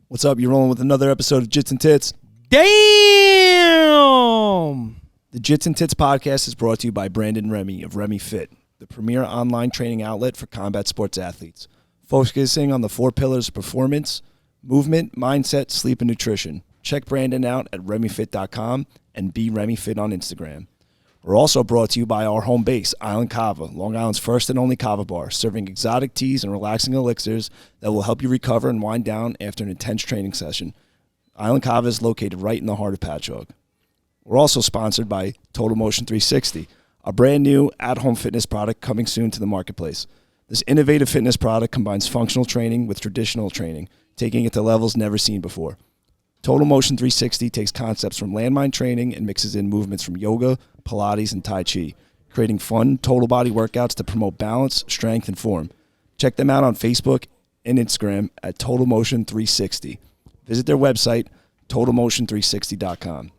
What's up? You're rolling with another episode of Jits and Tits. Damn! The Jits and Tits podcast is brought to you by Brandon Remy of Remy Fit, the premier online training outlet for combat sports athletes, focusing on the 4 pillars of performance, movement, mindset, sleep, and nutrition. Check Brandon out at RemyFit.com and be RemyFit on Instagram. We're also brought to you by our home base, Island Kava, Long Island's first and only kava bar, serving exotic teas and relaxing elixirs that will help you recover and wind down after an intense training session. Island Kava is located right in the heart of Patchogue. We're also sponsored by Total Motion 360, a brand new at-home fitness product coming soon to the marketplace. This innovative fitness product combines functional training with traditional training, taking it to levels never seen before. Total Motion 360 takes concepts from landmine training and mixes in movements from yoga, Pilates, and Tai Chi, creating fun, total body workouts to promote balance, strength, and form. Check them out on Facebook and Instagram at Total Motion 360. Visit their website, TotalMotion360.com.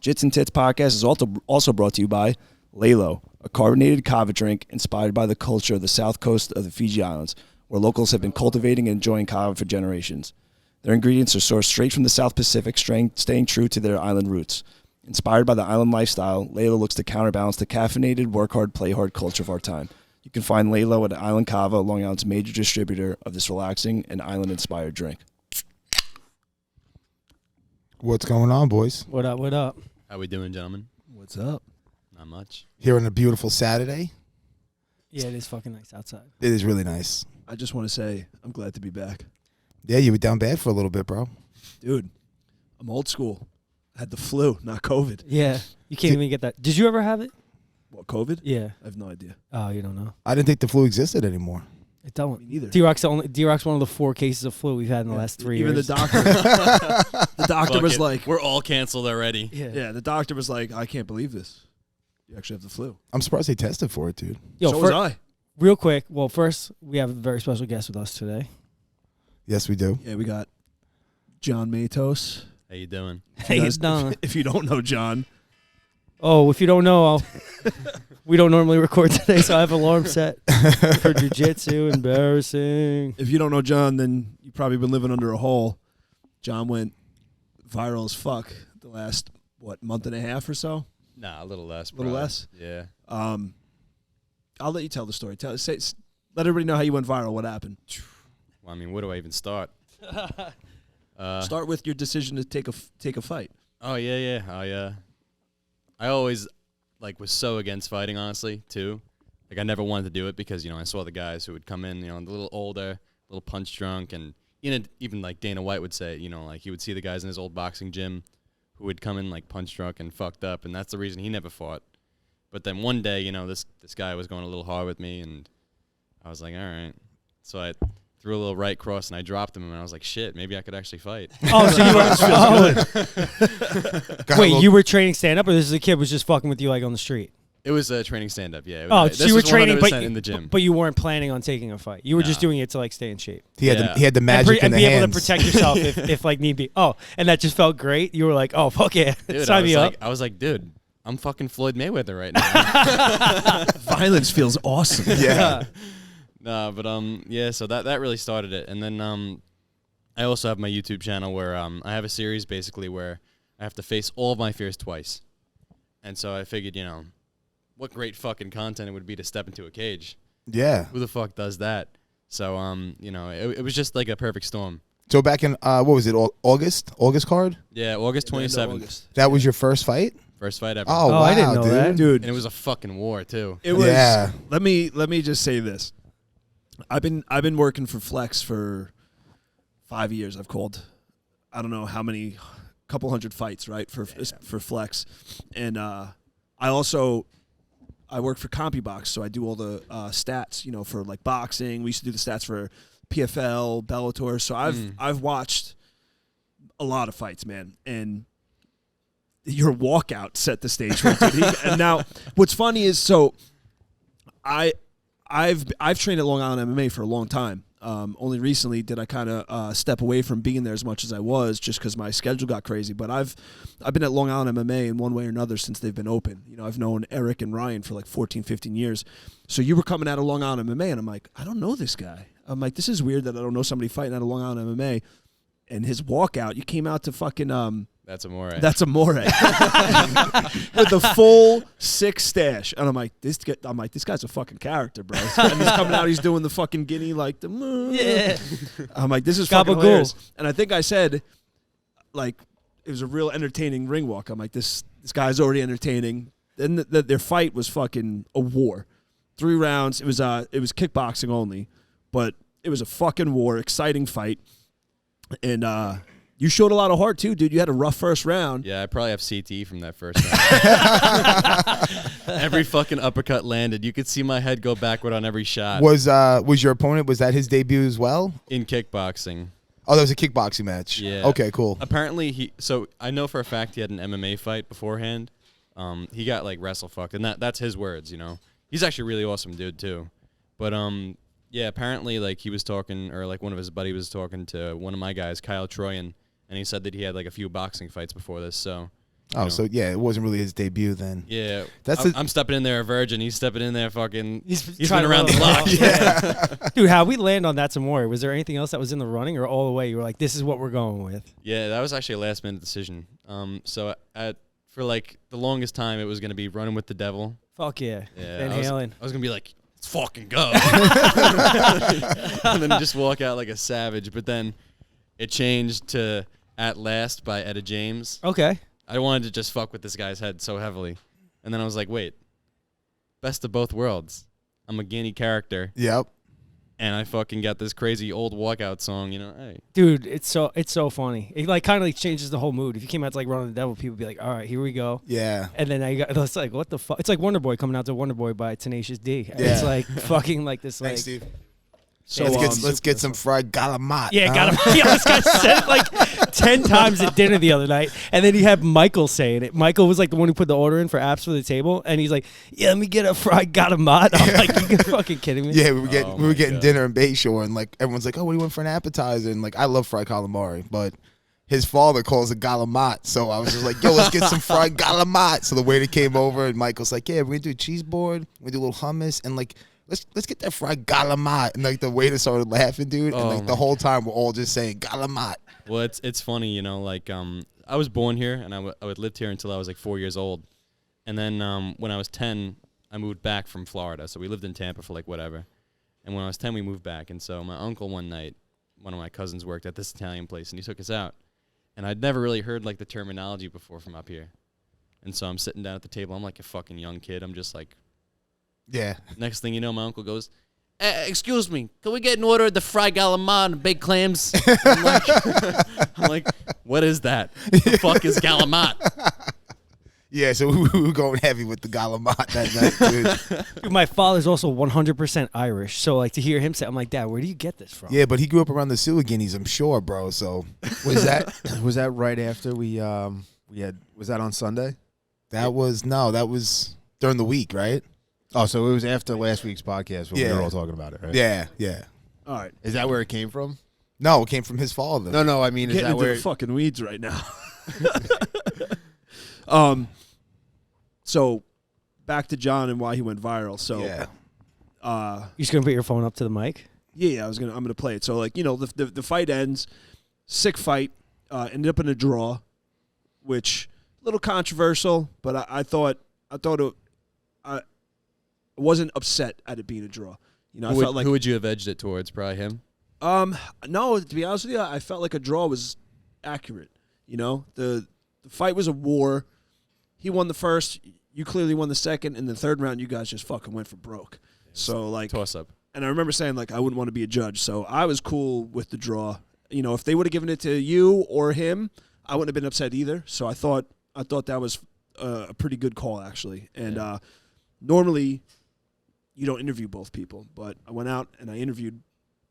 Jits and Tits podcast is also brought to you by Lalo, a carbonated kava drink inspired by the culture of the south coast of the Fiji Islands, where locals have been cultivating and enjoying kava for generations. Their ingredients are sourced straight from the South Pacific, staying true to their island roots. Inspired by the island lifestyle, Lalo looks to counterbalance the caffeinated, work hard, play hard culture of our time. You can find Lalo at Island Kava, Long Island's major distributor of this relaxing and island-inspired drink. What's going on, boys? What up, what up? How we doing, gentlemen? What's up? Not much. Here on a beautiful Saturday. Yeah, it is fucking nice outside. It is really nice. I just want to say I'm glad to be back. Yeah, you were down bad for a little bit, bro. Dude, I'm old school. I had the flu, not COVID. Yeah, you can't even get that. Did you ever have it? What, COVID? Yeah. I have no idea. Oh, you don't know. I didn't think the flu existed anymore. It don't. Me neither. D-Rock's one of the 4 cases of flu we've had in the last 3 years. Even the doctor was like, we're all canceled already. yeah, the doctor was like, I can't believe this. You actually have the flu. I'm surprised they tested for it, dude. Yo, so was I. Real quick, well, first, we have a very special guest with us today. Yes, we do. Yeah, we got Jon Matos. How you doing? Hey, it's done. If you don't know Jon. Oh, if you don't know, we don't normally record today, so I have alarm set for jiu-jitsu. Embarrassing. If you don't know Jon, then you've probably been living under a hole. Jon went viral as fuck the last, month and a half or so? Nah, a little less. A little less? Yeah. I'll let you tell the story. Let everybody know how you went viral. What happened? Well, I mean, where do I even start? Start with your decision to take a fight. Oh, yeah. I always, was so against fighting, honestly, too. I never wanted to do it because, I saw the guys who would come in, a little older, a little punch drunk, and even Dana White would say, he would see the guys in his old boxing gym who would come in, punch drunk and fucked up, and that's the reason he never fought. But then one day, this guy was going a little hard with me, and I was like, all right. So I threw a little right cross, and I dropped him, and I was like, shit, maybe I could actually fight. Oh, so wait, you were training stand-up, or this is a kid was just fucking with you, on the street? It was a training stand-up, yeah. So you were training, in the gym. But you weren't planning on taking a fight. You were just doing it to, stay in shape. He had the magic in the hands. And be able to protect yourself if need be. Oh, and that just felt great? You were like, oh, fuck yeah. Dude, sign me up. I was like, dude, I'm fucking Floyd Mayweather right now. Violence feels awesome. Yeah. No, but so that really started it. And then I also have my YouTube channel where I have a series basically where I have to face all of my fears twice. And so I figured, what great fucking content it would be to step into a cage. Yeah. Who the fuck does that? So it was just like a perfect storm. So back in what was it? August card? Yeah, August 27th. That was your first fight? First fight ever. Oh, wow, I didn't know that. Dude. And it was a fucking war too. It was. Yeah. Let me just say this. I've been working for Flex for 5 years. I've called, I don't know how many, couple hundred fights, right, for Flex, and I work for CompuBox, so I do all the stats, for boxing. We used to do the stats for PFL, Bellator. So I've watched a lot of fights, man, and your walkout set the stage for it, dude. And now, what's funny is, I've trained at Long Island MMA for a long time. Only recently did I kind of step away from being there as much as I was, just because my schedule got crazy. But I've been at Long Island MMA in one way or another since they've been open. I've known Eric and Ryan for 14, 15 years. So you were coming out of Long Island MMA, and I'm like, I don't know this guy. I'm like, this is weird that I don't know somebody fighting out of Long Island MMA. and his walkout, you came out to fucking That's Amore. That's Amore. With the full 6 stash. And I'm like, this guy's a fucking character, bro. And he's coming out, he's doing the fucking guinea, like the I'm like, this is fucking hilarious. And I think I said, like, it was a real entertaining ring walk. I'm like, this guy's already entertaining. Then their fight was fucking a war. 3 rounds. It was kickboxing only, but it was a fucking war, exciting fight. And you showed a lot of heart too, dude. You had a rough first round. Yeah, I probably have CTE from that first round. Every fucking uppercut landed. You could see my head go backward on every shot. Was your opponent, was that his debut as well? In kickboxing. Oh, that was a kickboxing match. Yeah. Okay, cool. Apparently so I know for a fact he had an MMA fight beforehand. He got like wrestle fucked, and that's his words, you know. He's actually a really awesome dude too. But yeah, apparently like he was talking, or like one of his buddies was talking to one of my guys, Kyle Troyan. And he said that he had like a few boxing fights before this, so. So yeah, it wasn't really his debut then. Yeah, I'm stepping in there a virgin. He's stepping in there fucking. He's trying been around the block. Yeah. Dude, how we land on that some more? Was there anything else that was in the running, or all the way you were like, this is what we're going with? Yeah, that was actually a last minute decision. So for like the longest time, it was gonna be Running with the Devil. Fuck yeah. Yeah. Van Halen. I was gonna be like, let's fucking go, and then just walk out like a savage. But then it changed to At Last by Etta James. Okay. I wanted to just fuck with this guy's head so heavily. And then I was like, wait, best of both worlds. I'm a guinea character. Yep. And I fucking got this crazy old walkout song, you know. Hey. Dude, it's so funny. It like kind of like changes the whole mood. If you came out to like Run on the Devil, people would be like, all right, here we go. Yeah. And then it's like, what the fuck? It's like Wonder Boy coming out to Wonder Boy by Tenacious D. And Yeah. it's like fucking like this. Thanks, like, Steve. So let's get some fried galamat. Yeah, got him. Yeah, this guy said it like 10 times at dinner the other night, and then he had Michael saying it. Michael was like the one who put the order in for apps for the table, and he's like, "Yeah, let me get a fried galamat." I'm like, "You fucking kidding me?" Yeah, we were getting God. dinner in Bayshore, and like everyone's like, "Oh, what do you want for an appetizer?" And like, I love fried calamari, but his father calls it galamat, so I was just like, "Yo, let's get some fried galamat." So the waiter came over, and Michael's like, "Yeah, we're gonna do a cheese board, we're gonna do a little hummus, and like." Let's get that fried galamat. And like the waiter started laughing, dude. And like the whole time we're all just saying galamat. Well, it's funny, you know, like I was born here and I would lived here until I was like 4 years old. And then when I was 10, I moved back from Florida. So we lived in Tampa for like whatever. And when I was 10, we moved back. And so my uncle one night, one of my cousins worked at this Italian place and he took us out. And I'd never really heard like the terminology before from up here. And so I'm sitting down at the table. I'm like a fucking young kid. I'm just like, Yeah. next thing you know, my uncle goes, excuse me, can we get an order of the fried galamat and baked clams? I'm like, what is that? The fuck is galamat? Yeah, so we were going heavy with the galamat that night, dude. Dude, my father's also 100% Irish, so like to hear him say, I'm like, Dad, where do you get this from? Yeah, but he grew up around the Sioux Guineas, I'm sure, bro. So Was that right after we had? Was that on Sunday? that was during the week, right? Oh, so it was after last week's podcast when we were all talking about it, right? Yeah, yeah. all right. Is that where it came from? No, it came from his father. No. I mean, is Getting that into where? the fucking weeds right now. So back to John and why he went viral. So Yeah. You just gonna put your phone up to the mic? Yeah, I'm gonna play it. So like, you know, the fight ends, sick fight, ended up in a draw, which a little controversial, but I thought I wasn't upset at it being a draw. You know, Who would you have edged it towards? Probably him. No, to be honest with you, I felt like a draw was accurate. You know, the fight was a war. He won the first. You clearly won the second. In the third round, you guys just fucking went for broke. So like Toss up. And I remember saying like I wouldn't want to be a judge, so I was cool with the draw. You know, if they would have given it to you or him, I wouldn't have been upset either. So I thought that was a pretty good call actually. And normally you don't interview both people, but I went out and I interviewed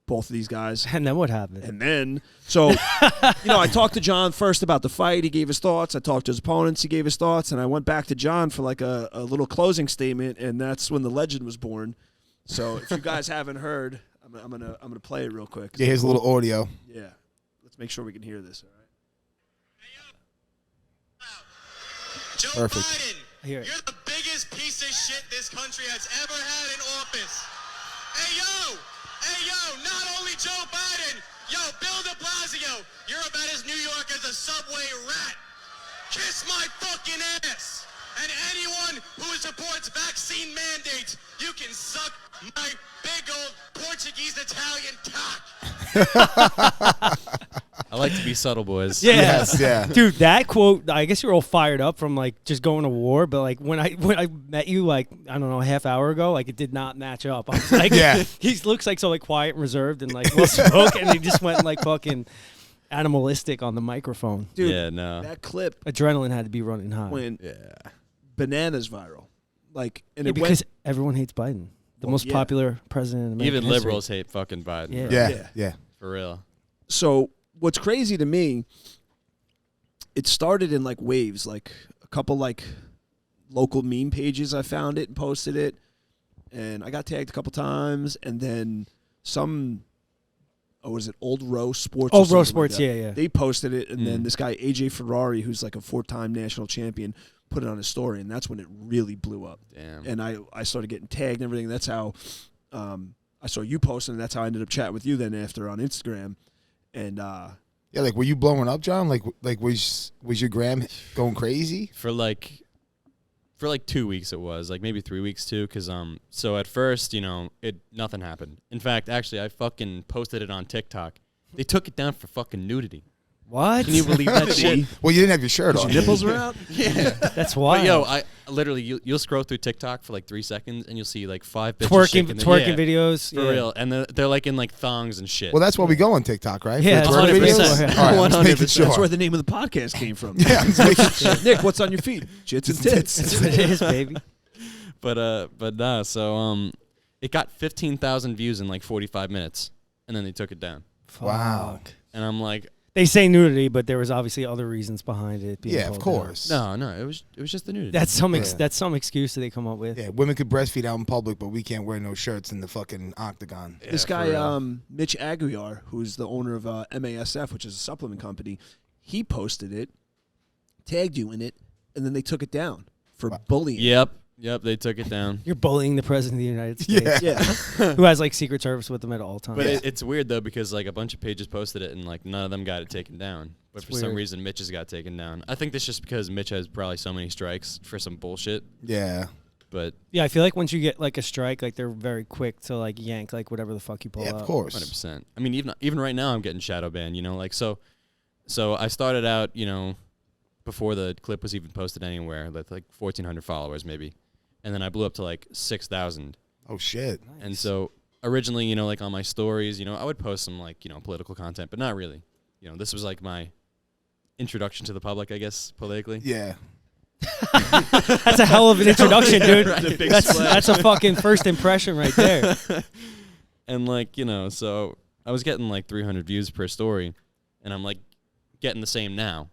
both of these guys. And then what happened? And then, so, you know, I talked to John first about the fight. He gave his thoughts. I talked to his opponents. He gave his thoughts. And I went back to John for like a little closing statement, and that's when the legend was born. So if you guys haven't heard, I'm gonna play it real quick. Yeah, here's a little audio. Yeah. Let's make sure we can hear this, all right? Joe Perfect. Biden, Here. you're the biggest piece of shit this country has ever had in office. Hey, yo, not only Joe Biden, yo, Bill de Blasio. Blasio, you're about as New York as a subway rat. Kiss my fucking ass. And anyone who supports vaccine mandates, you can suck my big old Portuguese Italian cock. I like to be subtle, boys. Yeah. Yes, yeah. Dude, that quote, I guess you were all fired up from like just going to war, but like when I met you like, I don't know, a half hour ago, like it did not match up. I was like, Yeah. he looks like so like quiet and reserved and like well spoken, and he just went like fucking animalistic on the microphone. Dude, Yeah, no. that clip Adrenaline had to be running high. went Yeah. bananas viral. Like, and Yeah, it because went. everyone hates Biden. The Well, most yeah. popular president in American Even history. liberals hate fucking Biden. Yeah. Yeah, Yeah. yeah. For real. So what's crazy to me, it started in like waves, like a couple like local meme pages. I found it and posted it, and I got tagged a couple times, and then some. Oh, what is it? Old Row Sports. or Old Row something like Sports, that. yeah. They posted it, and then Mm. this guy AJ Ferrari, who's like a 4-time national champion, put it on his story, and that's when it really blew up. Damn. And I started getting tagged and everything. That's how I saw you posting, and that's how I ended up chatting with you then after on Instagram. And Yeah, like, were you blowing up, John? Like was your gram going crazy? For like 2 weeks it was, like maybe 3 weeks too, because so at first, nothing happened. In fact, actually I fucking posted it on TikTok. They took it down for fucking nudity. What? Can you believe that shit? Well, you didn't have your shirt on. your nipples were out. That's wild. But yo, I literally you'll scroll through TikTok for like 3 seconds and you'll see like 5 bitches twerking shaking their- twerking yeah, videos. for yeah. real, and they're like in like thongs and shit. Well, that's why we go on Tiktok, right? Yeah, For the twerk 100%. videos? All right, I'm just making 100%. sure. That's where the name of the podcast came from. Yeah, I'm just making sure. Nick, what's on your feet? Jits and tits. That's what it is, baby. but nah, so it got 15,000 views in like 45 minutes, and then they took it down. Wow. Fuck. And I'm like, They say nudity, but there was obviously other reasons behind it. being Yeah, of pulled down. course. no, it was just the nudity. That's some Yeah. that's some excuse that they come up with. Yeah, women could breastfeed out in public, but we can't wear no shirts in the fucking octagon. This for guy, real. Mitch Aguiar, who's the owner of MASF, which is a supplement company, he posted it, tagged you in it, and then they took it down for bullying. Yep, they took it down. You're bullying the president of the United States, Yeah. Yeah. who has like Secret Service with them at all times. But it's weird though, because like a bunch of pages posted it and like none of them got it taken down. But It's for some weird. reason, Mitch's got taken down. I think that's just because Mitch has probably so many strikes for some bullshit. Yeah. But Yeah, I feel like once you get like a strike, like they're very quick to like yank like whatever the fuck you pull Yeah, out. of course. 100%. I mean, even right now, I'm getting shadow banned. Like so I started out, before the clip was even posted anywhere, with like 1,400 followers maybe, and then I blew up to like 6,000. Oh, shit. And so originally, like on my stories, I would post some like political content, but not really. This was like my introduction to the public, I guess, politically. Yeah. That's a hell of an introduction, dude. Right. That's a fucking first impression right there. And like, so I was getting like 300 views per story, and I'm like getting the same now.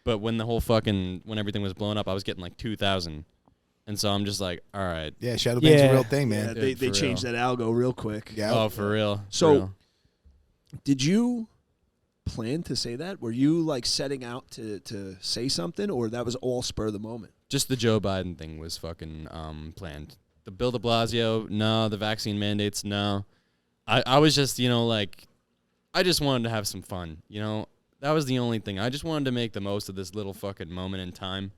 But when when everything was blowing up, I was getting like 2,000. And so I'm just like, all right. Yeah, shadow ban's Yeah. a real thing, Yeah, man. they for changed real. that algo real quick. Yeah. Oh, for real. So- For real. Did you plan to say that? Were you like setting out to say something, or that was all spur of the moment? Just the Joe Biden thing was fucking planned. The Bill de Blasio, no. The vaccine mandates, no. I was just, like, I just wanted to have some fun, That was the only thing. I just wanted to make the most of this little fucking moment in time,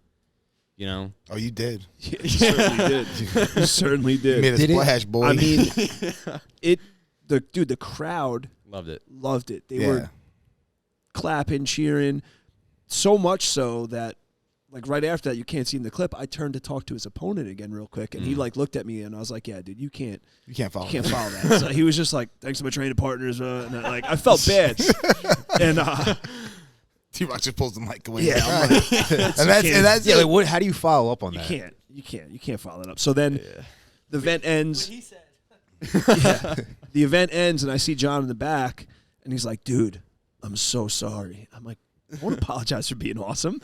Oh, you did. Yeah, you certainly did. You certainly You did. made a Did it? splash, boy. I mean, the crowd Loved it. loved it. They yeah. were clapping, cheering, so much so that, like, right after that, you can't see in the clip, I turned to talk to his opponent again real quick, and he like looked at me, and I was like, "Yeah, dude, you can't follow. follow that." So he was just like, "Thanks to my training partners," and I felt bad, and T-Rock just pulls the mic away. Yeah, Like, I'm all right. like, and that's Yeah, like, how do you follow up on you that? you can't follow that up. So then the event ends. The event ends, and I see John in the back, and he's like, "Dude, I'm so sorry." I'm like, "I won't apologize for being awesome."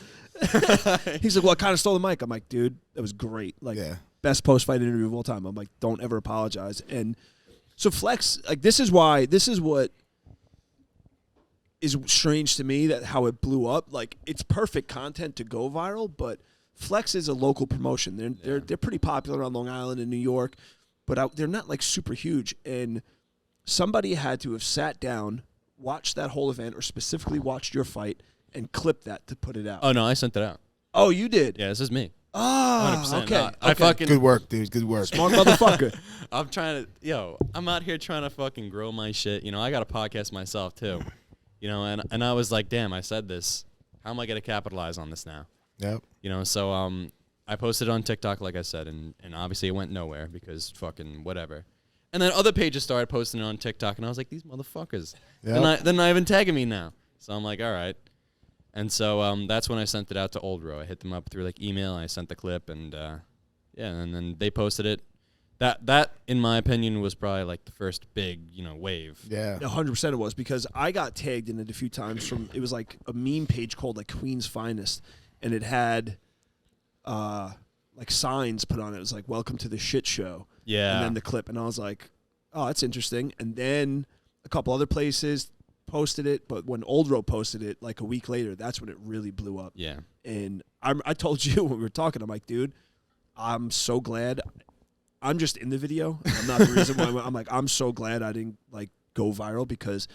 He's like, "Well, I kind of stole the mic." I'm like, "Dude, that was great. Like, Yeah. best post-fight interview of all time." I'm like, "Don't ever apologize." And so Flex, like, this is what is strange to me, that how it blew up. Like, it's perfect content to go viral, but Flex is a local promotion. They're pretty popular on Long Island and New York, but they're not like super huge. And somebody had to have sat down watched that whole event or specifically watched your fight and clipped that to put it out? Oh no, I sent it out. Oh, you did? Yeah, this is me. Ah, 100%. okay. No, I fucking Good work, dude. Good work. Smart motherfucker. I'm trying to, I'm out here trying to fucking grow my shit. You know, I got a podcast myself too. You know, and I was like, damn, I said this. How am I gonna capitalize on this now? Yep. You know, so I posted on TikTok, like I said, and obviously it went nowhere because fucking whatever. And then other pages started posting it on TikTok, and I was like, these motherfuckers. Yep. They're not even tagging me now. So I'm like, all right. And so that's when I sent it out to Old Row. I hit them up through like email. And I sent the clip, and and then they posted it. That in my opinion was probably like the first big wave. Yeah. 100% it was, because I got tagged in it a few times from, it was like a meme page called like Queen's Finest, and it had like signs put on it. It was like, welcome to the shit show. Yeah. And then the clip, and I was like, oh, that's interesting. And then a couple other places posted it, but when Old Row posted it like a week later, that's when it really blew up. Yeah. And I told you when we were talking, I'm like, dude, I'm so glad. I'm just in the video. I'm not the reason why. I'm like, I'm so glad I didn't like go viral, because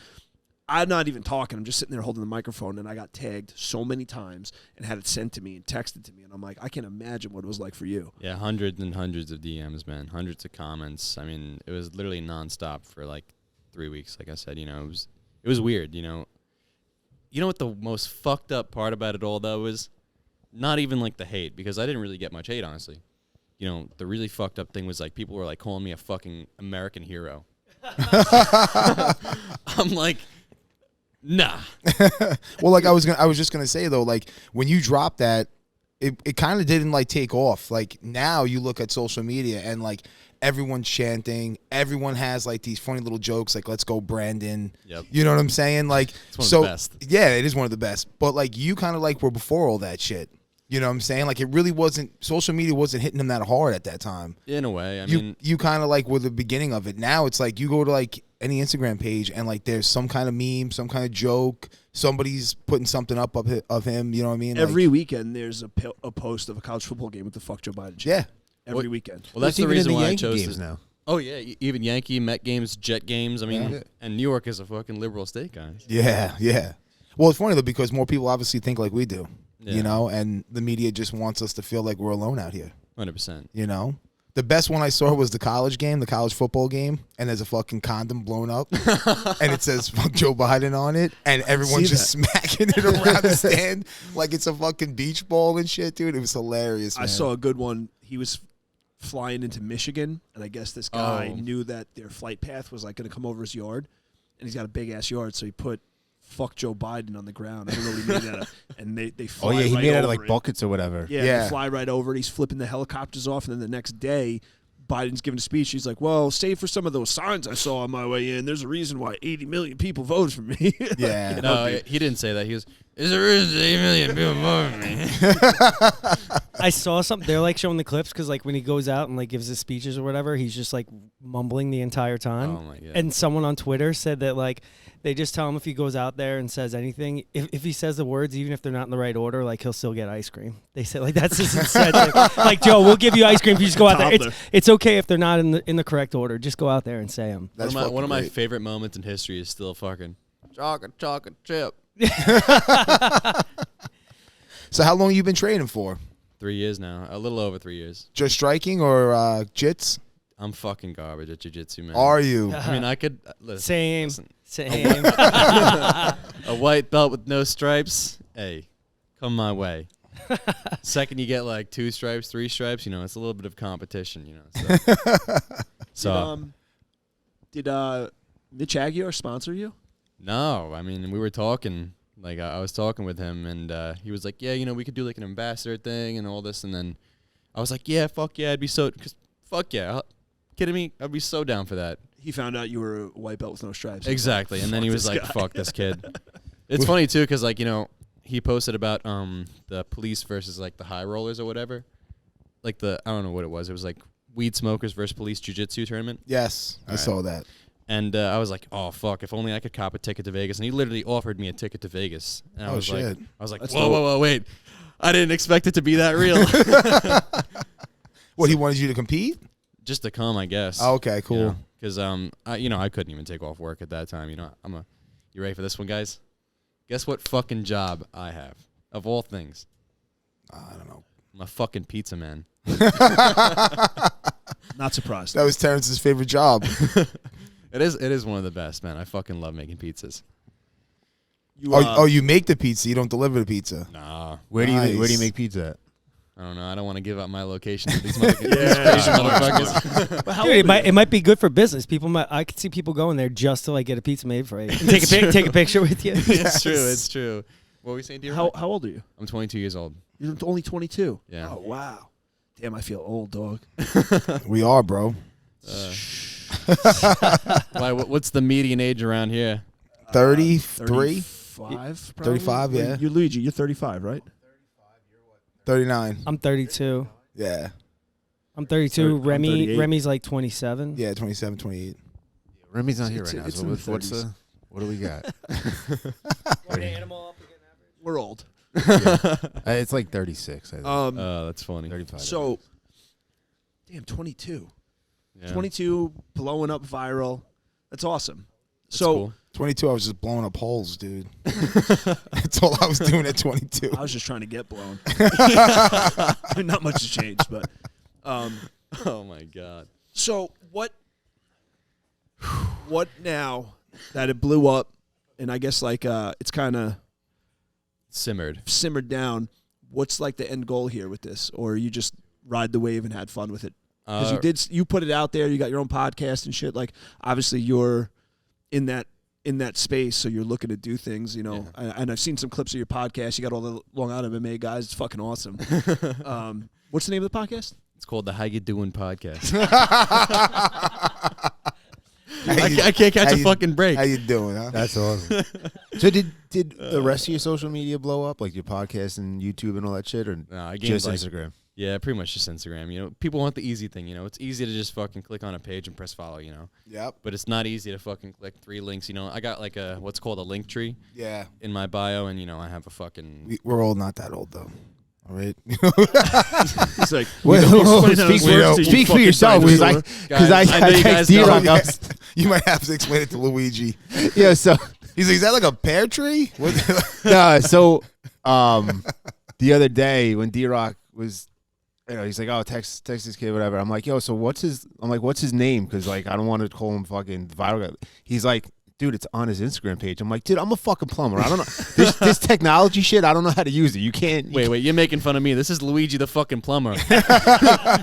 I'm not even talking. I'm just sitting there holding the microphone, and I got tagged so many times and had it sent to me and texted to me, and I'm like, I can't imagine what it was like for you. Yeah, hundreds and hundreds of DMs, man. Hundreds of comments. I mean, it was literally nonstop for like 3 weeks. Like I said, it was weird. You know what the most fucked up part about it all though is? Not even like the hate, because I didn't really get much hate, honestly. The really fucked up thing was like people were like calling me a fucking American hero. I'm like, nah. Well, like I was just gonna say though, like when you dropped that, it kind of didn't like take off. Like now you look at social media and like everyone's chanting, everyone has like these funny little jokes like "Let's go, Brandon." Yep. You know what I'm saying? Like It's one of the best. Yeah, it is one of the best. But like you kind of like were before all that shit. You know what I'm saying? Like it really wasn't, social media wasn't hitting them that hard at that time. In a way, I mean, You kind of like were the beginning of it. Now it's like you go to like any Instagram page and like there's some kind of meme, some kind of joke, somebody's putting something up of him. You know what I mean? Every weekend there's a post of a college football game with the fuck Joe Biden. Yeah. Every weekend. well, that's It's the even in reason the why I Yankee chose games to. now. Oh yeah, even Yankee, Met games, Jet games. I mean, Yeah. and New York is a fucking liberal state, guys. Yeah, yeah. Well, it's funny though because more people obviously think like we do, Yeah. you know, and the media just wants us to feel like we're alone out here, 100%. you know. The best one I saw was the college game, the college football game, and there's a fucking condom blown up, and it says "fuck Joe Biden" on it, and everyone's just smacking it around the stand like it's a fucking beach ball and shit, dude. It was hilarious. Man. I saw a good one. He was flying into Michigan, and I guess this guy knew that their flight path was like going to come over his yard, and he's got a big ass yard, so he put "fuck Joe Biden" on the ground. I don't know what he made out of, and they fly. Oh yeah, he right made out of over like it. buckets or whatever. Yeah, Yeah. they fly right over it. He's flipping the helicopters off, and then the next day, Biden's giving a speech. He's like, "Well, save for some of those signs I saw on my way in. There's a reason why 80 million people voted for me." Yeah. You know, No, he didn't say that. He was, "Is there is 8 million people voting me?" I saw something. They're like showing the clips because like when he goes out and like gives his speeches or whatever, he's just like mumbling the entire time. Oh my god. And someone on Twitter said that like they just tell him if he goes out there and says anything, if he says the words, even if they're not in the right order, like he'll still get ice cream. They said like that's his incentive. Like Joe, we'll give you ice cream if you just go out there. Toddler. It's okay if they're not in the correct order. Just go out there and say them. That's one of my great. favorite moments in history is still fucking chocolate chip. So how long you been training for? 3 years now, a little over 3 years. Just striking or jits? I'm fucking garbage at jiu-jitsu, man. Are you? I mean, I could listen. Same. Listen, Same. a white belt with no stripes. Hey, come my way. Second, you get like 2 stripes, 3 stripes. It's a little bit of competition. So, did Mitch Aguiar sponsor you? no, I mean, we were talking. Like I was talking with him, and he was like, "Yeah, we could do like an ambassador thing and all this." And then I was like, "Yeah, fuck yeah, I'd be so, fuck yeah, kidding me? I'd be so down for that." He found out you were a white belt with no stripes. Exactly, and then he was this like, guy. "Fuck this kid." It's funny too, because like he posted about the police versus like the high rollers or whatever, like I don't know what it was. It was like weed smokers versus police jiu-jitsu tournament. Yes, I right. saw that. And I was like, "Oh fuck! If only I could cop a ticket to Vegas." And he literally offered me a ticket to Vegas. And I Oh, was shit. like, That's "Whoa, whoa, whoa, wait! I didn't expect it to be that real." What, he wanted you to compete? Just to come, I guess. Oh, okay, cool. Because I couldn't even take off work at that time. You ready for this one, guys? Guess what fucking job I have? Of all things. I don't know. I'm a fucking pizza man. Not surprised. That was Terrence's favorite job. It is one of the best, man. I fucking love making pizzas. You make the pizza. You don't deliver the pizza. Nah. Where do you Nice. make pizza at? I don't know. I don't want to give out my location to these motherfuckers. Dude, it might be good for business. I could see people going there just to like get a pizza made for you. Take a picture with you. It's true. It's true. What were we saying, dear? How old are you? I'm 22 years old. You're only 22. Yeah. Oh wow. Damn, I feel old, dog. We are, bro. Why? What's the median age around here? 33? 35, 35, yeah. You're Luigi. You're 35, right? 39. I'm 32. Yeah. I'm 32. I'm 38. Remi's like 27. Yeah, 27, 28. Remy's not here It's- right now. it's So in the what's 30s. what do we got? We're old. It's like 36. I think. Oh, that's funny. 35. So, damn, 22. Yeah. 22, blowing up viral. That's awesome. That's So, cool. 22, I was just blowing up holes, dude. That's all I was doing at 22. I was just trying to get blown. Not much has changed, but. Oh my god. So what now that it blew up, and I guess like it's kind of Simmered. simmered down. What's like the end goal here with this, or you just ride the wave and had fun with it? Because you put it out there. You got your own podcast and shit. Like obviously you're in that space, so you're looking to do things. You know, and I've seen some clips of your podcast. You got all the Long Island MMA guys. It's fucking awesome. What's the name of the podcast? It's called the How You Doing podcast. I can't catch a fucking break. How you doing, huh? That's awesome. So did the rest of your social media blow up, like your podcast and YouTube and all that shit, or Nah, I gained just like, Instagram? Yeah, pretty much just Instagram. You know, people want the easy thing. You know, it's easy to just fucking click on a page and press follow. You know, Yep. but it's not easy to fucking click 3 links. You know, I got like a what's called a link tree Yeah. in my bio, and you know, I have a fucking. We're old, not that old, though. All right? It's like Speak for yourself, because I I know you guys text know. D-Rock. Yeah. You might have to explain it to Luigi. Yeah, so He's like, is that like a pear tree? What? no, so the other day when D-Rock was, he's like, oh, text this kid, whatever. I'm like, yo, so what's his name? Because like I don't want to call him fucking viral guy. He's like, dude, it's on his Instagram page. I'm like, dude, I'm a fucking plumber. I don't know this technology shit. I don't know how to use it. You can't. Wait, you're making fun of me. This is Luigi the fucking plumber.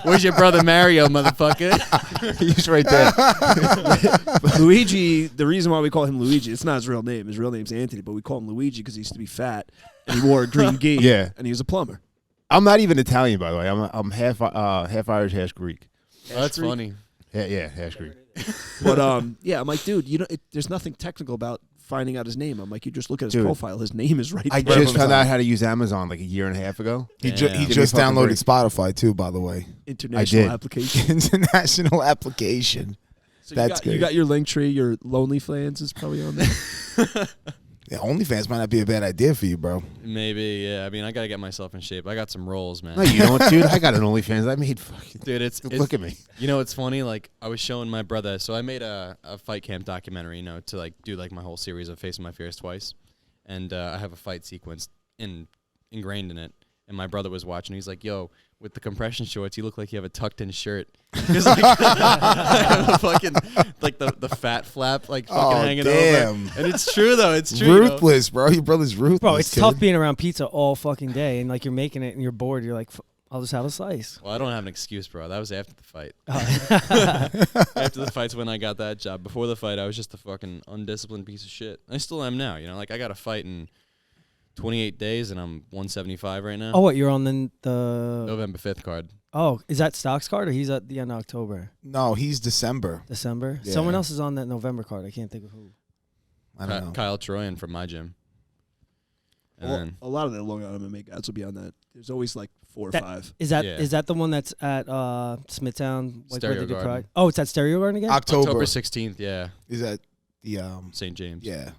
Where's your brother Mario, motherfucker? He's right there. Luigi, the reason why we call him Luigi, it's not his real name. His real name's Anthony, but we call him Luigi because he used to be fat and he wore a green gi. Yeah. And he was a plumber. I'm not even Italian, by the way. I'm half Irish, half Greek. Oh, that's funny. Yeah, half Greek. But yeah, I'm like, dude, there's nothing technical about finding out his name. I'm like, you just look at his Dude, profile. His name is right I there. just found out how to use Amazon like a year and a half ago. He Damn. just fucking downloaded break. Spotify, too, by the way. International did. application. International application. So That's you good. got your link tree. Your Lonely Fans is probably on there. Yeah, OnlyFans might not be a bad idea for you, bro. Maybe, yeah. I mean, I gotta get myself in shape. I got some rolls, man. No, you know what, dude? I got an OnlyFans. I made fucking. Dude, it's Look at me. You know, it's funny. Like I was showing my brother. So I made a fight camp documentary. You know, to like do like my whole series of Facing My Fears twice, and I have a fight sequence ingrained in it. And my brother was watching. He's like, "Yo, with the compression shorts, you look like you have a tucked-in shirt." Because like, I have a fucking like the fat flap like fucking hanging damn. over. And it's true though. It's true. Ruthless, bro. Your brother's ruthless. Bro, it's kid. tough being around pizza all fucking day, and like you're making it and you're bored. You're like, I'll just have a slice. Well, I don't have an excuse, bro. That was after the fight. Oh. After the fight's when I got that job. Before the fight, I was just a fucking undisciplined piece of shit. I still am now. You know, like I got a fight in 28 days, and I'm 175 right now. Oh, what? You're on the November 5th card. Oh, is that Stock's card or he's at the end of October, No, he's December. December? Yeah. Someone else is on that November card. I can't think of who. I don't know. Kyle Troyan from my gym. And then A lot of the Long Island MMA guys will be on that. There's always like 4 or 5. Is that Yeah. is that the one that's at Smithtown? Like Stereo where they do Garden. Pride? Oh, it's at Stereo Garden again. October. 16th, yeah, Is that the St. James. yeah,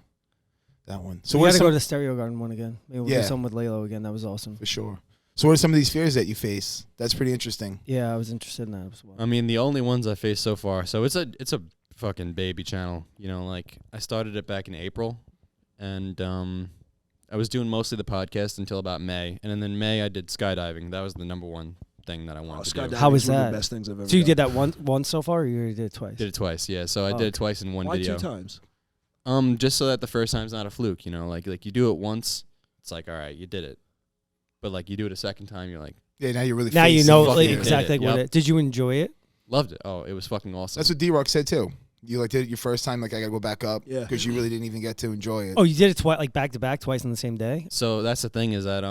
that one. So So we what gotta are go some, to the Stereo Garden one again. Maybe we'll Yeah. do something with Lalo again. That was awesome. for sure. So what are some of these fears that you face? That's pretty interesting. Yeah, I was interested in that as well. I mean, the only ones I faced so far. So it's a fucking baby channel. You know, like I started it back in April, and I was doing mostly the podcast until about May, and then in May I did skydiving. That was the number one thing that I wanted to do. Skydiving How was is one of that? the best things I've ever So you done. did that once so far, or you already did it twice? Did it twice, yeah. So I Oh, did it twice in one Why video. 2 times? Just so that the first time's not a fluke, you know, like you do it once, it's like, all right, you did it, but like you do it a second time, you're like, Yeah, now you're really Now you facing know fucking like, it. did exactly it, what yep. it. Did you enjoy it? loved it. Oh, it was fucking awesome. That's what D-Rock said too. You like did it your first time, like I gotta go back up, Yeah. because you really didn't even get to enjoy it. Oh, you did it twice, like back to back, twice in the same day. So that's the thing is that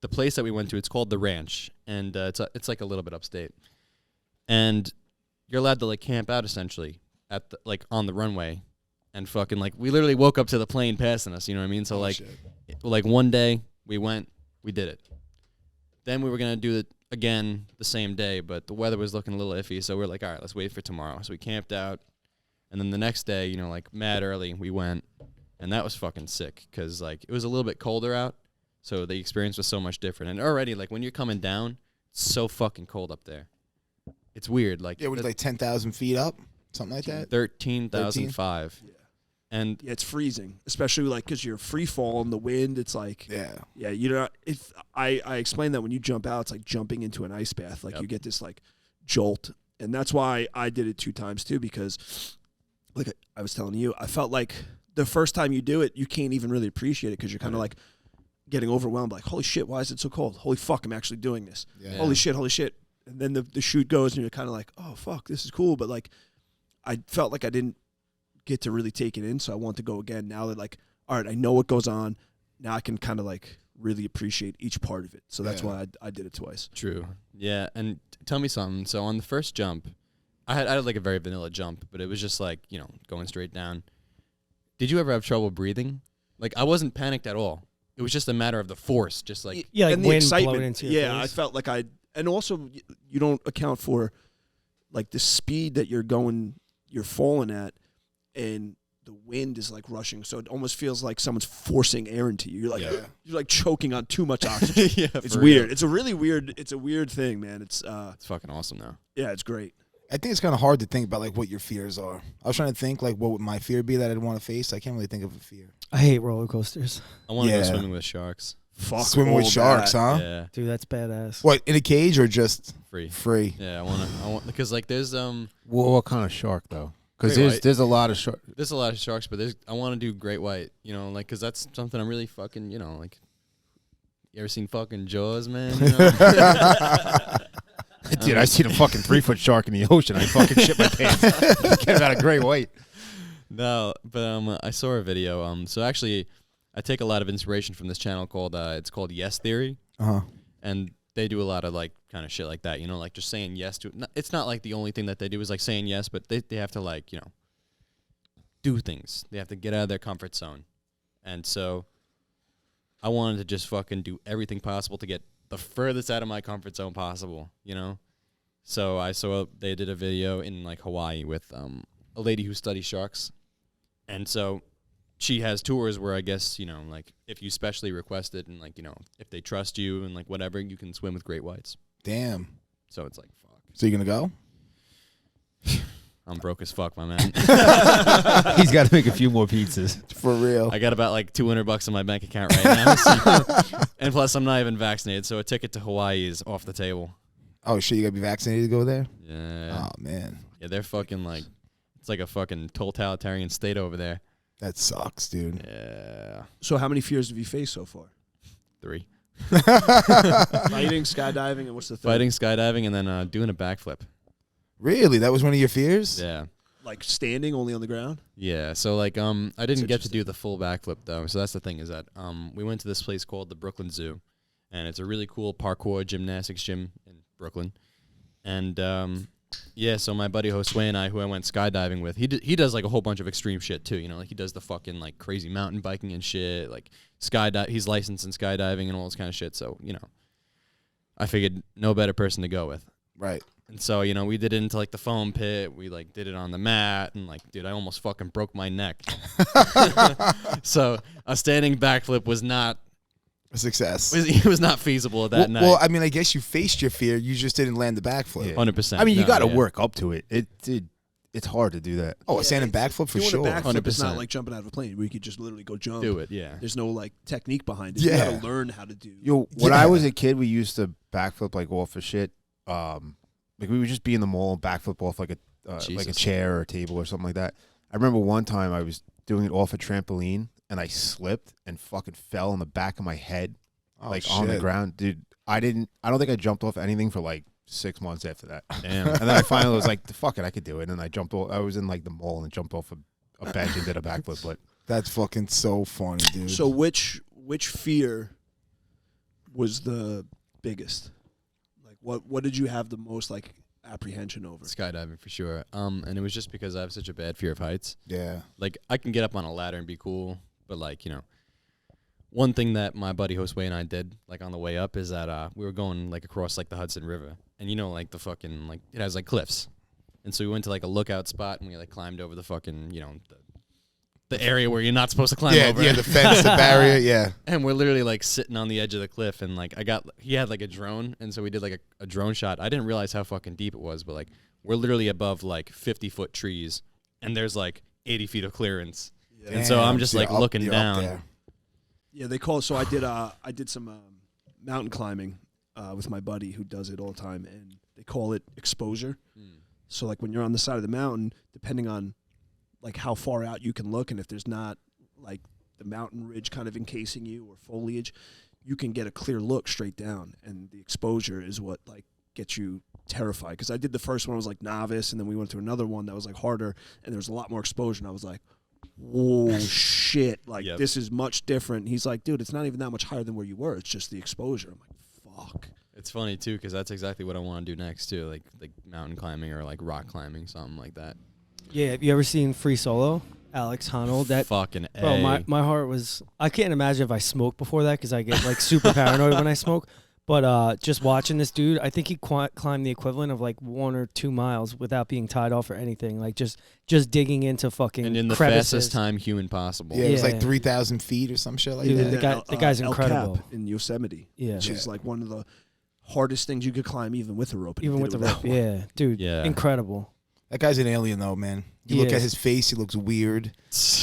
the place that we went to, it's called the Ranch, and it's like a little bit upstate, and you're allowed to like camp out essentially at the, like on the runway, and fucking like we literally woke up to the plane passing us. You know what I mean? So like one day we went, we did it. Then we were gonna do it again the same day, but the weather was looking a little iffy, so we're like, all right, let's wait for tomorrow. So we camped out, and then the next day, you know, like mad early, we went, and that was fucking sick because like it was a little bit colder out, so the experience was so much different. And already, like when you're coming down, it's so fucking cold up there. It's weird, like Yeah, was it like 10,000 feet up, something like that? 13,005. Yeah. And Yeah, it's freezing, especially like because you're free fall in the wind. It's like, Yeah. yeah, you know, if I explain that when you jump out, it's like jumping into an ice bath. Like Yep. you get this like jolt, and that's why I did it 2 times too. Because, like I was telling you, I felt like the first time you do it, you can't even really appreciate it because you're kind of like getting overwhelmed. Like, holy shit, why is it so cold? Holy fuck, I'm actually doing this. Yeah. Holy shit. And then the shoot goes, and you're kind of like, oh fuck, this is cool. But like, I felt like I didn't get to really take it in, so I want to go again now that like, all right, I know what goes on. Now I can kind of like really appreciate each part of it. So that's Yeah. why I did it twice. true. Yeah, and tell me something. So on the first jump, I had like a very vanilla jump, but it was just like, you know, going straight down. Did you ever have trouble breathing? Like I wasn't panicked at all. It was just a matter of the force, just like Yeah, like and the wind excitement. blowing into your Yeah, I face. felt like and also you don't account for like the speed that you're falling at, and the wind is like rushing, so it almost feels like someone's forcing air into you. You're like Yeah. you're like choking on too much oxygen. yeah, It's for weird. real. It's a really weird. It's a weird thing, man. It's It's fucking awesome now. yeah, it's great. I think it's kind of hard to think about like what your fears are. I was trying to think like what would my fear be that I'd want to face. I can't really think of a fear. I hate roller coasters, I want to Yeah. go swimming with sharks. Fuck Swimming with all sharks, that. huh? Yeah, dude. That's badass. What, in a cage or just free. free? Yeah, I want because like there's What kind of shark though? Because Great white. there's a lot of shark. a lot of sharks, but I want to do great white. You know, like because that's something I'm really fucking. You know, like you ever seen fucking Jaws, man? You know? Dude, I seen a fucking 3-foot shark in the ocean. I fucking shit my pants. Get about a great white. No, but I saw a video. So actually, I take a lot of inspiration from this channel called it's called Yes Theory, Uh-huh. and they do a lot of like kind of shit like that. You know, like just saying yes to. It's not like the only thing that they do is like saying yes, but they have to like do things. They have to get out of their comfort zone, and so I wanted to just fucking do everything possible to get the furthest out of my comfort zone possible. You know, so I saw they did a video in like Hawaii with a lady who studies sharks. And so she has tours where I guess, like if you specially request it and like, if they trust you and like whatever, you can swim with great whites. Damn. So it's like, fuck. So you gonna go? I'm broke as fuck, my man. He's got to make a few more pizzas. For real. I got about like $200 in my bank account right now. So and plus I'm not even vaccinated. So a ticket to Hawaii is off the table. Oh shit, you gotta be vaccinated to go there? Yeah. Oh man. Yeah. They're fucking like, it's like a fucking totalitarian state over there. That sucks, dude. Yeah. So how many fears have you faced so far? 3. Fighting, skydiving, and what's the third? Fighting, skydiving, and then doing a backflip. Really? That was one of your fears? Yeah. Like standing only on the ground? Yeah, so like I didn't get to interesting. do the full backflip though. So that's the thing is that we went to this place called the Brooklyn Zoo, and it's a really cool parkour gymnastics gym in Brooklyn. And yeah, so my buddy Josue and I, who I went skydiving with, he does like a whole bunch of extreme shit too. Like he does the fucking like crazy mountain biking and shit, like he's licensed in skydiving and all this kind of shit. So I figured no better person to go with. Right. And so, we did it into, like, the foam pit. We, like, did it on the mat. And, like, dude, I almost fucking broke my neck. So, a standing backflip was not... A success. It was not feasible that night. Well, I mean, I guess you faced your fear. You just didn't land the backflip. Yeah. 100%. I mean, you No, got to yeah. work up to it. it's hard to do that. Oh, a standing backflip for doing sure. a backflip is 100%. not like jumping out of a plane where you could just literally go jump. Do it, yeah. There's no like technique behind it. Yeah. You gotta learn how to do. Yo, when I was a kid, we used to backflip like off of shit. Like we would just be in the mall and backflip off like a Jesus. chair or a table or something like that. I remember one time I was doing it off a trampoline and I slipped and fucking fell on the back of my head, on the ground, dude. I don't think I jumped off anything for like 6 months after that. Damn. And then I finally was like, fuck it, I could do it. And then I jumped off. I was in like the mall and jumped off a bench and did a backflip. But That's fucking so funny, dude. So which fear was the biggest? Like what did you have the most like apprehension over? Skydiving for sure. And it was just because I have such a bad fear of heights. yeah. Like, I can get up on a ladder and be cool, but, like, you know, one thing that my buddy Josue and I did, like, on the way up is that we were going, like, across, like, the Hudson River. And, you know, like, the fucking, like, it has, like, cliffs. And so we went to, like, a lookout spot, and we, like, climbed over the fucking, you know, the area where you're not supposed to climb over. Yeah, the fence, the barrier, yeah. And we're literally, like, sitting on the edge of the cliff, and, like, he had, like, a drone, and so we did, like, a drone shot. I didn't realize how fucking deep it was, but, like, we're literally above, like, 50-foot trees, and there's, like, 80 feet of clearance. Yeah. And so I'm just, You're like, up- looking you're up down. there. Yeah, they call. So I did some mountain climbing with my buddy who does it all the time, and they call it exposure. So like when you're on the side of the mountain, depending on like how far out you can look, and if there's not like the mountain ridge kind of encasing you or foliage, you can get a clear look straight down. And the exposure is what like gets you terrified. Because I did the first one, I was like novice, and then we went to another one that was like harder, and there was a lot more exposure, and I was like, whoa, shit, like Yep. this is much different. He's like, dude, it's not even that much higher than where you were. It's just the exposure. I'm like, fuck. It's funny, too, because that's exactly what I want to do next, too, like mountain climbing or, like, rock climbing, something like that. Yeah, have you ever seen Free Solo? Alex Honnold. That Fucking A. bro, my heart was. I can't imagine if I smoked before that because I get like super paranoid when I smoke. But just watching this dude, I think he climbed the equivalent of like 1 or 2 miles without being tied off or anything. Like just digging into fucking And in the crevices. fastest time human possible. Yeah, it was Yeah. like 3,000 feet or some shit like Dude, that. the guy's El incredible. Cap in Yosemite, Yeah. which is like one of the hardest things you could climb even with a rope. and he Even did with it the rope. without one. Yeah, dude. Yeah. Incredible. That guy's an alien, though, man. You He look at is. his face; he looks weird.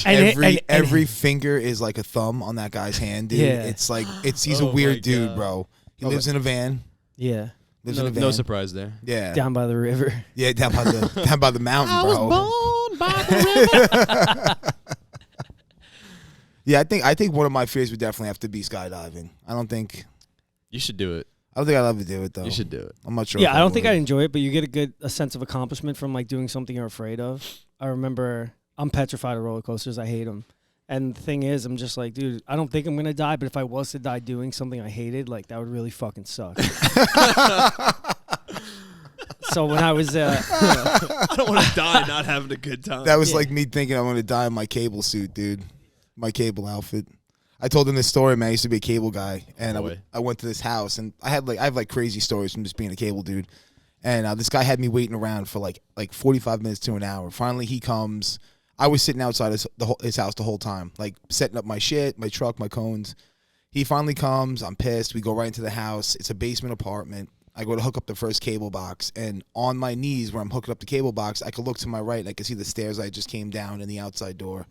And Every finger is like a thumb on that guy's hand, dude. Yeah. It's like he's a Oh my weird dude, God. bro. He lives in a van. Yeah. Lives in a van. No surprise there. Yeah, Down by the river. yeah, down by the mountain, bro. born by the river. Yeah, I think one of my fears would definitely have to be skydiving. I don't think You should do it. I'd love to do it though. You should do it. I'm not sure. Yeah, if I don't think would. I'd enjoy it, but you get a sense of accomplishment from like doing something you're afraid of. I remember I'm petrified of roller coasters. I hate them. And the thing is, I'm just like, dude, I don't think I'm gonna die, but if I was to die doing something I hated, like that would really fucking suck. So when I was, I don't want to die not having a good time. That was Yeah. like me thinking I'm gonna die in my cable suit, dude. My cable outfit. I told him this story, man. I used to be a cable guy, and Boy. I went to this house, and I have like crazy stories from just being a cable dude. And this guy had me waiting around for like 45 minutes to an hour. Finally, he comes. I was sitting outside his house the whole time, like setting up my shit, my truck, my cones. He finally comes. I'm pissed. We go right into the house. It's a basement apartment. I go to hook up the first cable box, and on my knees where I'm hooking up the cable box, I could look to my right, and I could see the stairs I just came down and the outside door.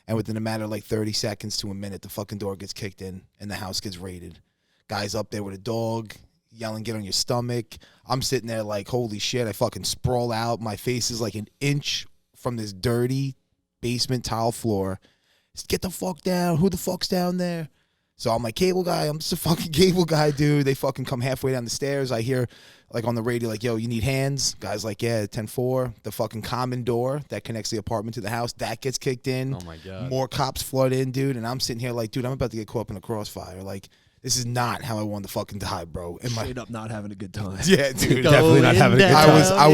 And within a matter of like 30 seconds to a minute, the fucking door gets kicked in, and the house gets raided. Guy's up there with a dog, yelling, "Get on your stomach." I'm sitting there like, holy shit, I fucking sprawl out. My face is like an inch from this dirty basement tile floor. Just get the fuck down. Who the fuck's down there? So I'm like, cable guy. I'm just a fucking cable guy, dude. They fucking come halfway down the stairs. I hear like on the radio, like, yo, you need hands? Guy's like, yeah, 10-4. The fucking common door that connects the apartment to the house, that gets kicked in. Oh my God. More cops flood in, dude. And I'm sitting here like, dude, I'm about to get caught up in a crossfire. Like, this is not how I wanted to fucking die, bro. And Straight up not having a good time. yeah, dude. Definitely not having a good I time. was I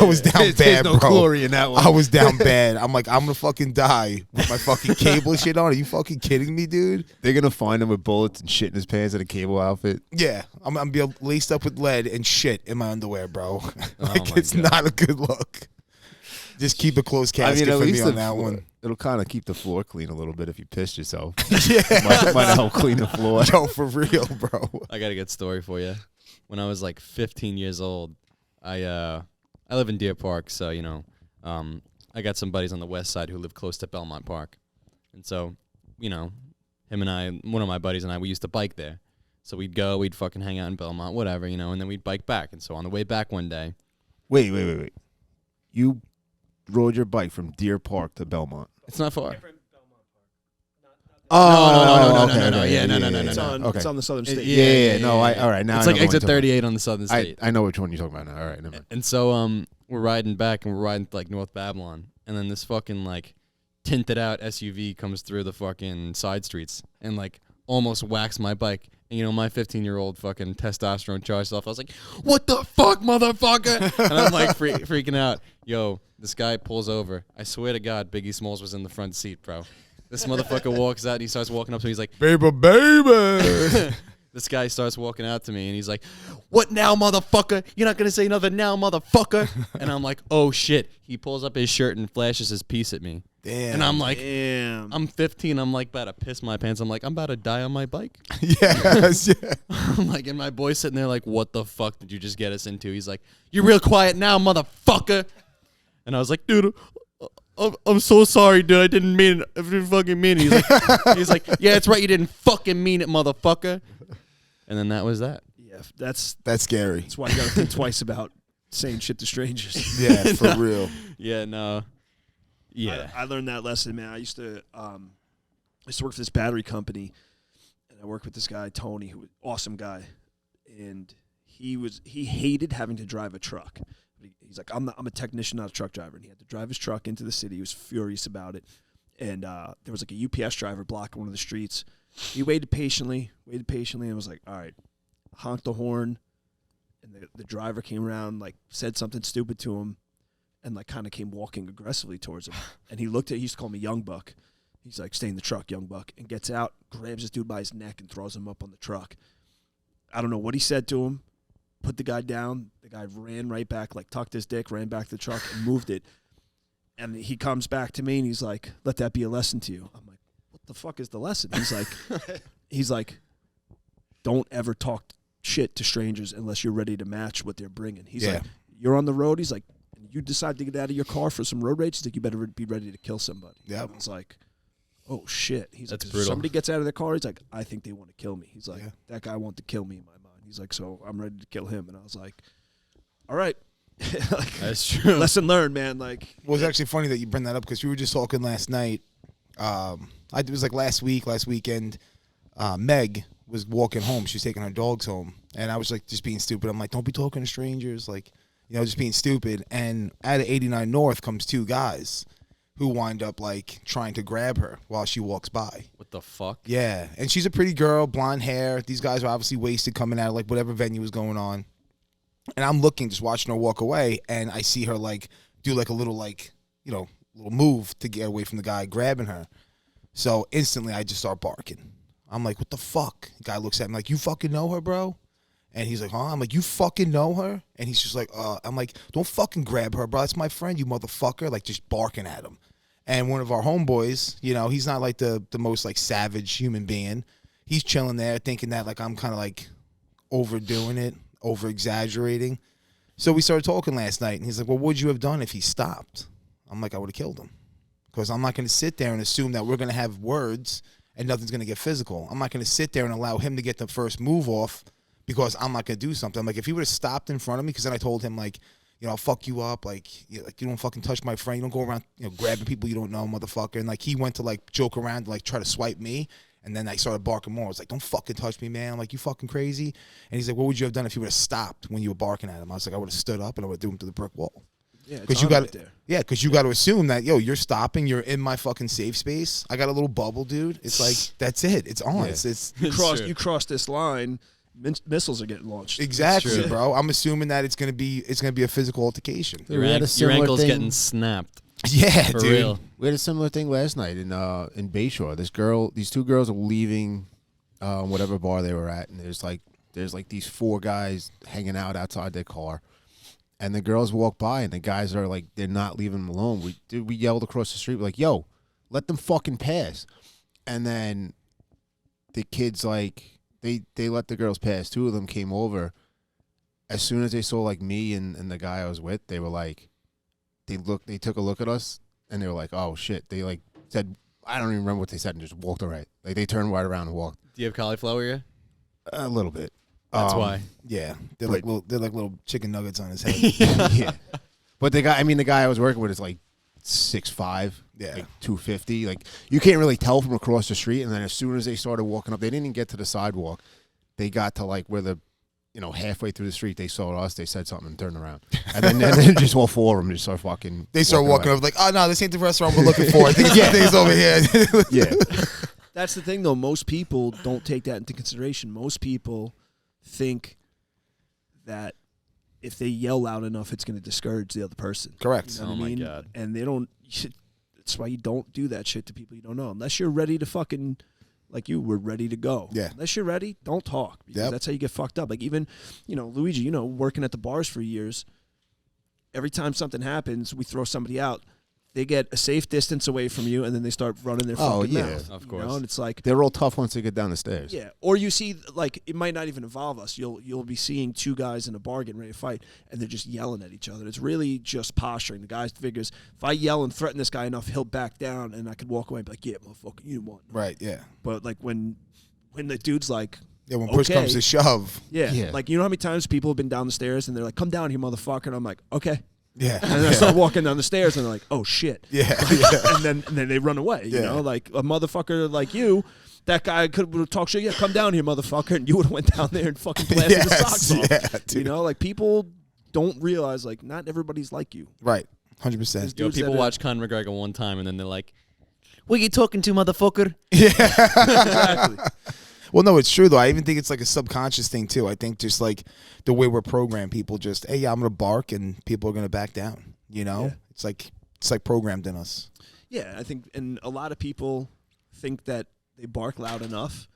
was down bad, no bro. glory in that one. I was down bad. I'm like, I'm gonna fucking die with my fucking cable shit on. Are you fucking kidding me, dude? They're gonna find him with bullets and shit in his pants and a cable outfit. Yeah, I'm gonna be laced up with lead and shit in my underwear, bro. Like, my it's God. not a good look. Just keep a closed casket at for me least on that one. It'll kind of keep the floor clean a little bit if you pissed yourself. Yeah, might help clean the floor. yo, for real, bro. I got a good story for you. When I was like 15 years old, I I live in Deer Park, so I got some buddies on the west side who live close to Belmont Park, and so him and I, one of my buddies and I, we used to bike there. So we'd fucking hang out in Belmont, whatever, and then we'd bike back. And so on the way back one day, Wait. You rode your bike from Deer Park to Belmont. it's not far. Oh, no. Yeah, no. It's on the southern state. Yeah. All right. Now It's I like know exit the one 38 on the southern you're talking state. about. I know which one you're talking about now. All right, never mind. And so we're riding back, and we're riding to, like, North Babylon, and then this fucking, like, tinted out SUV comes through the fucking side streets and, like, almost whacks my bike. And my 15-year-old fucking testosterone charged off. I was like, "What the fuck, motherfucker?" And I'm like freaking out. Yo, this guy pulls over. I swear to God, Biggie Smalls was in the front seat, bro. This motherfucker walks out and he starts walking up to me. He's like, Baby. this guy starts walking out to me and he's like, "What now, motherfucker? You're not gonna say nothing now, motherfucker?" And I'm like, "Oh shit." He pulls up his shirt and flashes his piece at me. Damn. And I'm like, Damn. I'm 15. I'm like about to piss my pants. I'm like, I'm about to die on my bike. Yes. Yeah. I'm like, and my boy's sitting there like, "What the fuck did you just get us into?" He's like, "You're real quiet now, motherfucker." And I was like, "Dude, I'm so sorry, dude. I didn't mean it. I didn't fucking mean it." He's like, "Yeah, it's right. You didn't fucking mean it, motherfucker." And then that was that. Yeah, that's Scary. why you got to think twice about saying shit to strangers. Yeah, for real. Yeah, no. Yeah. I learned that lesson, man. I used to work for this battery company, and I worked with this guy Tony, who was an awesome guy, and he hated having to drive a truck. He's like, I'm a technician, not a truck driver, and he had to drive his truck into the city. He was furious about it, and there was like a UPS driver blocking one of the streets. He waited patiently, and was like, all right, honked the horn, and the driver came around, like said something stupid to him, and like kind of came walking aggressively towards him. And he used to call me Young Buck. He's like, "Stay in the truck, Young Buck," and gets out, grabs this dude by his neck and throws him up on the truck. I don't know what he said to him, put the guy down. The guy ran right back, like tucked his dick, ran back to the truck and moved it. And he comes back to me and he's like, "Let that be a lesson to you." I'm like, "What the fuck is the lesson?" He's like, "Don't ever talk shit to strangers unless you're ready to match what they're bringing." He's like, "You're on the road." He's like, "You decide to get out of your car for some road rage, he's like, you better be ready to kill somebody." Yeah. It's like, oh shit. He's That's like, if brutal. somebody gets out of their car, he's like, "I think they want to kill me." He's like, Yeah. "That guy wanted to kill me in my mind." He's like, "So I'm ready to kill him." And I was like, all right. Like, That's true. lesson learned, man. Like, Well, it's actually funny that you bring that up because we were just talking last night. It was like last weekend. Meg was walking home. She was taking her dogs home. And I was like, just being stupid. I'm like, "Don't be talking to strangers." Like, just being stupid. And out of 89 North comes two guys who wind up like trying to grab her while she walks by. What the fuck? Yeah. And she's a pretty girl, blonde hair. These guys are obviously wasted coming out of like whatever venue was going on. And I'm looking, just watching her walk away. And I see her like do like a little like, little move to get away from the guy grabbing her. So instantly I just start barking. I'm like, "What the fuck?" The guy looks at me like, "You fucking know her, bro?" And he's like, "Huh?" I'm like, "You fucking know her?" And he's just like, I'm like, "Don't fucking grab her, bro. That's my friend, you motherfucker." Like, just barking at him. And one of our homeboys, he's not like the most like savage human being. He's chilling there thinking that like I'm kind of like overdoing it, over exaggerating. So we started talking last night and he's like, "Well, what would you have done if he stopped?" I'm like, "I would have killed him." Because I'm not going to sit there and assume that we're going to have words and nothing's going to get physical. I'm not going to sit there and allow him to get the first move off because I'm not going to do something. I'm like, if he would have stopped in front of me, because then I told him, like, I'll fuck you up. Like, you don't fucking touch my friend. You don't go around, grabbing people you don't know, motherfucker. And, like, he went to, like, joke around and, like, try to swipe me. And then I started barking more. I was like, "Don't fucking touch me, man." I'm like, "You fucking crazy?" And he's like, "What would you have done if you would have stopped when you were barking at him?" I was like, "I would have stood up and I would have threw him to the brick wall." yeah, Because you got there. Yeah, because you got to assume that, you're stopping. You're in my fucking safe space. I got a little bubble, dude. It's like, that's it. It's on. Yeah. It's you cross this line, missiles are getting launched. exactly, bro. I'm assuming that it's gonna be a physical altercation. We had a Your similar ankle's thing- getting snapped. Yeah, For dude. real. We had a similar thing last night in Bayshore. These two girls are leaving whatever bar they were at, and there's like these four guys hanging out outside their car, and the girls walk by, and the guys are like, they're not leaving them alone. We yelled across the street, we're like, "Yo, let them fucking pass," and then the kids like they let the girls pass. Two of them came over, as soon as they saw like me and the guy I was with, they were like, they took a look at us and they were like, oh shit. They like said, I don't even remember what they said, and just walked away. Like they turned right around and walked. Do you have cauliflower ear? A little bit. That's why. Yeah, they're like little chicken nuggets on his head. Yeah. But the guy I was working with is like 6'5", Yeah. like 250. Like you can't really tell from across the street. And then as soon as they started walking up, they didn't even get to the sidewalk. They got to like where halfway through the street, they saw us. They said something and turned around, and then just all four of them just start fucking. They start walking over like, oh no, this ain't the restaurant we're looking for. I think it's over here. Yeah. That's the thing, though. Most people don't take that into consideration. Most people think that if they yell loud enough, it's going to discourage the other person. Correct. You know what Oh I my mean? God. And they don't. That's why you don't do that shit to people you don't know, unless you're ready to fucking. Like you were ready to go. Yeah. Unless you're ready, don't talk. Because that's how you get fucked up. Like even, Luigi, working at the bars for years, every time something happens, we throw somebody out. They get a safe distance away from you, and then they start running their fucking mouth. Of course. And it's like, They're all tough once they get down the stairs. yeah. Or you see, like, it might not even involve us. You'll be seeing two guys in a bar getting ready to fight, and they're just yelling at each other. It's really just posturing. The guy figures, if I yell and threaten this guy enough, he'll back down, and I could walk away and be like, yeah, motherfucker, you want. Right. Yeah. But like when the dude's like, Yeah. When push comes to shove. yeah, like you know how many times people have been down the stairs and they're like, come down here, motherfucker, and I'm like, okay. Yeah. And then I start walking down the stairs and they're like, oh shit. Yeah. And then they run away. You Yeah. know, like a motherfucker like you, that guy could have talked shit. Yeah, come down here, motherfucker, and you would have went down there and fucking blasted the socks off. Yeah, dude. You know, like people don't realize like not everybody's like you. Right. 100%. Dudes People that watch Conor McGregor one time and then they're like, "What you talking to, motherfucker?" Exactly. Well, no, it's true though. I even think it's like a subconscious thing too. I think just like the way we're programmed, people just, hey, yeah, I'm gonna bark, and people are gonna back down. You know, Yeah. it's like programmed in us. Yeah, I think, and a lot of people think that they bark loud enough,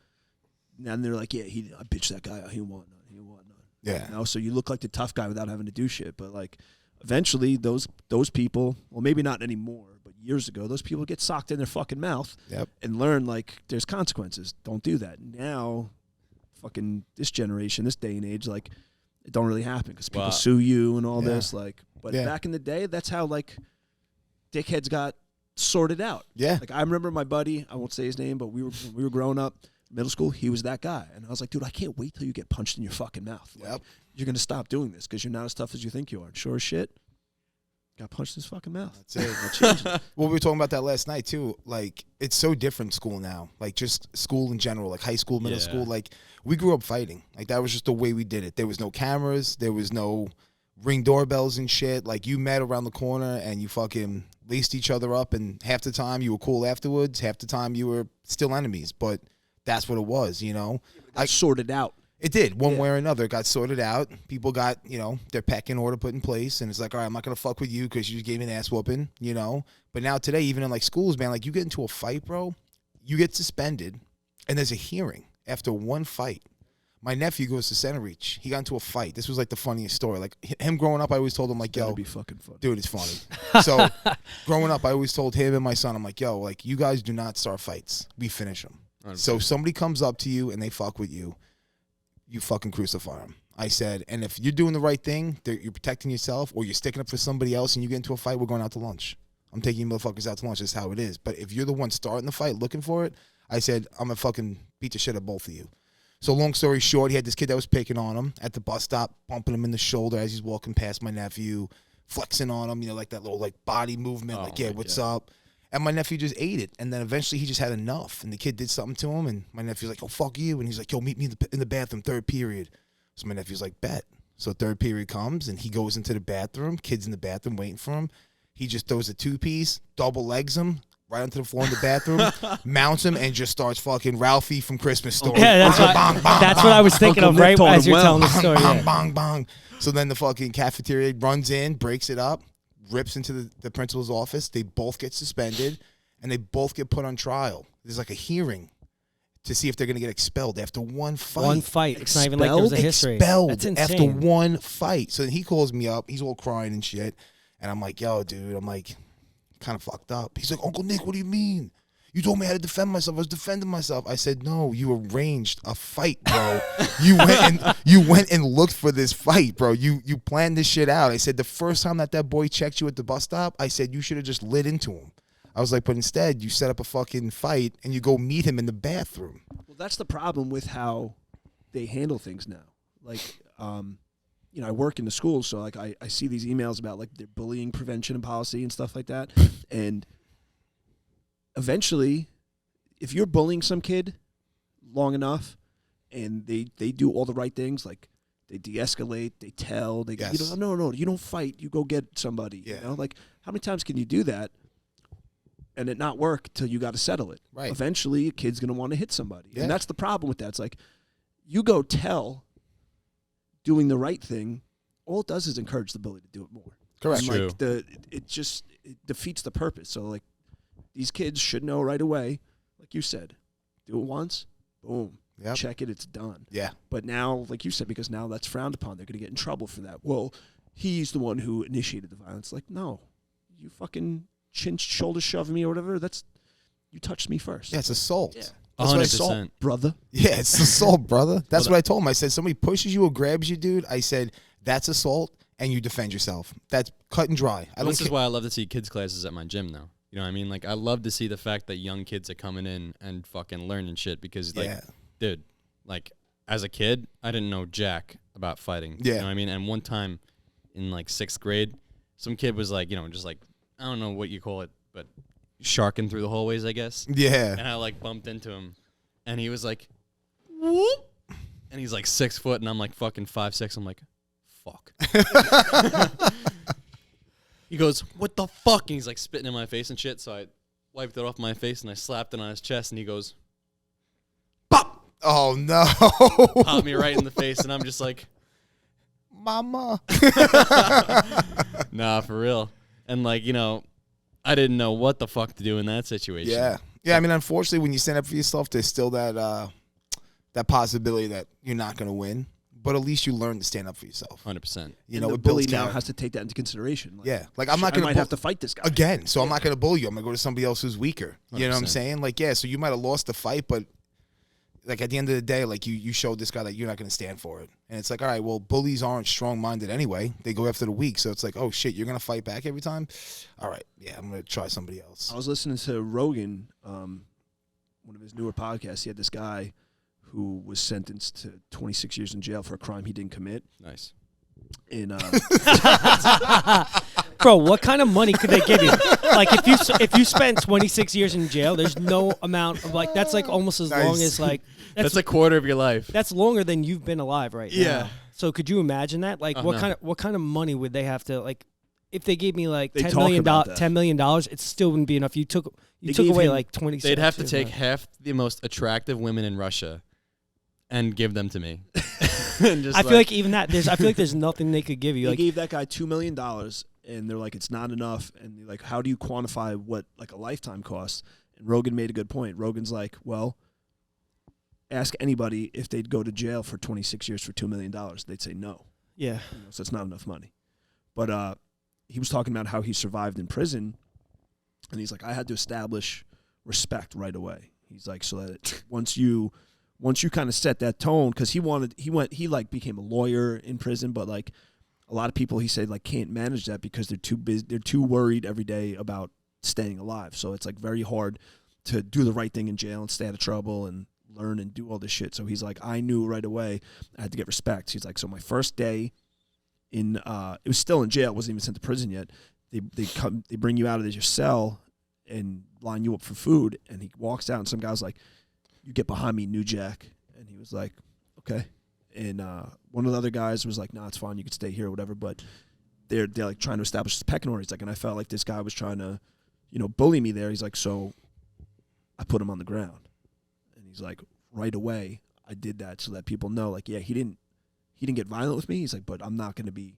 and they're like, yeah, I bitched that guy out. He want none. He want none. Yeah. You know, so you look like the tough guy without having to do shit. But like, eventually, those people, well, maybe not anymore, but years ago, those people get socked in their fucking mouth. Yep. And learn like there's consequences. Don't do that. Now, fucking this generation, this day and age, like it don't really happen because people Wow. sue you and all Yeah. this. Like, but Yeah. back in the day, that's how like dickheads got sorted out. Yeah. Like I remember my buddy, I won't say his name, but we were growing up, middle school. He was that guy, and I was like, dude, I can't wait till you get punched in your fucking mouth. Like, Yep. you're gonna stop doing this because you're not as tough as you think you are. And sure as shit, got punched in his fucking mouth. That's it. That changed it. Well, we were talking about that last night too. Like, it's so different school now. Like, just school in general, like high school, middle Yeah. school. Like, we grew up fighting. Like, that was just the way we did it. There was no cameras. There was no ring doorbells and shit. Like, you met around the corner and you fucking laced each other up. And half the time you were cool afterwards. Half the time you were still enemies. But that's what it was, you know. I sorted out. It did, one way or another. It got sorted out. People got, their pecking order put in place. And it's like, all right, I'm not going to fuck with you because you just gave me an ass whooping, you know. But now today, even in, like, schools, man, like, you get into a fight, bro, you get suspended, and there's a hearing after one fight. My nephew goes to Center Reach. He got into a fight. This was, like, the funniest story. Like, him growing up, I always told him, like, yo, That'd be fucking fun. dude, it's funny. So, growing up, I always told him and my son, I'm like, yo, like, you guys do not start fights. We finish them. So, if somebody comes up to you and they fuck with you, you fucking crucify them. I said, and if you're doing the right thing, you're protecting yourself, or you're sticking up for somebody else and you get into a fight, we're going out to lunch. I'm taking you motherfuckers out to lunch. That's how it is. But if you're the one starting the fight, looking for it, I said, I'm going to fucking beat the shit out of both of you. So long story short, he had this kid that was picking on him at the bus stop, bumping him in the shoulder as he's walking past my nephew, flexing on him, like that little like body movement, like, yeah, what's up? And my nephew just ate it. And then eventually he just had enough. And the kid did something to him. And my nephew's like, oh, fuck you. And he's like, yo, meet me in the bathroom, third period. So my nephew's like, bet. So third period comes and he goes into the bathroom. Kid's in the bathroom waiting for him. He just throws a two-piece, double legs him right onto the floor in the bathroom, mounts him, and just starts fucking Ralphie from Christmas Story. Yeah, that's what I was thinking Uncle of Nick right told as him you're well. telling the story. Bang, Yeah. bang, bang. So then the fucking cafeteria runs in, breaks it up, rips into the principal's office. They both get suspended. And they both get put on trial. There's like a hearing to see if they're going to get expelled after one fight. One fight. It's not even like there was a history. Expelled That's after insane. one fight. So then he calls me up. He's all crying and shit. And I'm like, yo, dude, I'm like, kind of fucked up. He's like, Uncle Nick, what do you mean? You told me how to defend myself. I was defending myself. I said, no, you arranged a fight, bro. you went and looked for this fight, bro. You planned this shit out. I said, the first time that boy checked you at the bus stop, I said, you should have just lit into him. I was like, but instead, you set up a fucking fight and you go meet him in the bathroom. Well, that's the problem with how they handle things now. Like, you know, I work in the schools, so like I see these emails about like their bullying prevention and policy and stuff like that. And eventually, if you're bullying some kid long enough and they do all the right things, like they de-escalate, they tell, they Yes. you know, no, you don't fight, you go get somebody. Yeah. You know, like how many times can you do that and it not work till you got to settle it? Right. Eventually, a kid's gonna want to hit somebody, Yeah. and that's the problem with that. It's like you go tell, doing the right thing, all it does is encourage the bully to do it more. Correct. And, True. like it defeats the purpose. So like these kids should know right away, like you said, do it once, boom, Yep. check it, it's done. Yeah. But now, like you said, because now that's frowned upon, they're going to get in trouble for that. Well, he's the one who initiated the violence. Like, no, you fucking shoulder shoved me or whatever. You touched me first. Yeah, it's assault. Yeah. That's what I 100%. Brother. Yeah, it's assault, brother. That's what I told him. I said, somebody pushes you or grabs you, dude. I said, that's assault, and you defend yourself. That's cut and dry. This is why I love to see kids' classes at my gym now. You know what I mean? Like, I love to see the fact that young kids are coming in and fucking learning shit because, like, Yeah. dude, like, as a kid, I didn't know jack about fighting. Yeah. You know what I mean? And one time in, like, 6th grade, some kid was, like, you know, just, like, I don't know what you call it, but sharking through the hallways, I guess. Yeah. And I, like, bumped into him, and he was like, whoop. And he's, like, 6 foot, and I'm, like, fucking 5'6". I'm like, fuck. He goes, what the fuck? And he's like spitting in my face and shit. So I wiped it off my face and I slapped it on his chest. And he goes, Pop! Oh, no. popped me right in the face. And I'm just like, Mama. nah, for real. And like, you know, I didn't know what the fuck to do in that situation. Yeah. Yeah, I mean, unfortunately, when you stand up for yourself, there's still that possibility that you're not going to win. But at least you learn to stand up for yourself. 100%. You know, the it bully builds now character. has to take that into consideration. Like, Yeah. Like, I'm not I going to might have to fight this guy again, so I'm not going to bully you. I'm going to go to somebody else who's weaker. You know what I'm 100%. saying? Like, yeah, so you might have lost the fight, but like at the end of the day, like you showed this guy that you're not going to stand for it. And it's like, all right, well, bullies aren't strong-minded anyway. They go after the weak. So it's like, oh, shit, you're going to fight back every time? All right, yeah, I'm going to try somebody else. I was listening to Rogan, one of his newer podcasts. He had this guy who was sentenced to 26 years in jail for a crime he didn't commit. Nice. And Bro, what kind of money could they give you? Like, if you spent 26 years in jail, there's no amount of, like, that's like almost as long as, like, That's a quarter of your life. that's longer than you've been alive right Yeah. now. So could you imagine that? Like, Oh, what no. kind of money would they have to, like, if they gave me like They $10 talk million, about that. $10 million, it still wouldn't be enough. You took They took gave away him- like 26. They'd have to take like- half the most attractive women in Russia and give them to me. And just I feel like even that I feel like there's nothing they could give you. they Like, gave that guy $2 million, and they're like, it's not enough. And they're like, how do you quantify what like a lifetime costs? And Rogan made a good point. Rogan's like, well, ask anybody if they'd go to jail for 26 years for $2 million. They'd say no. yeah, You know, so it's not enough money. But he was talking about how he survived in prison, and he's like, I had to establish respect right away. He's like, so that once you kind of set that tone, because he like became a lawyer in prison, but like a lot of people, he said, like can't manage that because they're too busy, they're too worried every day about staying alive. So it's like very hard to do the right thing in jail and stay out of trouble and learn and do all this shit. So he's like, I knew right away I had to get respect. He's like, so my first day in it was still in jail, it wasn't even sent to prison yet. They bring you out of your cell and line you up for food, and he walks out and some guy's like, you get behind me, New Jack. And he was like, okay. And one of the other guys was like, nah, it's fine, you can stay here or whatever, but they're like trying to establish this pecking order. He's like, and I felt like this guy was trying to, bully me there. He's like, so I put him on the ground. And he's like, right away, I did that so that people know, like, yeah, he didn't get violent with me. He's like, but I'm not going to be,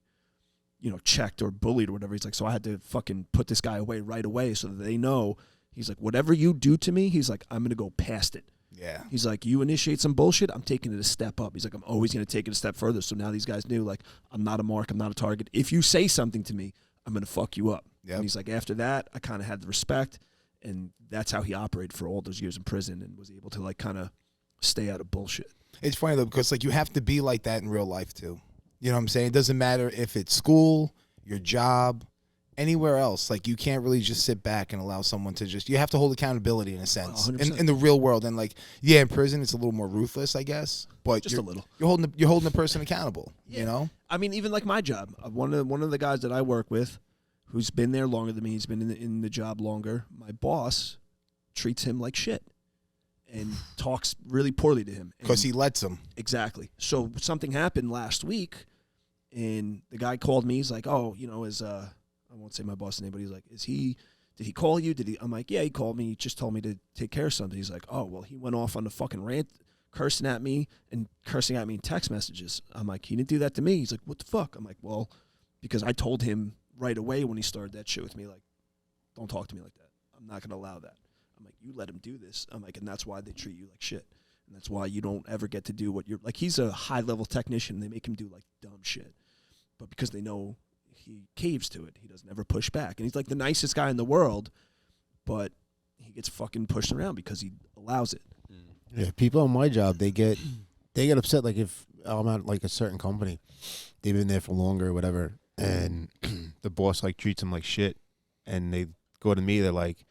checked or bullied or whatever. He's like, so I had to fucking put this guy away right away so that they know. He's like, whatever you do to me, he's like, I'm going to go past it. Yeah. He's like, you initiate some bullshit, I'm taking it a step up. He's like, I'm always going to take it a step further. So now these guys knew, like, I'm not a mark, I'm not a target. If you say something to me, I'm going to fuck you up. Yep. And he's like, after that, I kind of had the respect. And that's how he operated for all those years in prison and was able to like kind of stay out of bullshit. It's funny though, because like you have to be like that in real life too. You know what I'm saying? It doesn't matter if it's school, your job, anywhere else. Like you can't really just sit back and allow someone to just. You have to hold accountability in a sense 100%. in the real world. And like in prison it's a little more ruthless, I guess. But Just a little. You're holding the person accountable. Yeah. You know. I mean, even like my job, one of the guys that I work with, who's been there longer than me, he's been in the job longer. My boss treats him like shit and talks really poorly to him Because he lets them. Exactly. So something happened last week, and the guy called me. He's like, "Oh, I won't say my boss's name, but he's like, did he call you? I'm like, yeah, he called me. He just told me to take care of something." He's like, "Oh, well, he went off on the fucking rant, cursing at me in text messages." I'm like, "He didn't do that to me." He's like, "What the fuck?" I'm like, "Well, because I told him right away when he started that shit with me, like, don't talk to me like that. I'm not going to allow that." I'm like, "You let him do this." I'm like, "And that's why they treat you like shit. And that's why you don't ever get to do what you're," like, he's a high-level technician. They make him do, like, dumb shit. But because they know he caves to it, he doesn't ever push back. And he's, like, the nicest guy in the world, but he gets fucking pushed around because he allows it. Yeah, people on my job, they get upset. Like if I'm at like a certain company, they've been there for longer or whatever, and the boss like treats them like shit, and they go to me, they're like,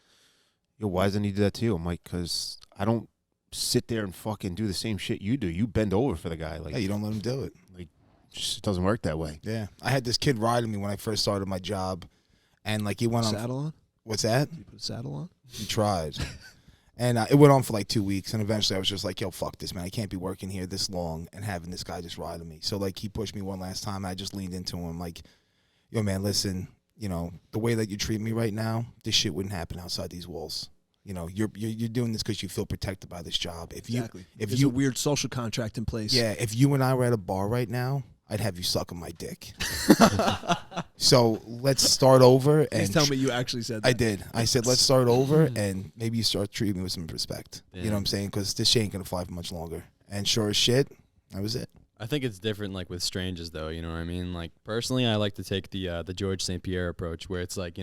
"Yo, why doesn't he do that to you?" I'm like, "Cause I don't sit there and fucking do the same shit you do. You bend over for the guy. Like, Yeah, you don't let him do it. like, just doesn't work that way." Yeah, I had this kid riding me when I first started my job, and like he went on. Saddle on? What's that? Did you put a saddle on? He tried. And it went on for like 2 weeks, and eventually I was just like, "Yo, fuck this, man. I can't be working here this long and having this guy just riding me." So like he pushed me one last time, and I just leaned into him like, "Yo, man, listen, the way that you treat me right now, this shit wouldn't happen outside these walls. You're doing this because you feel protected by this job. If There's a weird social contract in place. Yeah, if you and I were at a bar right now, I'd have you sucking my dick. So let's start over." And Please tell me you actually said that. I did. I said, let's start over, and maybe you start treating me with some respect. Yeah. You know what I'm saying? Because this shit ain't going to fly for much longer. And sure as shit, that was it. I think it's different, like, with strangers, though, you know what I mean? Like, personally, I like to take the George St. Pierre approach, where it's like,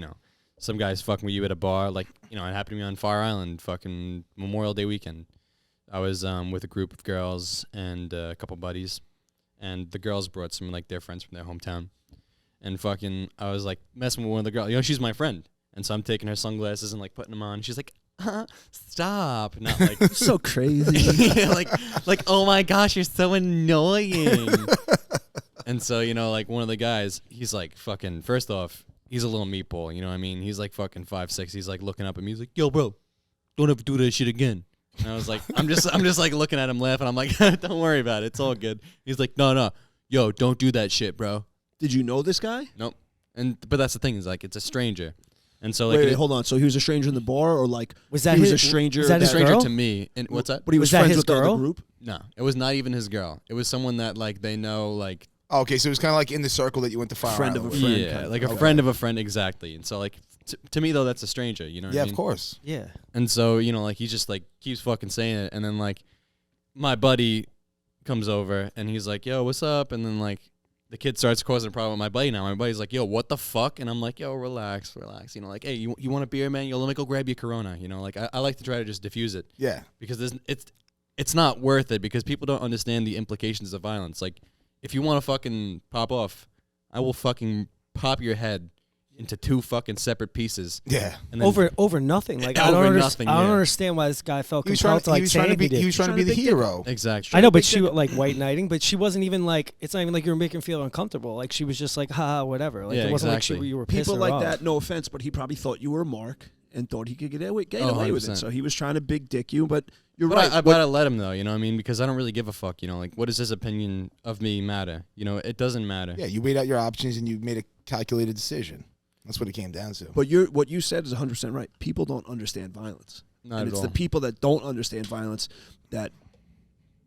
some guy's fucking with you at a bar. Like, it happened to me on Fire Island, fucking Memorial Day weekend. I was with a group of girls and a couple buddies, and the girls brought some, like, their friends from their hometown. And fucking, I was, like, messing with one of the girls. She's my friend. And so I'm taking her sunglasses and, like, putting them on. She's like, stop. Not like, So crazy. yeah, like, oh my gosh, you're so annoying. And so, like, one of the guys, he's like, fucking, first off, he's a little meatball, you know what I mean? He's like fucking 5'6". He's like looking up at me. He's like, "Yo, bro, don't ever do that shit again." And I was like, I'm just like looking at him laughing. I'm like, "Don't worry about it. It's all good." He's like, No. Yo, don't do that shit, bro. Did you know this guy? Nope. But that's the thing, is like, it's a stranger. And so like, Wait, hold on. So he was a stranger in the bar, or like Was that he was his- a stranger? was that a his stranger girl? to me. And what's that? But he was that friends his with the other girl? group. No, it was not even his girl. It was someone that, like, they know, like, Okay, so it was kind of like in the circle that you went to Fire Friend Island of a with. friend. yeah, kind of. like a Okay. friend of a friend, exactly. And so, like, to me, though, that's a stranger, you know what Yeah, I mean? of course. Yeah. And so, like, he just, like, keeps fucking saying it. And then, like, my buddy comes over, and he's like, "Yo, what's up?" And then, like, the kid starts causing a problem with my buddy now. My buddy's like, "Yo, what the fuck?" And I'm like, "Yo, relax. Like, hey, you want a beer, man? Yo, let me go grab you a Corona. Like, I like to try to just diffuse it. Yeah. Because it's not worth it, because people don't understand the implications of violence. Like, if you want to fucking pop off, I will fucking pop your head into 2 fucking separate pieces. Yeah. And then Over nothing. Like I Over don't nothing, I don't yeah. understand why this guy felt He was trying compelled to like say to be, he did. he was trying to be the hero. Exactly. I know, but she like white knighting, but she wasn't even like, it's not even like you were making her feel uncomfortable. Like she was just like, ha, whatever. Like Yeah, it wasn't exactly. like you were pissing People her like off. that. No offense, but he probably thought you were a mark and thought he could get away Oh, with it. 100%. So he was trying to big dick you. But you're But right. I let him, though, you know what I mean? Because I don't really give a fuck, Like, what does his opinion of me matter? It doesn't matter. Yeah, you weighed out your options and you made a calculated decision. That's what it came down to. But what you said is 100% right. People don't understand violence. Not and at it's all. the people that don't understand violence that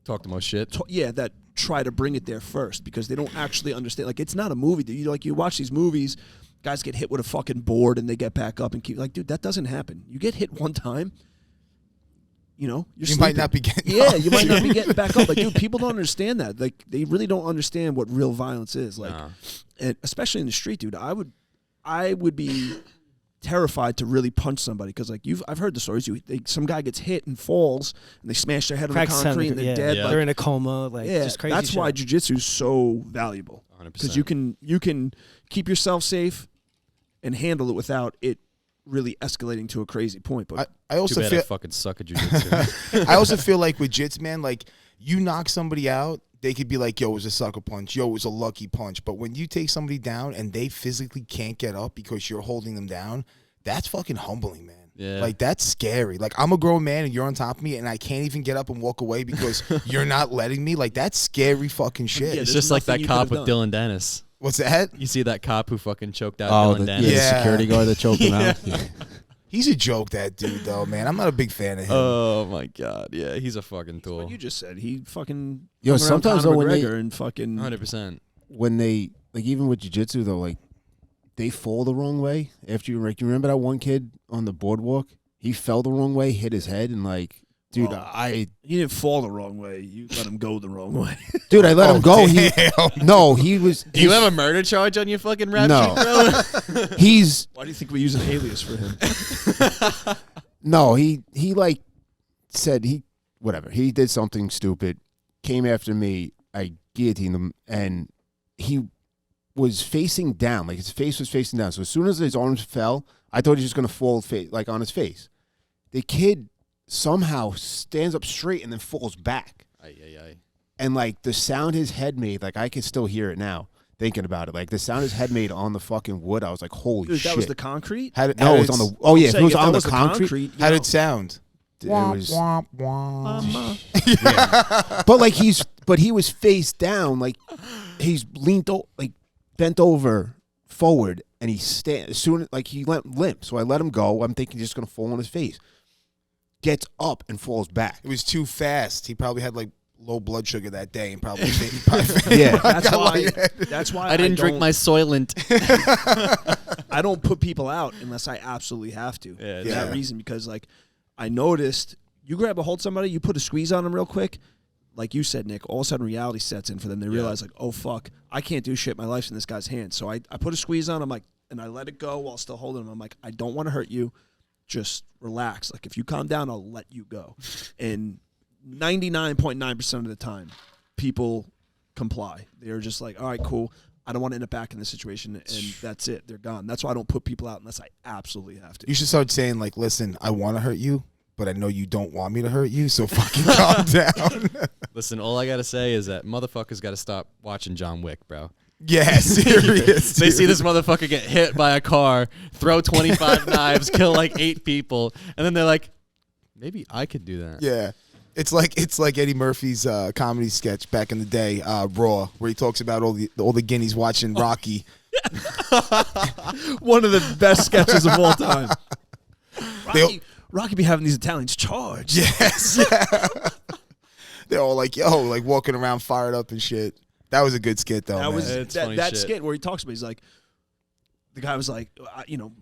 Talk the most shit. that try to bring it there first, because they don't actually understand. Like, it's not a movie. You watch these movies, guys get hit with a fucking board and they get back up and keep, like, dude, that doesn't happen. You get hit one time, you're you sleeping. might not be getting Yeah, up. you might not be getting back up. Like, dude, people don't understand that. Like, they really don't understand what real violence is. Like, Nah. and especially in the street, dude. I would be terrified to really punch somebody because like I've heard the stories. Some guy gets hit and falls and they smash their head on the concrete and they're dead. Yeah. Like, They're in a coma. Like just crazy. That's shit. why jiu-jitsu is so valuable 100%. because you can keep yourself safe and handle it without it really escalating to a crazy point. But I Too also bad feel I fucking suck at jiu-jitsu. I also feel like with jits, man, like you knock somebody out, they could be like, yo, it was a sucker punch. Yo, it was a lucky punch. But when you take somebody down and they physically can't get up because you're holding them down, that's fucking humbling, man. Yeah. Like, that's scary. Like, I'm a grown man and you're on top of me and I can't even get up and walk away because you're not letting me. Like, that's scary fucking shit. Yeah, It's there's just like nothing that you cop could've with done. Dylan Dennis. What's that? You see that cop who fucking choked out Oh, Dylan Dennis? the Yeah. security guard that choked him out. He's a joke, that dude, though, man. I'm not a big fan of him. Oh my god, yeah, he's a fucking tool. what you just said, he fucking Yo, hung around sometimes Conor though, when they- McGregor and fucking 100%. When they like even with jiu-jitsu though, like they fall the wrong way after you like you remember that one kid on the boardwalk? He fell the wrong way, hit his head, and like, dude, Well, I he didn't fall the wrong way. You let him go the wrong way. I let him go. Damn. He was. Do you have a murder charge on your fucking rap No. sheet, bro? He's Why do you think we use an alias for him? no. He like said he did something stupid, came after me. I guillotined him, and he was facing down, like his face was facing down. So as soon as his arms fell, I thought he was just gonna fall like on his face. The kid somehow stands up straight and then falls back. Ay. And like the sound his head made, like I can still hear it now thinking about it. Like the sound his head made on the fucking wood, I was like, holy Dude, shit. that was the concrete. How did, No, it was on the. Oh yeah, if it was on the concrete, How did it sound? it was. But he was face down, like he's bent over forward, and he he went limp. So I let him go. I'm thinking he's just gonna fall on his face. Gets up and falls back. It was too fast. He probably had like low blood sugar that day and probably Yeah, That's why I didn't drink don't- my Soylent. I don't put people out unless I absolutely have to. Yeah, For yeah. that reason, because like I noticed, you grab a hold of somebody, you put a squeeze on them real quick. Like you said, Nick, all of a sudden reality sets in for them. They realize like, oh fuck, I can't do shit. My life's in this guy's hands. So I put a squeeze on him, like, and I let it go while still holding him. I'm like, I don't want to hurt you. Just relax. Like if you calm down, I'll let you go. And 99.9% of the time, people comply. They're just like, all right, cool. I don't want to end up back in this situation, and that's it. They're gone. That's why I don't put people out unless I absolutely have to. You should start saying like, listen, I want to hurt you, but I know you don't want me to hurt you, so fucking calm down. Listen, all I gotta say is that motherfuckers gotta stop watching John Wick, bro. Yeah, serious. They dude. see this motherfucker get hit by a car, throw 25 knives, kill like 8 people, and then they're like, maybe I could do that. Yeah. It's like Eddie Murphy's comedy sketch back in the day, Raw, where he talks about all the guineas watching Rocky. One of the best sketches of all time. They- Rocky be having these Italians charged. Yes. Yeah. They're all like, yo, like walking around fired up and shit. That was a good skit, though, That man. was It's funny that shit. skit where he talks about. He's like, the guy was like,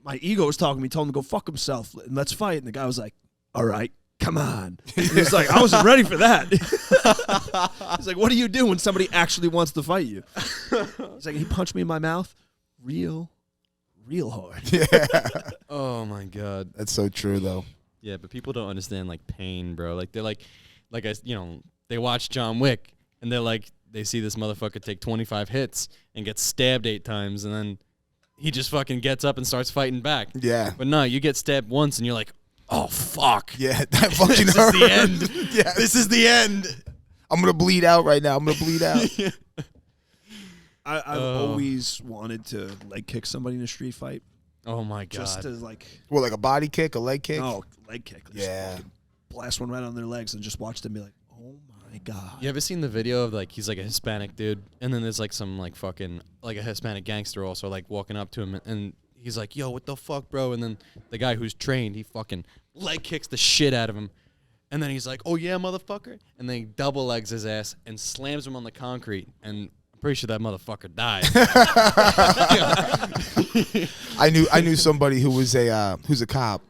my ego was talking to me, told him to go fuck himself and let's fight. And the guy was like, all right, come on. And he's like, I wasn't ready for that. He's like, what do you do when somebody actually wants to fight you? He's like, he punched me in my mouth, real hard. Oh my god. That's so true, though. Yeah, but people don't understand like pain, bro. Like they're like they watch John Wick and they're like, they see this motherfucker take 25 hits and get stabbed 8 times, and then he just fucking gets up and starts fighting back. Yeah. But no, you get stabbed once and you're like, oh fuck. Yeah, that fucking This is hurt. the end. Yes. This is the end. I'm going to bleed out right now. I'm going to bleed out. I've always wanted to leg kick somebody in a street fight. Oh my god. Just to like, What, like a body kick, a leg kick? no, leg kick. Just Yeah. fucking blast one right on their legs and just watch them be like, oh my God. You ever seen the video of like he's like a Hispanic dude, and then there's like some like fucking like a Hispanic gangster also like walking up to him, and he's like, "Yo, what the fuck, bro?" And then the guy who's trained, he fucking leg kicks the shit out of him, and then he's like, "Oh yeah, motherfucker," and then he double legs his ass and slams him on the concrete, and I'm pretty sure that motherfucker died. I knew somebody who was who's a cop,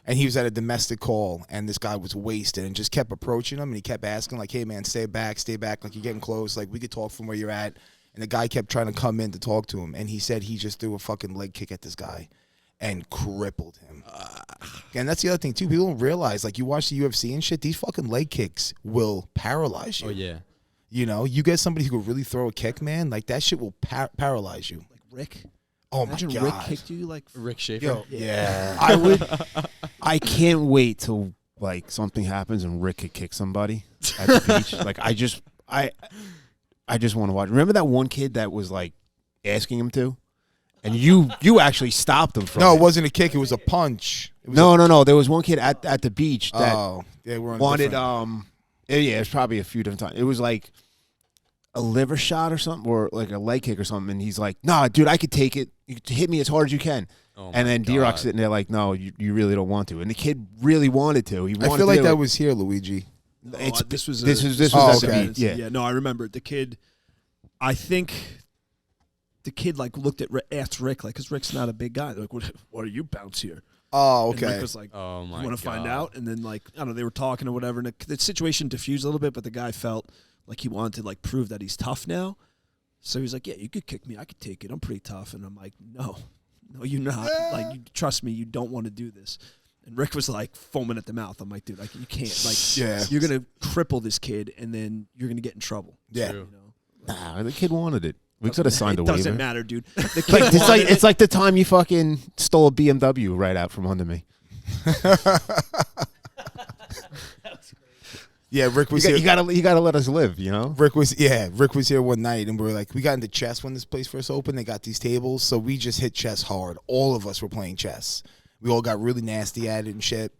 and he was at a domestic call, and this guy was wasted and just kept approaching him, and he kept asking like, "Hey man, stay back, like you're getting close, like we could talk from where you're at." And the guy kept trying to come in to talk to him, and he said he just threw a fucking leg kick at this guy, and crippled him. And that's the other thing too. People don't realize, like, you watch the UFC and shit, these fucking leg kicks will paralyze you. Oh yeah. You know, you get somebody who could really throw a kick, man, like that shit will paralyze you. Like Rick. Oh Imagine my God. Rick kicked you like Rick Schaefer. Yo, Yeah. I can't wait till like something happens and Rick could kick somebody at the beach. Like I just want to watch. Remember that one kid that was like asking him to, and you actually stopped him from. No, it it wasn't a kick. It was a punch. It was No. There was one kid at the beach that they were wanted different. yeah, it's probably a few different times. It was like a liver shot or something, or like a leg kick or something, and he's like, "Nah, dude, I could take it. You could hit me as hard as you can." Oh And my then D-Rock's God. sitting there like, "No, you really don't want to." And the kid really wanted to. He wanted I feel to like do that it. was here, Luigi. It's- this was this was Oh, at the okay. beach. Yeah. Yeah, no, I remember the kid. I think the kid like looked at asked Rick like, because Rick's not a big guy. They're like, what are you bounce here? Oh, And okay. Rick was like, Oh my you want to find God. out? And then like I don't know, they were talking or whatever, and the situation diffused a little bit. But the guy felt like he wanted to like prove that he's tough now. So he's like, yeah, you could kick me, I could take it. I'm pretty tough. And I'm like, no, you're not. Like, you, trust me, you don't want to do this. And Rick was like foaming at the mouth. I'm like, dude, like you can't. Like, Yeah. you're gonna cripple this kid, and then you're gonna get in trouble. Yeah. True. You know? Nah, the kid wanted it. We could have signed a It waiver. doesn't matter, dude. The kid Like, wanted it's like the time you fucking stole a BMW right out from under me. Yeah, Rick was here. You gotta let us live, you know. Rick was here one night, and we were like, we got into chess when this place first opened. They got these tables, so we just hit chess hard. All of us were playing chess. We all got really nasty at it and shit.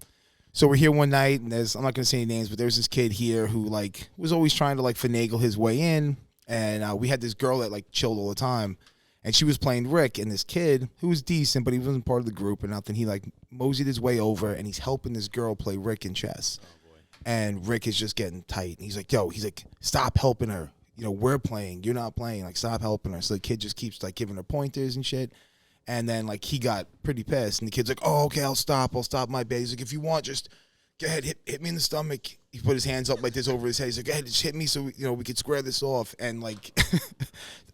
So we're here one night, and I'm not gonna say any names, but there's this kid here who like was always trying to like finagle his way in, and we had this girl that like chilled all the time, and she was playing Rick, and this kid who was decent, but he wasn't part of the group or nothing. He like moseyed his way over, and he's helping this girl play Rick in chess. And Rick is just getting tight. And he's like, stop helping her. You know, we're playing. You're not playing. Like, stop helping her. So the kid just keeps, like, giving her pointers and shit. And then, like, he got pretty pissed. And the kid's like, oh, okay, I'll stop my bet. He's like, if you want, just go ahead, hit me in the stomach. He put his hands up like this over his head. He's like, go ahead, just hit me so, we could square this off. And, like,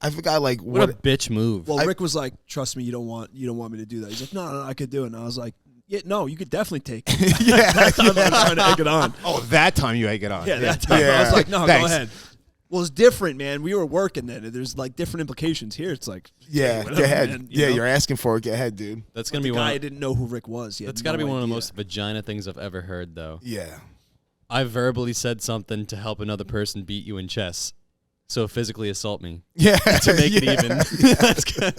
I forgot, like, What a bitch move. Well, Rick was like, trust me, you don't want me to do that. He's like, no, I could do it. And I was like, yeah, no, you could definitely take it. Yeah, That time I was trying to egg it on. Oh, that time you egg it on. Yeah, that time I Yeah. was like, no, Thanks. go ahead. Well, it's different, man. We were working then. There's like different implications here. It's like, yeah, whatever, go ahead. man, Yeah, know? you're asking for it. Go ahead, dude. That's The gonna be guy one. didn't know who Rick was. He had That's got to no be one of the idea. most vagina things I've ever heard, though. Yeah. I verbally said something to help another person beat you in chess, so physically assault me Yeah. to make it even. That's good.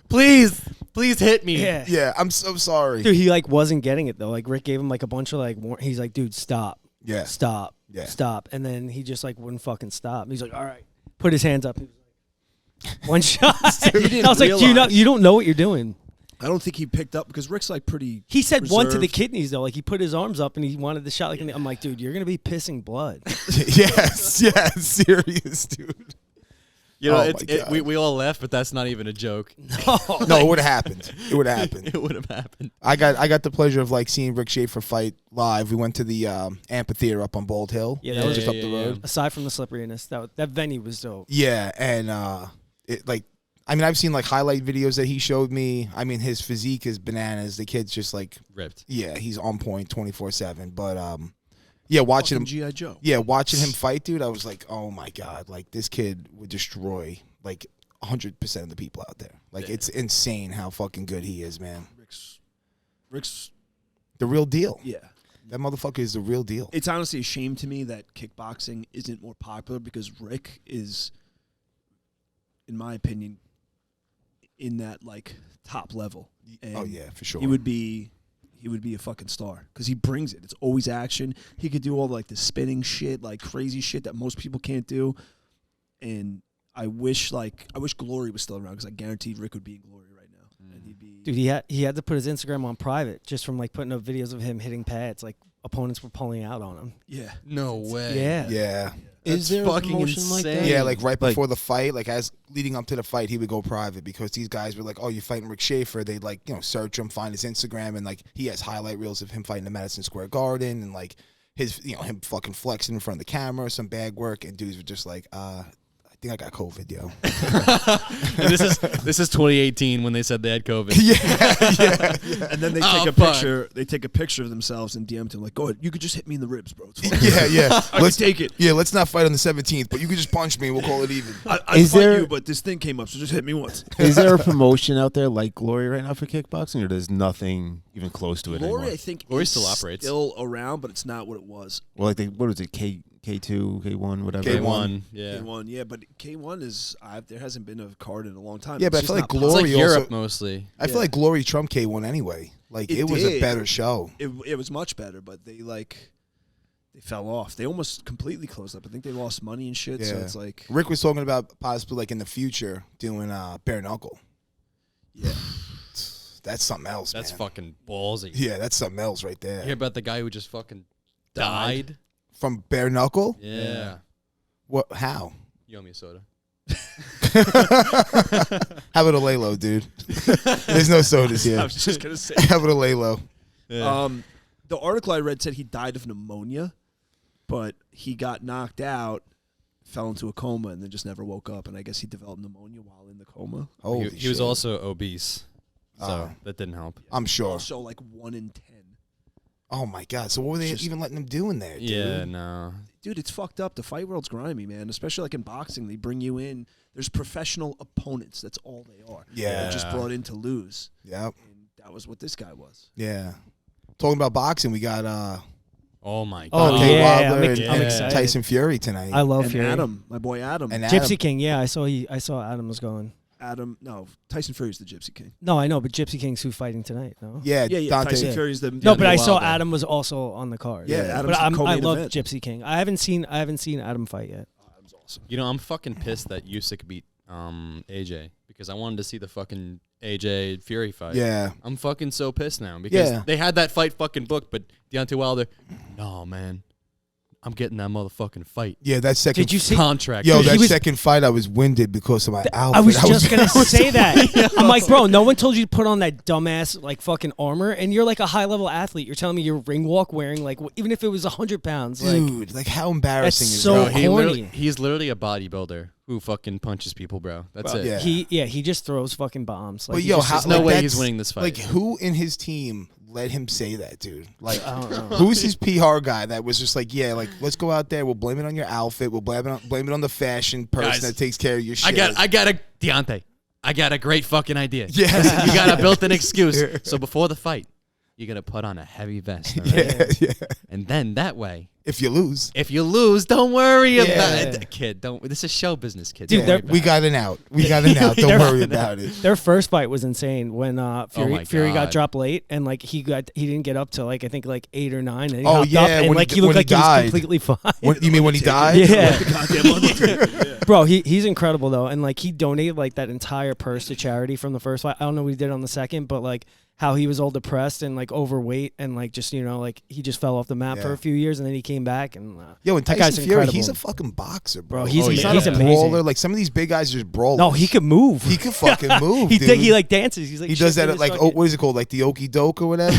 Please hit me. Yeah. Yeah, I'm so sorry. Dude, he like wasn't getting it though. Like Rick gave him like a bunch of like he's like, dude, stop. Yeah. Stop. Yeah. Stop. And then he just like wouldn't fucking stop. He's like, all right. Put his hands up. He was like, one shot. didn't I was like, realize- you don't know what you're doing. I don't think he picked up because Rick's like pretty. He said one to the reserved. kidneys though. Like he put his arms up and he wanted the shot. Like I'm like, dude, you're gonna be pissing blood. yes, serious, dude. You know, Oh it's, my God. we all laugh, but that's not even a joke. No, it would have happened. It would have happened. It would have happened. I got the pleasure of like seeing Rick Schaefer fight live. We went to the amphitheater up on Bald Hill. Yeah, that was just up the road. Aside from the slipperiness, that venue was dope. Yeah, and I've seen like highlight videos that he showed me. I mean, his physique is bananas. The kid's just like, Ripped. yeah, he's on point 24/7. But yeah, watching him, G.I. Joe. yeah, watching him fight, dude, I was like, oh my God, like this kid would destroy like 100% of the people out there. Like it's insane how fucking good he is, man. Rick's. The real deal. Yeah. That motherfucker is the real deal. It's honestly a shame to me that kickboxing isn't more popular because Rick is, in my opinion, in that like top level. And Oh yeah, for sure. he would be a fucking star because he brings it. It's always action. He could do all like the spinning shit, like crazy shit that most people can't do. And I wish Glory was still around because I guaranteed Rick would be in Glory right now, and he'd be. Dude, he had to put his Instagram on private just from like putting up videos of him hitting pads. Like opponents were pulling out on him. Yeah. No way. Yeah. Yeah. Is there fucking promotion like insane? that? Yeah, like right before the fight, like as leading up to the fight, he would go private because these guys were like, "Oh, you're fighting Rick Schaefer." They'd like, search him, find his Instagram, and like he has highlight reels of him fighting in Madison Square Garden, and like his, him fucking flexing in front of the camera, some bag work, and dudes were just like, think I got COVID, yo. And this is 2018 when they said they had COVID. yeah. And then they Oh, take a fuck. picture. They take a picture of themselves and DM to him like, "Go ahead, you could just hit me in the ribs, bro. It's fine. Yeah. I can take it. Yeah, let's not fight on the 17th, but you could just punch me and we'll call it even. I'd Is fight there- you, but this thing came up, so just hit me once." Is there a promotion out there like Glory right now for kickboxing, or there's nothing even close to it Glory, anymore? I think, Glory is still operates. still around, but it's not what it was. Well, like what was it? K2, K1, whatever. K1, yeah. K1, yeah, but K1 is there hasn't been a card in a long time. Yeah, It's but I just feel like not It's Glory like possible. also- Europe mostly. I feel like Glory trumped K1 anyway. Like, It it was a did. better show. It was much better, but they fell off. They almost completely closed up. I think they lost money and shit. So Yeah. it's like, Rick was talking about possibly, like, in the future doing bare knuckle. yeah, That's something else, That's man. fucking ballsy. Yeah, that's something else right there. You hear about the guy who just fucking died? From bare knuckle? Yeah. What? How? You owe me a soda. How about a lay-low, dude? There's no sodas I here. was just gonna say. How about a lay-low? The article I read said he died of pneumonia, but he got knocked out, fell into a coma, and then just never woke up. And I guess he developed pneumonia while in the coma. Holy He was shit. also obese, so Oh. that didn't help. I'm sure. Also, like 1 in 10. Oh, my God. So what were they Just- even letting him do in there, dude? Yeah, no. Dude, it's fucked up. The fight world's grimy, man. Especially like in boxing, they bring you in. There's professional opponents. That's all they are. Yeah. They're just brought in to lose. Yep. And that was what this guy was. Yeah. Talking about boxing, we got Oh my Oh, god. Deontay yeah, Wilder I'm and I'm excited. Tyson Fury tonight. I love And Fury. Adam, my boy Adam. And Adam. Gypsy King, yeah, I saw Adam was going. Tyson Fury's the Gypsy King. No, I know, but Gypsy King's who's fighting tonight, no? Yeah, Yeah, Dante. Tyson Fury's the. No, but I saw Wilder. Adam was also on the card. Yeah, Adam's but the I co-main love event. Gypsy King. I haven't seen Adam fight yet. Adam's awesome. You know, I'm fucking pissed that Usyk beat AJ because I wanted to see the fucking AJ Fury fight. Yeah. I'm fucking so pissed now because Yeah. they had that fight fucking booked, but Deontay Wilder, no man, I'm getting that motherfucking fight Yeah, that second. Did you see? contract. Yo, Dude, he that was- second fight, I was winded because of my outfit. I was just gonna say I that. I'm like, bro, no one told you to put on that dumbass like fucking armor, and you're like a high level athlete. You're telling me you're ring walk wearing like even if it was 100 pounds, like Dude, like how embarrassing That's is so that? corny. He's literally a bodybuilder who fucking punches people, bro. That's it. Yeah. he just throws fucking bombs. Like, But he yo, just how, is no like, way that's- he's winning this fight. Like, who in his team let him say that, dude? Like, I don't know. who's his PR guy that was just like, yeah, like, let's go out there. We'll blame it on your outfit. We'll blame it on the fashion person Guys, that takes care of your shit. I got a Deontay. I got a great fucking idea. Yes. You got a built-in excuse. So before the fight, you're gonna put on a heavy vest, all right? yeah. And then that way, If you lose, if you lose, don't worry Yeah. about it, kid. Don't. This is show business, kid. Dude, Don't they're- worry about we it. got an out. We got an out. Don't They're- worry about it. Their first fight was insane when my Fury got God. dropped late and like he didn't get up to like I think like 8 or 9 and he Oh, hopped yeah, up and when like he- he looked when he like he was died. completely fine. You mean when he died? Yeah. Goddamn Undertaker. Bro, he's incredible though, and like he donated like that entire purse to charity from the first fight. I don't know what he did on the second, but like how he was all depressed and like overweight and like just like he just fell off the map for Yeah. a few years and then he came back and Yo, and that guy's Tyson Fury, incredible. he's a fucking boxer, bro. Bro, he's not he's a amazing. brawler. Like some of these big guys just brawl. No, he could move. He could fucking move. he dude. he like dances. He's like He does that shifting at his like fucking- what is it called? Like the okey doke or whatever.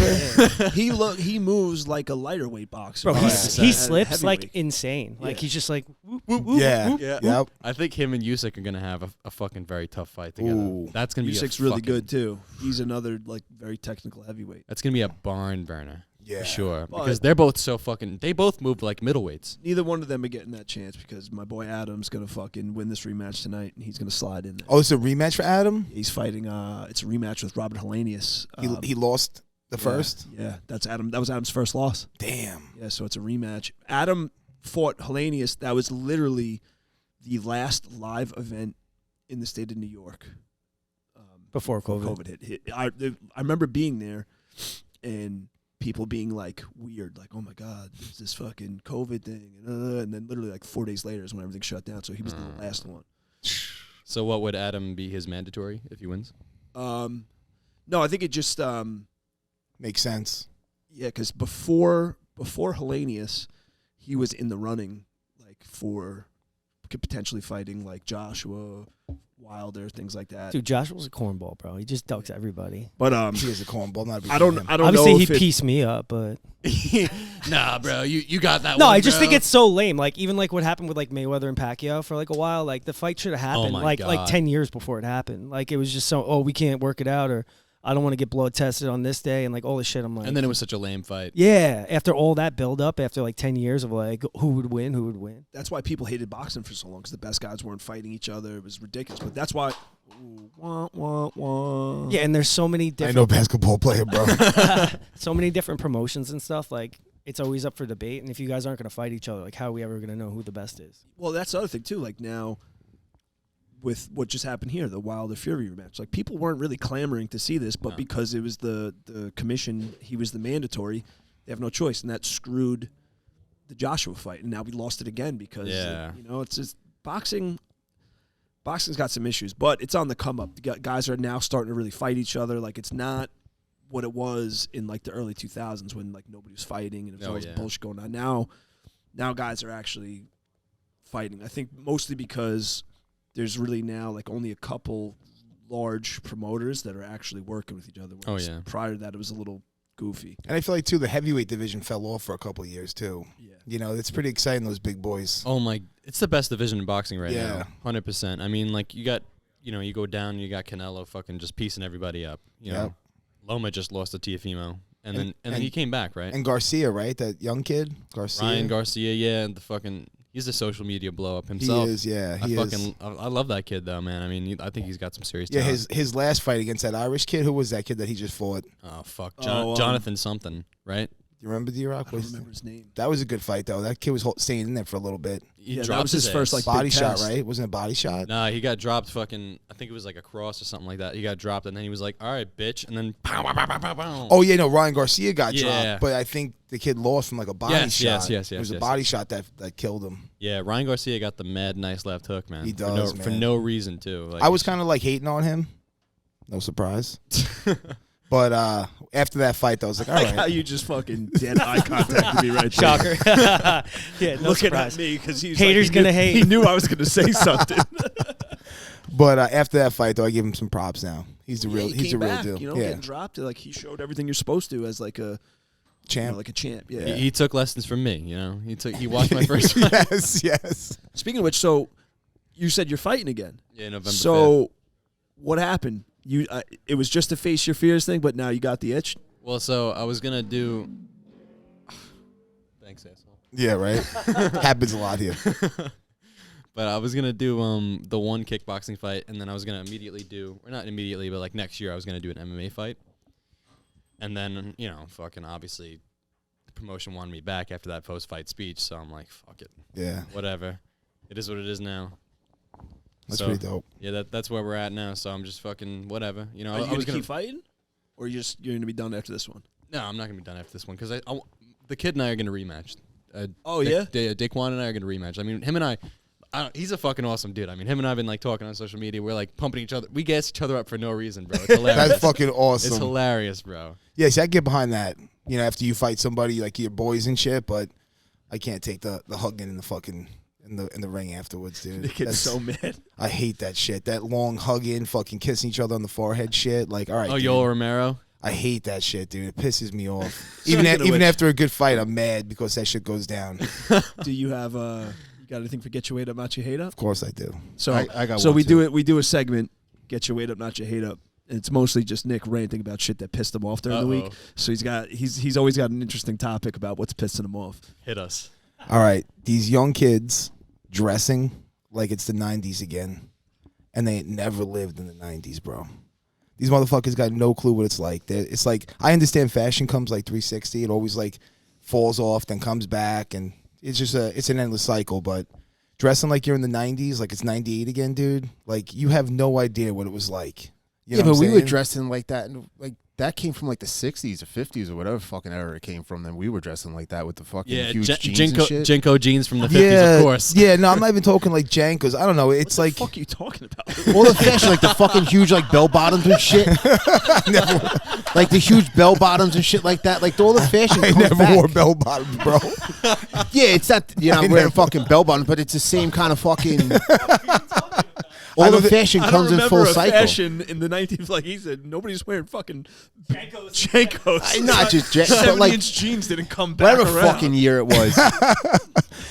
He moves like a lighter weight boxer. Bro, Yeah. he At slips like heavyweight. insane. Like Yeah. he's just like Yeah. Yep. I think him and Usyk are gonna have a fucking very tough fight together. Ooh. That's gonna be Usyk's a really fucking- good too. He's another like very technical heavyweight. That's gonna be a barn burner. Yeah. For sure. But- Because they're both so fucking. They both move like middleweights. Neither one of them are getting that chance because my boy Adam's gonna fucking win this rematch tonight, and he's gonna slide in there. Oh, it's a rematch for Adam. He's fighting. It's a rematch with Robert Hellenius. He lost the first. Yeah, that's Adam. That was Adam's first loss. Damn. Yeah, so it's a rematch. Adam fought Hellenius. That was literally the last live event in the state of New York. before Before COVID. COVID hit. I remember being there and people being like weird, like, oh my God, there's this fucking COVID thing. And then literally like 4 days later is when everything shut down. So he was the last one. So what would Adam be his mandatory if he wins? No, I think it just, Makes sense. yeah, because before Hellenius, he was in the running like for potentially fighting like Joshua, Wilder, things like that. Dude, Joshua's a cornball, bro. He just ducks everybody. But He is a cornball. Not a big I don't fan of him. Obviously, know he if it, pieced me up, but Nah, bro, you got that no, one, I just think bro. it's so lame. Like even like what happened with like Mayweather and Pacquiao for like a while. Like the fight should have happened my like God. 10 years before it happened. Like it was just so we can't work it out, or I don't want to get blood tested on this day, and like all this shit. I'm like, And then it was such a lame fight. yeah. After all that build up, after like 10 years of like who would win, that's why people hated boxing for so long, because the best guys weren't fighting each other. It was ridiculous. But that's why. Ooh, wah, wah, wah. Yeah, and there's so many I different know basketball player, bro. so many different promotions and stuff. Like it's always up for debate. And if you guys aren't gonna fight each other, like how are we ever gonna know who the best is? Well, that's the other thing too. Like now, with what just happened here, the Wilder Fury rematch, like people weren't really clamoring to see this, but because it was the commission, he was the mandatory. They have no choice, and that screwed the Joshua fight. And now we lost it again because it's just boxing. Boxing's got some issues, but it's on the come up. The guys are now starting to really fight each other. Like it's not what it was in like the early 2000s when like nobody was fighting and it was all this bullshit going on. Now guys are actually fighting. I think mostly because there's really now like only a couple large promoters that are actually working with each other. Prior to that, it was a little goofy. And I feel like, too, the heavyweight division fell off for a couple of years, too. Yeah. You know, it's pretty exciting, those big boys. Oh my! It's the best division in boxing right Yeah. now, 100%. I mean, like you got, you go down, you got Canelo fucking just piecing everybody up. You know, Loma just lost to Tiafimo, and then he came back, right? And Garcia, right? That young kid, Garcia. Ryan Garcia, yeah, and he's a social media blow up himself. He is, yeah. I love that kid though, man. I mean, I think he's got some serious Yeah, talent. his last fight against that Irish kid, who was that kid that he just fought? Oh fuck, Jonathan something, right? You remember D-Rock? I don't remember his name. That was a good fight, though. That kid was staying in there for a little bit. That was his first like Body big shot, test. right? Wasn't it a body shot? Nah, he got dropped fucking, I think it was like a cross or something like that. He got dropped, and then he was like, all right, bitch, and then pow, pow, pow, pow, pow, pow. Oh, yeah, no, Ryan Garcia got Yeah. dropped, but I think the kid lost from like a body shot. Yes. It was a body shot that killed him. Yeah, Ryan Garcia got the mad nice left hook, man. He does, for man. no reason, too. Like, I was kind of like hating on him. No surprise. But after that fight, though, I was like, all Like how right. you just fucking dead eye contact with me right there. Shocker. Yeah, no Looking surprise. at me because he's Haters like, he knew- gonna hate. He knew I was gonna say something. But after that fight, though, I give him some props now. He's the real. he He's came the real back, deal. You know, Yeah, getting dropped. Like he showed everything you're supposed to as like a champ. like a champ. Yeah. He took lessons from me, you know. He watched my first fight. Yes. Speaking of which, so you said you're fighting again. Yeah, November 5th. So what happened? You it was just to face your fears thing, but now you got the itch. Well, so I was gonna do. Thanks, asshole. Yeah, right. Happens a lot here. But I was gonna do the one kickboxing fight, and then I was gonna immediately do, or not immediately, but like next year I was gonna do an MMA fight. And then fucking obviously, the promotion wanted me back after that post-fight speech, so I'm like, fuck it, Yeah, whatever. It is what it is now. that's So, pretty dope. Yeah, that's where we're at now. So I'm just fucking whatever. You know, Are you I was gonna keep fighting, or you're gonna be done after this one? No, I'm not gonna be done after this one because the kid and I are gonna rematch. Oh, yeah? Daquan and I are gonna rematch. I mean, him and I he's a fucking awesome dude. I mean, him and I have been like talking on social media. We're like pumping each other. We gas each other up for no reason, bro. It's hilarious. That's fucking awesome. It's hilarious, bro. Yeah, see, I get behind that. You know, after you fight somebody like your boys and shit, but I can't take the hugging in the fucking in the ring afterwards, dude. The kid's so mad. I hate that shit. That long hugging, fucking kissing each other on the forehead shit. Like, all right. Oh, dude. Yoel Romero. I hate that shit, dude. It pisses me off. Speaking of even which- after a good fight, I'm mad because that shit goes down. Of Do you have you got anything for get your weight up, not your hate up? course I do. So I got so one we too. we do a segment, get your weight up, not your hate up. And it's mostly just Nick ranting about shit that pissed him off during the week. So he's always got an interesting topic about what's pissing him off. Hit us. All right, these young kids dressing like it's the 90s again, and they ain't never lived in the 90s, bro. These motherfuckers got no clue what it's like. It's like, I understand fashion comes like 360. It always like falls off, then comes back, and it's just it's an endless cycle. But dressing like you're in the 90s, like it's 98 again, dude, like you have no idea what it was like. You know Yeah, what but I'm we were saying? dressing like that in like that came from like the 60s or 50s or whatever fucking era it came from. Then we were dressing like that with the fucking huge jeans and shit. Jinko jeans from the 50s, of course. Yeah, no, I'm not even talking like Jankos. I don't know. It's What like the fuck are you talking about? All the fashion, like the fucking huge like bell bottoms and shit. Like the huge bell bottoms and shit like that. Like all the fashion I comes never back. wore bell bottoms, bro. Yeah, it's not you're not wearing fucking bell bottoms, but it's the same kind of fucking. All the fashion comes in full cycle. Fashion in the 19th, like he said, nobody's wearing fucking Jankos. Not just but 70-inch like jeans didn't come back whatever around. fucking year it was.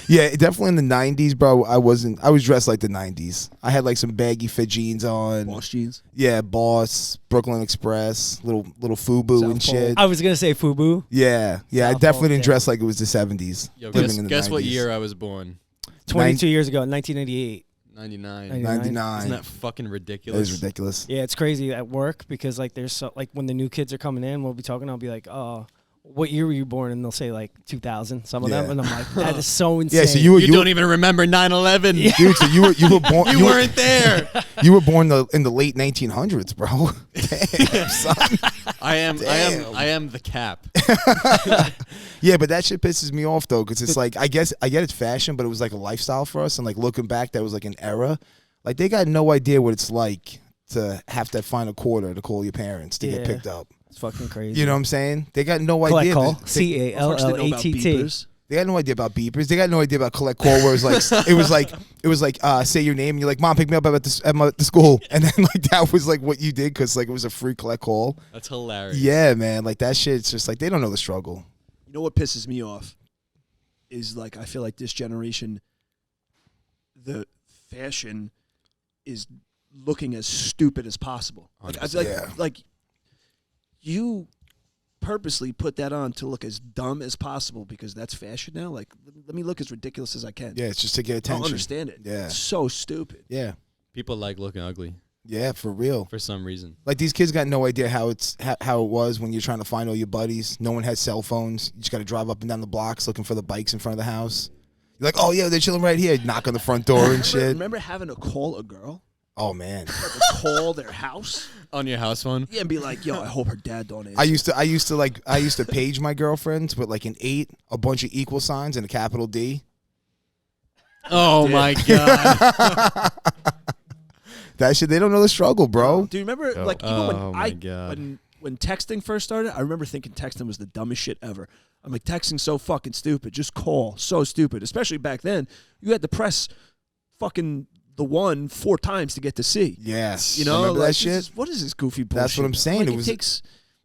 Yeah, definitely in the 90s, bro. I was dressed like the 90s. I had like some baggy fit jeans on. Boss jeans. Yeah, Boss, Brooklyn Express, little FUBU and South Pole. shit. I was gonna say FUBU. Yeah, I South definitely Pole, didn't yeah. dress like it was the 70s. Yo, living in the guess what 90s. year I was born? 22 years ago, 1998. 99. 99. Isn't that fucking That ridiculous? is ridiculous. Yeah, it's crazy at work because like there's so, like when the new kids are coming in, we'll be talking. I'll be like, "Oh, what year were you born?" And they'll say like 2000. Some of them, Yeah. and I'm like, "That is so insane." Yeah, so you don't even remember 9/11. dude, so you were born. You weren't there. You were born in the late 1900s, bro. Damn, son. I am the cap. Yeah, but that shit pisses me off though, because it's like I get it's fashion, but it was like a lifestyle for us, and like looking back, that was like an era. Like they got no idea what it's like to have to find a quarter to call your parents to get Yeah. picked up. It's fucking crazy. You know what I'm saying? They got no collect idea. call. They CALLATT. got no idea about beepers. They got no idea about collect call. Where it was like say your name, and you're like, "Mom, pick me up at the school," and then like that was like what you did because like it was a free collect call. That's hilarious. Yeah, man, like that shit. It's just like they don't know the struggle. You know what pisses me off is like I feel like this generation, the fashion is looking as stupid as possible. Like, I feel Yeah. like you purposely put that on to look as dumb as possible because that's fashion now. Like, let me look as ridiculous as I can. Yeah, it's just to get I attention. don't understand it. Yeah. It's so stupid. Yeah, People like looking ugly yeah, for real. for some reason. Like these kids got no idea how it was when you're trying to find all your buddies. No one has cell phones. You just got to drive up and down the blocks looking for the bikes in front of the house. You're like, oh yeah, they're chilling right here. Knock on the front door and shit. Remember having to call a girl? Oh man, To call their house? On your house phone? Yeah, and be like, yo, I hope her dad don't answer. I used to page my girlfriends with like an 8, a bunch of equal signs, and a capital D. Oh my god. That shit, they don't know the struggle, bro. Do you remember, like, even Oh, my God. when texting first started, I remember thinking texting was the dumbest shit ever. I'm like, texting's so fucking stupid. Just call. So stupid. Especially back then, you had to press fucking the 1 4 times to get to see. Yes, You know, remember like, that shit? what is this goofy bullshit? That's what I'm saying. Like, It it was- takes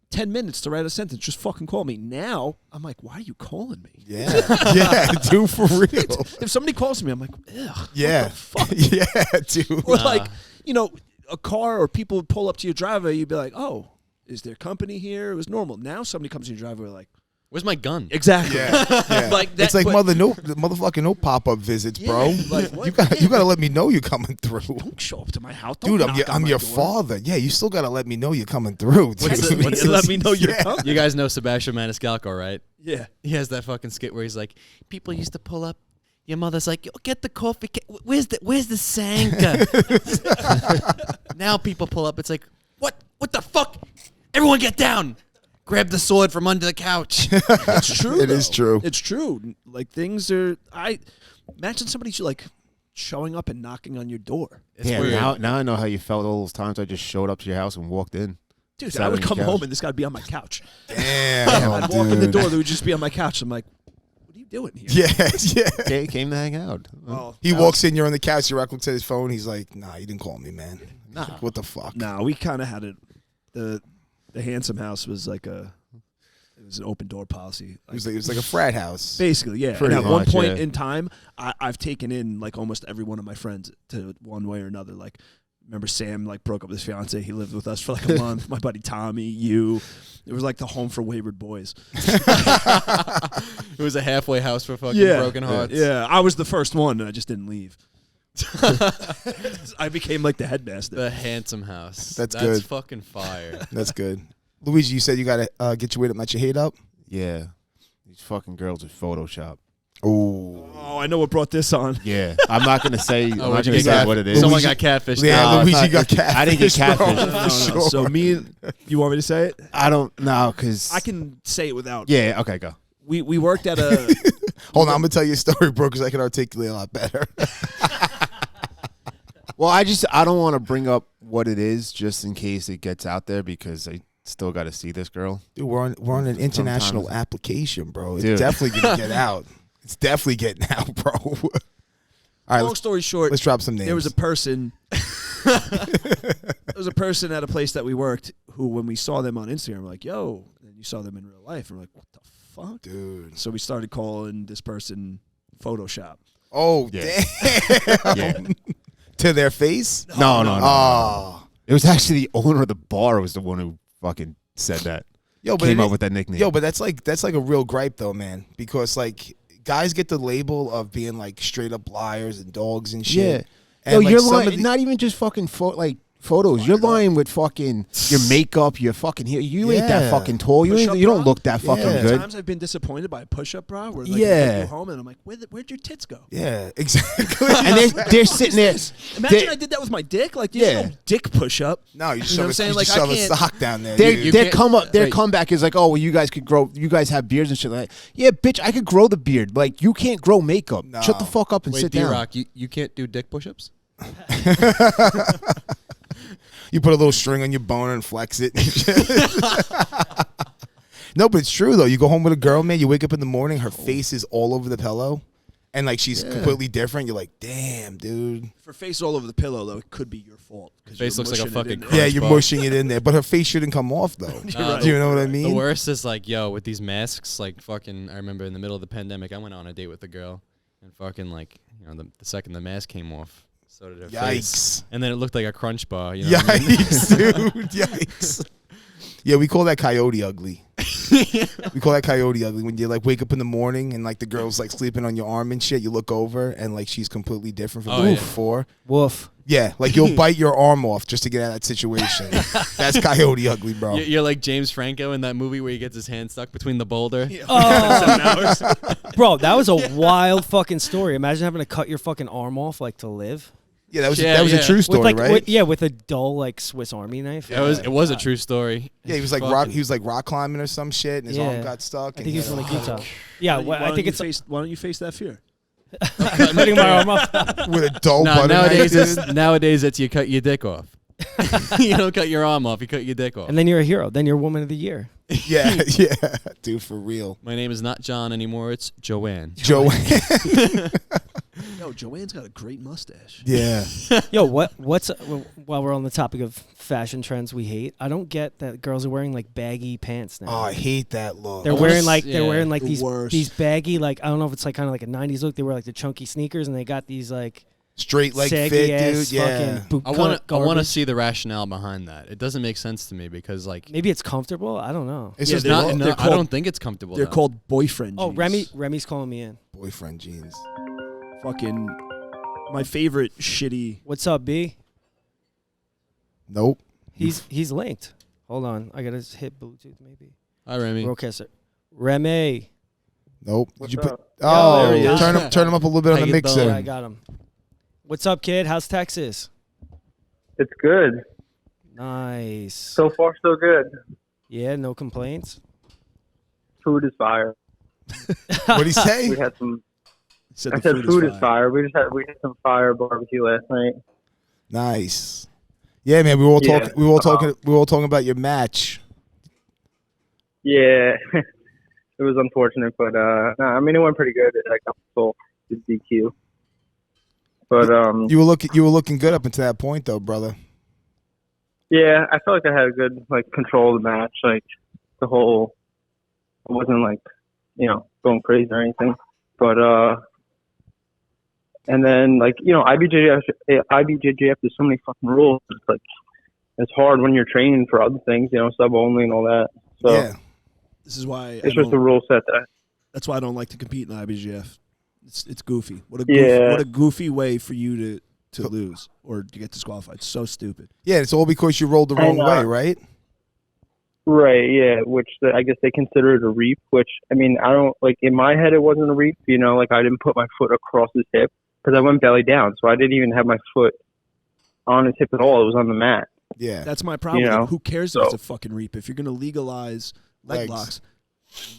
10 minutes to write a sentence. Just fucking call me. Now, I'm like, why are you calling me? Yeah, yeah, dude, for real. If somebody calls me, I'm like, ugh. Yeah, What the fuck? yeah, dude. Or like, you know, a car or people would pull up to your driveway, you'd be like, oh, is there company here? It was normal. Now somebody comes to your driveway like, Where's my gun? exactly. Yeah. Like that, It's like but motherfucking no pop-up visits, bro. Yeah, like, what? You gotta let me know you're coming through. Don't show up to my house. Don't Dude, I'm knock your, on I'm my your door. father. Yeah, you still gotta let me know you're coming through, dude. You let me know you're coming. You guys know Sebastian Maniscalco, right? Yeah. He has that fucking skit where he's like, people used to pull up. Your mother's like, yo, get the coffee. Where's the Sanka? Now people pull up. It's like, what the fuck? Everyone get down. Grab the sword from under the couch. It's true. It is though. true. It's true. Like things are. I imagine somebody like showing up and knocking on your door. It's Yeah, weird. now I know how you felt all those times I just showed up to your house and walked in. Dude, Sat I would on your come couch. home and this guy'd be on my couch. Damn, I'd walk in the dude. door, they would just be on my couch. I'm like, what are you doing here? Yeah, yeah. Came to hang out. Oh, He no. walks in, you're on the couch, you're rocking to his phone. He's like, nah, you didn't call me, man. Nah. What the fuck? No, we kind of had it. The Handsome House was like it was an open door policy. It was like a frat house. Basically, yeah. Pretty And at one much, point yeah. in time, I've taken in like almost every one of my friends to one way or another. Like, remember Sam like broke up with his fiance. He lived with us for like a month. My buddy Tommy, you. It was like the home for wayward boys. It was a halfway house for fucking broken hearts. Yeah, I was the first one, and I just didn't leave. I became like the headmaster. The Handsome House. That's good. Fucking fire. That's good. Luigi, you said you gotta get your weight up, not your hate up. Yeah. These fucking girls with Photoshop. Ooh. Oh, I know what brought this on. Yeah, I'm not gonna say. I'm not what'd you gonna get? say what it is. Someone got catfished. Yeah, No, it's Luigi not- got catfish. I didn't get catfish. bro, No, for sure. So you want me to say it? I don't know because I can say it without. Yeah. Okay. Go. We worked at a. Hold on, I'm gonna tell you a story, bro, because I can articulate a lot better. Well, I don't want to bring up what it is just in case it gets out there because I still got to see this girl. Dude, we're on an international Sometimes- application, bro. It's Dude. definitely gonna get out. It's definitely getting out, bro. All right, Long story short, let's drop some names. there was a person. There was a person at a place that we worked who, when we saw them on Instagram, we're like, "Yo," and you saw them in real life. We're like, "What the fuck, dude. So we started calling this person Photoshop. Oh, Yeah. damn. Yeah. To their face? No. Oh. It was actually the owner of the bar was the one who fucking said that. Yo, but Came it- up with that nickname. Yo, but that's like a real gripe though, man. Because like guys get the label of being like straight up liars and dogs and shit. Yeah. And Yo, like you're some lying. of the- Not even just fucking photos. You're lying with fucking your makeup, your fucking hair. You ain't that Yeah. fucking tall. You Push-up ain't, you don't bra? look that fucking Yeah. good. Times I've been disappointed by a push-up bra where like Yeah. I go home and I'm like, where'd your tits go? Yeah, exactly. And they're sitting there. Imagine they- I did that with my dick. Like, there's Yeah. no dick push-up. No, you just You know what I'm shove, saying? you Like, just I shove a can't- sock down there. Their dude. their can't- their wait. comeback is like, oh, well, you guys could grow. You guys have beards and shit like that. Yeah, bitch, I could grow the beard. Like, you can't grow makeup. No. Shut the fuck up and Wait, sit down. D-Rock, you can't do dick push-ups? You put a little string on your boner and flex it. No, but it's true though. You go home with a girl, man. You wake up in the morning, her face is all over the pillow, and like she's completely different. You're like, damn, dude. For face all over the pillow, though, it could be your fault. 'cause Face you're looks like a mushing it in fucking there. crunch Yeah, you're bar. mushing it in there, but her face shouldn't come off though. Do you know what I mean? The worst is like, yo, with these masks, like fucking, I remember in the middle of the pandemic, I went on a date with a girl, and fucking like, you know, the second the mask came off, so did her face. Yikes! And then it looked like a crunch bar. You know what I mean? Yikes, dude! Yikes! Yeah, we call that coyote ugly. We call that coyote ugly when you like wake up in the morning and like the girl's like sleeping on your arm and shit. You look over and like she's completely different from the day before. Woof. Yeah, like you'll bite your arm off just to get out of that situation. That's coyote ugly, bro. You're like James Franco in that movie where he gets his hand stuck between the boulder. Oh, bro, that was a wild fucking story. Imagine having to cut your fucking arm off like to live. Yeah, that was Yeah, a yeah. true story, with like, right? with a dull like Swiss Army knife. It was a true story. Yeah, he was like rock climbing or some shit, and his arm got stuck. I and think he he's had from a- like Utah. Yeah, I think it's Why don't you face that fear? cutting my arm off. with a dull No, butter nowadays, knife, dude. nowadays it's you cut your dick off. You don't cut your arm off. You cut your dick off. And then you're a hero. Then you're woman of the year. Yeah, yeah, dude, for real. My name is not John anymore. It's Joanne. Joe. Yo, Joanne's got a great mustache. Yeah. Yo, what's while we're on the topic of fashion trends we hate, I don't get that girls are wearing like baggy pants now. Oh, I hate that look. They're I wearing wanna like s- they're yeah. wearing like The worst. these baggy, like I don't know if it's like kind of like a 90s look. They wear like the chunky sneakers and they got these like Straight leg saggy fit, ass dude. Yeah. fucking boot I want cut to garbage. see the rationale behind that. It doesn't make sense to me because like Maybe it's comfortable. I don't know. It's Yeah, just they're not all- no, they're I called- don't think it's comfortable. They're though. called boyfriend Oh, jeans. Remy's calling me in. boyfriend jeans. Fucking my favorite shitty. What's up, B? Nope. He's linked. Hold on, I gotta hit Bluetooth maybe. Hi, Remy. Broadcaster. Remy. Nope. Did you put? Yo, Oh, there he is. turn him up a little bit How on the you mixer. doing? Yeah, I got him. What's up, kid? How's Texas? It's good. Nice. So far, so good. Yeah, no complaints. Food is fire. What'd he say? We had some. Said I the said food is fire. fire. We had some fire barbecue last night. Nice. Yeah, man. We were all Yeah. talking. We were all talking about your match. Yeah, it was unfortunate, but no, I mean it went pretty good. I got full DQ. But You were looking good up until that point, though, brother. yeah, I felt like I had a good like control of the match. Like the whole, I wasn't like going crazy or anything. But and then like IBJJF, there's so many fucking rules. It's like it's hard when you're training for other things, sub only and all that. So Yeah. This is why it's just a rule set that. that's why I don't like to compete in IBGF. It's goofy. What Yeah. a goofy way for you to lose or to get disqualified. It's so stupid. Yeah. It's all because you rolled the wrong And, way, right? Right, yeah, which I guess they consider it a reap, which, I mean, I don't, like, in my head, it wasn't a reap, you know, like, I didn't put my foot across his hip because I went belly down, so I didn't even have my foot on his hip at all. It was on the mat. Yeah. That's my problem. You know, Like, who cares if it's a fucking reap? If you're going to legalize leg Legs. locks,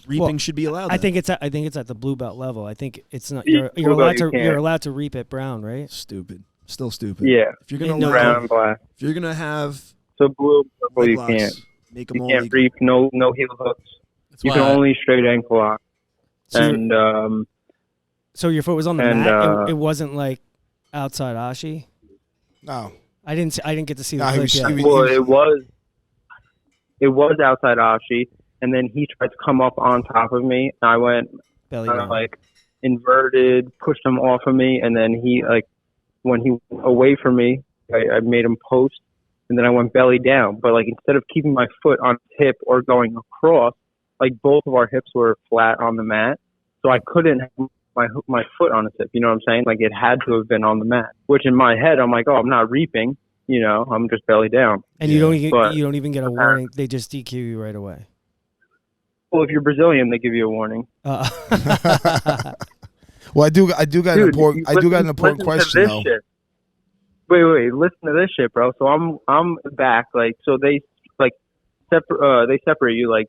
reaping should be allowed. I then. think it's at the blue belt level. I think it's not. Yeah, You're blue belt, allowed to you you're can't. allowed to reap at brown, right? Stupid. Still stupid. Yeah, If you're going No, to brown and black. if you're going to have So blue, purple, leg you locks, can't. make them You all can't legal. reap, no heel hooks. That's You why can only straight ankle lock. So, And, so your foot was on the and, mat. It wasn't like outside Ashi. No. I didn't get to see the Nah, he clip was- yet. he was- well, it was outside Ashi, and then he tried to come up on top of me, and I went Belly kind down. of like inverted, pushed him off of me, and then he like when he went away from me, I made him post, and then I went belly down. But like instead of keeping my foot on his hip or going across, like both of our hips were flat on the mat, so I couldn't have my foot on his hip. You know what I'm saying? Like it had to have been on the mat. Which in my head, I'm like, oh, I'm not reaping. You know, I'm just belly down. And Yeah. you But- don't even get a warning. They just DQ you right away. Well, if you're Brazilian, they give you a warning. Well, I do got an Dude, important listen to question this though. shit. Wait, listen to this shit, bro. So I'm back, like, so they like they separate you, like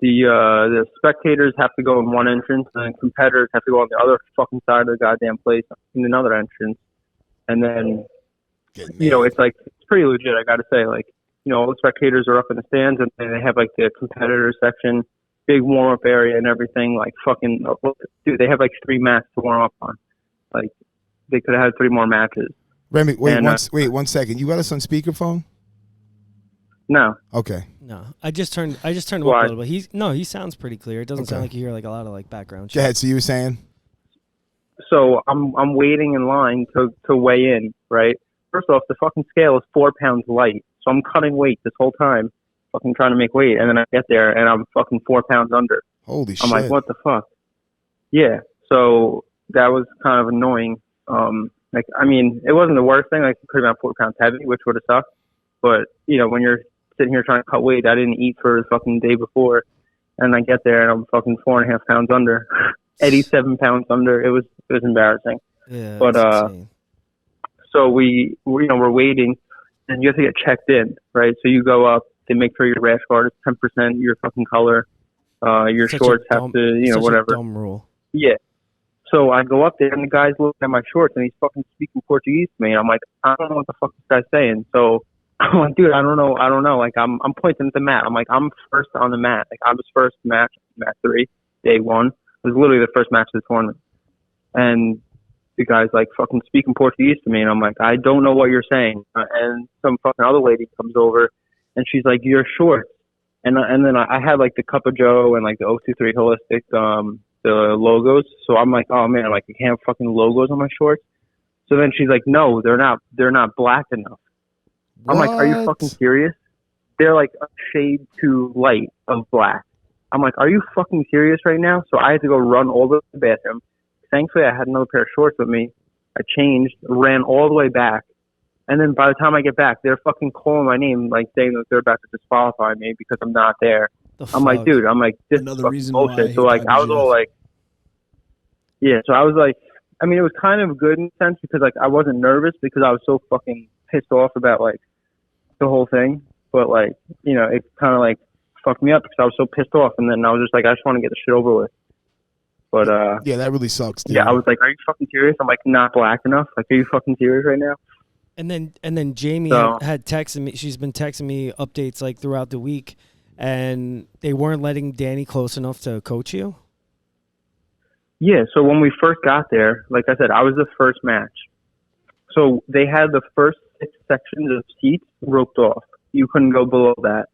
the spectators have to go in one entrance, and the competitors have to go on the other fucking side of the goddamn place in another entrance, and then you know it's like it's pretty legit. I gotta say, like, you know, all the spectators are up in the stands, and they have like the competitor section, big warm up area and everything. Like fucking dude, they have like 3 mats to warm up on. Like they could have had 3 more matches. Remy, wait, And, wait 1 second. You got us on speakerphone? No, Okay. No, I just turned him up Why? a little bit. He sounds pretty clear. It doesn't sound like you hear like a lot of like background Go shit. ahead. So you were saying? so I'm waiting in line to weigh in. Right. First off, the fucking scale is 4 pounds light, so I'm cutting weight this whole time, fucking trying to make weight, and then I get there and I'm fucking 4 pounds under. Holy I'm shit. like, what the fuck? Yeah. So that was kind of annoying. Like, I mean, it wasn't the worst thing. Like, it could have been 4 pounds heavy, which would have sucked. But, you know, when you're sitting here trying to cut weight, I didn't eat for the fucking day before. And I get there and I'm fucking 4.5 pounds under. 87 pounds under. It was embarrassing. Yeah, But, that's insane. So we're waiting, and you have to get checked in, right? So you go up, they make sure your rash guard is 10%, your fucking color, your Such a shorts dumb- have to, you know, such a whatever. dumb rule. Yeah. So I go up there, and the guy's looking at my shorts, and he's fucking speaking Portuguese to me. And I'm like, I don't know what the fuck this guy's saying. So I'm like, dude, I don't know. Like, I'm pointing at the mat. I'm like, I'm first on the mat. Like, I was first match 3, day 1. It was literally the first match of the tournament. And the guy's like fucking speaking Portuguese to me, and I'm like, I don't know what you're saying. And some fucking other lady comes over, and she's like, your shorts. And then I had like the Cup of Joe and like the 023 Holistic, the logos. So I'm like, oh man, like I can't have fucking logos on my shorts. So then she's like, no, they're not black enough. I'm like, are you What? fucking serious? They're like a shade too light of black. I'm like, are you fucking serious right now? So I had to go run all the way to the bathroom. Thankfully, I had another pair of shorts with me. I changed, ran all the way back, and then by the time I get back, they're fucking calling my name, like saying that they're about to disqualify me because I'm not there. The I'm like, fuck? dude, this Another is fucking reason why bullshit. he So like, got I was all GF. like, yeah. So I was like, I mean, it was kind of good in a sense because like I wasn't nervous because I was so fucking pissed off about like the whole thing. But like, you know, it kind of like fucked me up because I was so pissed off, and then I was just like, I just want to get the shit over with. But Yeah, that really sucks, dude. yeah, I was like, are you fucking serious? I'm like, not black enough. Like, are you fucking serious right now? And then Jamie So- had texted me. She's been texting me updates like throughout the week, and they weren't letting Danny close enough to coach you. Yeah, so when we first got there, like I said, I was the first match. So they had the first 6 sections of seats roped off. You couldn't go below that.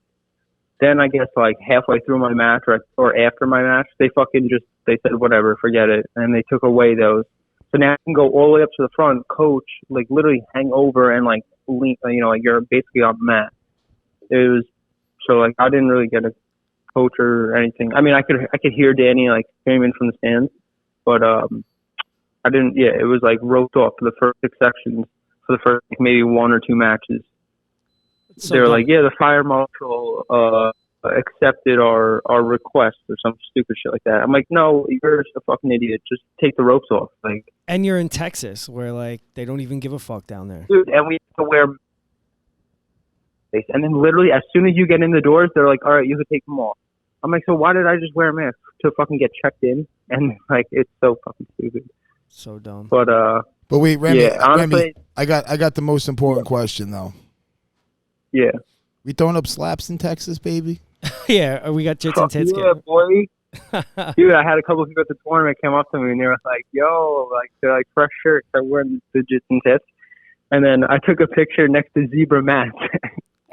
Then I guess like halfway through my match or after my match, they said whatever, forget it, and they took away those. So now I can go all the way up to the front, coach, like literally hang over and like lean, you know, like you're basically on the mat. It was so like I didn't really get a coach or anything. I mean, I could hear Danny like screaming from the stands, but I didn't. Yeah, it was like roped off for the first 6 sections for the first like, maybe 1 or 2 matches. So they were dumb. like, yeah, the fire marshal accepted our request or some stupid shit like that. I'm like, no, you're just a fucking idiot. Just take the ropes off. Like, And you're in Texas, where like they don't even give a fuck down there. dude, and we have to wear. And then literally, as soon as you get in the doors, they're like, all right, you can take them off. I'm like, so why did I just wear a mask to fucking get checked in? And like, it's so fucking stupid. So dumb. But wait, Remy, yeah, honestly, Remy, I got the most important question though. yeah. We throwing up slaps in Texas, baby? Yeah, we got jits and tits. Yeah, boy. Dude, I had a couple of people at the tournament come up to me and they were like, yo, like, they're like, fresh shirts. I'm wearing the jits and tits. And then I took a picture next to Zebra Matt.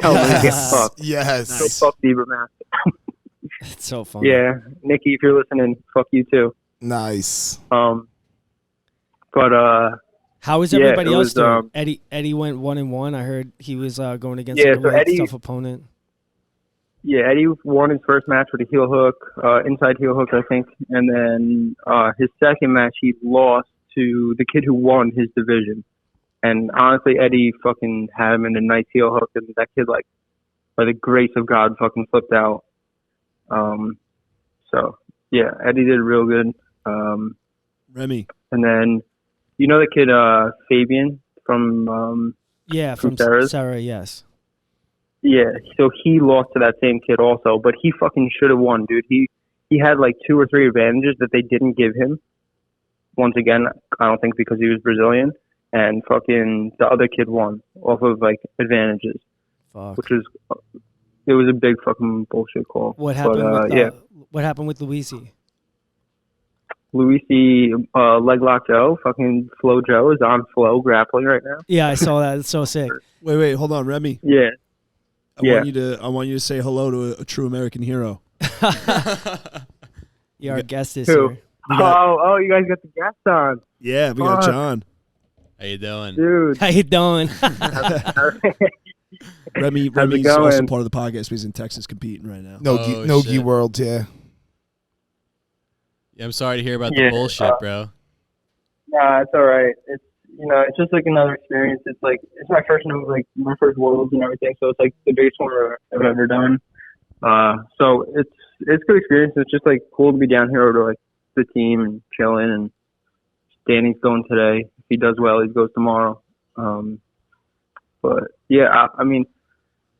Tell me to get fucked. Yes. So fuck Zebra Matt. It's so funny. Yeah, Nikki, if you're listening, fuck you too. Nice. But How is yeah, everybody it else was, doing? Eddie went 1-1. I heard he was going against Yeah, like, a so really Eddie- tough opponent. yeah, Eddie won his first match with a heel hook, inside heel hook, I think. And then his second match, he lost to the kid who won his division. And honestly, Eddie fucking had him in a nice heel hook, and that kid, like, by the grace of God, fucking flipped out. So yeah, Eddie did real good. Remy. And then, you know the kid Fabian from Yeah, from Sarah's? Sarah, yes. yeah, so he lost to that same kid also, but he fucking should have won, dude. He had like 2 or 3 advantages that they didn't give him. Once again, I don't think because he was Brazilian, and fucking the other kid won off of like advantages, Fuck. which was it was a big fucking bullshit call. What happened? But, with, yeah, What happened with Luisi? Luisi leg lock Joe, fucking Flow Joe is on Flow grappling right now. Yeah, I saw that. It's so sick. Wait, hold on, Remy. Yeah, I want you to say hello to a true American hero. Yeah, our guest is Who? here. Oh, you guys got the guest on, Yeah, we got Fuck. John. How you doing? dude. How you doing? Remy's going? also part of the podcast. He's in Texas competing right now. Nogi, Oh, Nogi shit. World, yeah. Yeah, I'm sorry to hear about Yeah, the bullshit, bro. Nah, it's all right. It's it's just like another experience. It's like it's my first my first worlds and everything. So it's like the biggest one I've ever done. So it's good experience. It's just like cool to be down here to like the team and chilling. And Danny's going today. If he does well, he goes tomorrow. But yeah, I mean,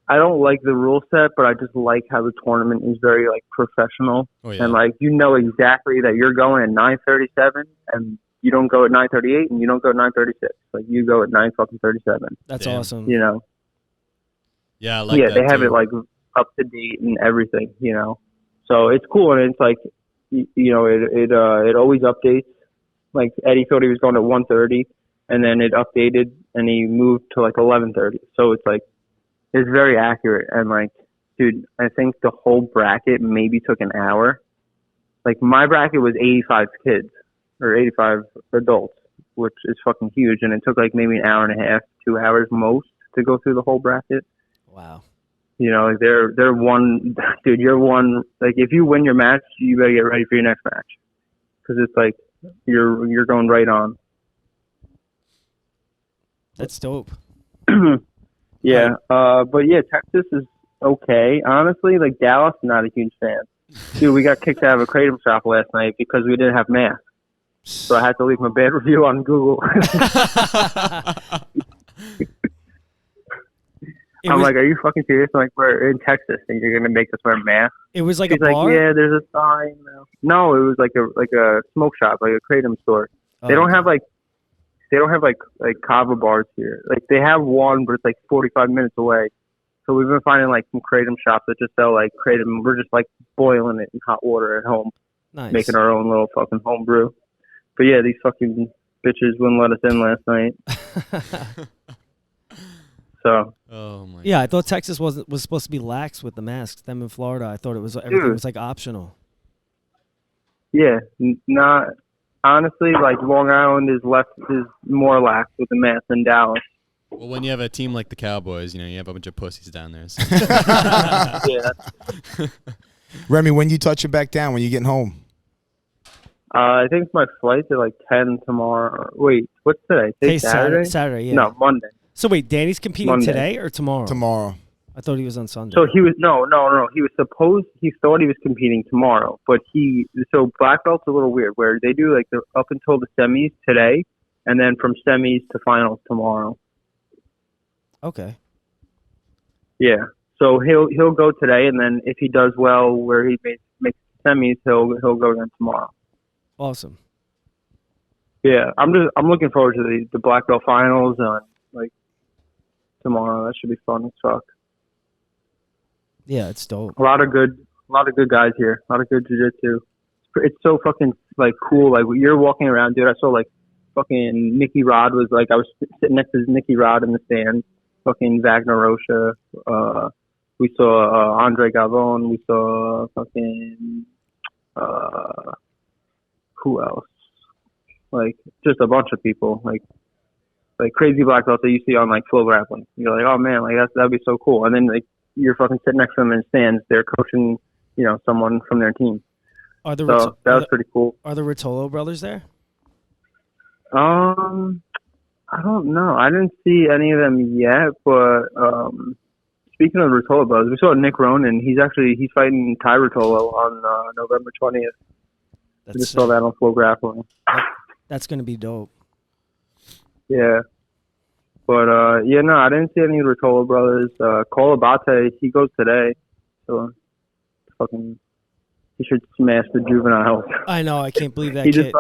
I don't like the rule set, but I just like how the tournament is very like professional. Oh yeah. And like you know exactly that you're going at 9:37 and you don't go at 9:38 and you don't go at 9:36. Like you go at 9:37. That's Damn. awesome. You know. Yeah, I like Yeah, that they have too. it like up to date and everything. You know. So it's cool and it's like it always updates. Like Eddie thought he was going at 1:30 and then it updated and he moved to like 11:30. So it's like it's very accurate and like, dude, I think the whole bracket maybe took an hour. Like my bracket was 85 kids or 85 adults, which is fucking huge, and it took like maybe an hour and a half, 2 hours most to go through the whole bracket. Wow. You know, like they're one, dude. You're one. Like if you win your match, you better get ready for your next match because it's like you're going right on. That's dope. Yeah, but yeah, Texas is okay. Honestly, like Dallas, not a huge fan. Dude, we got kicked out of a kratom shop last night because we didn't have masks. So I had to leave my bad review on Google. I'm like, are you fucking serious? I'm like, we're in Texas and you're gonna make us wear masks? It was like He's a bar. like, yeah, there's a sign. No, it was like a smoke shop, like a kratom store. Oh, They don't okay. have like kava bars here. Like they have one, but it's like 45 minutes away. So we've been finding like some kratom shops that just sell like kratom. We're just like boiling it in hot water at home, Nice. making our own little fucking home brew. But yeah, these fucking bitches wouldn't let us in last night. So Oh my. Yeah, I thought Texas was supposed to be lax with the masks. Them in Florida, I thought everything Dude. was like optional. yeah, not honestly. Like Long Island is more lax with the mask than Dallas. Well, when you have a team like the Cowboys, you know, you have a bunch of pussies down there. So. Yeah. Remy, when you touching back down, when you getting home? I think my flight's at like 10 tomorrow. Wait, what's today? Today's Today's Saturday? Saturday, yeah. No, Monday. So wait, Danny's competing Monday. today or tomorrow? Tomorrow. I thought he was on Sunday. So he was no. He thought he was competing tomorrow, but so black belt's a little weird where they do like up until the semis today, and then from semis to finals tomorrow. Okay. Yeah. So he'll go today, and then if he does well where he makes semis, he'll go again tomorrow. Awesome. Yeah, I'm looking forward to the black belt finals on like tomorrow. That should be fun as fuck. Yeah, it's dope. A lot of good guys here. A lot of good jiu-jitsu. It's so fucking like cool. Like you're walking around, dude. I saw like fucking Nicky Rod was like I was sitting next to Nicky Rod in the stands. Fucking Wagner Rocha. We saw Andre Gavon. We saw fucking who else? Like just a bunch of people. Like crazy black belts that you see on like Flow Grappling. You're like, oh man, like that'd be so cool. And then like you're fucking sitting next to them in stands. They're coaching, someone from their team. That was pretty cool. Are the Rotolo brothers there? I don't know. I didn't see any of them yet, but speaking of Rotolo brothers, we saw Nick Ronan. He's fighting Ty Rotolo on November 20th. I just saw that on Flow Grappling. That's gonna be dope. Yeah. But, I didn't see any of the Rotolo brothers. Cole Abate, he goes today. So, he should smash the juveniles. I know, I can't believe that he kid.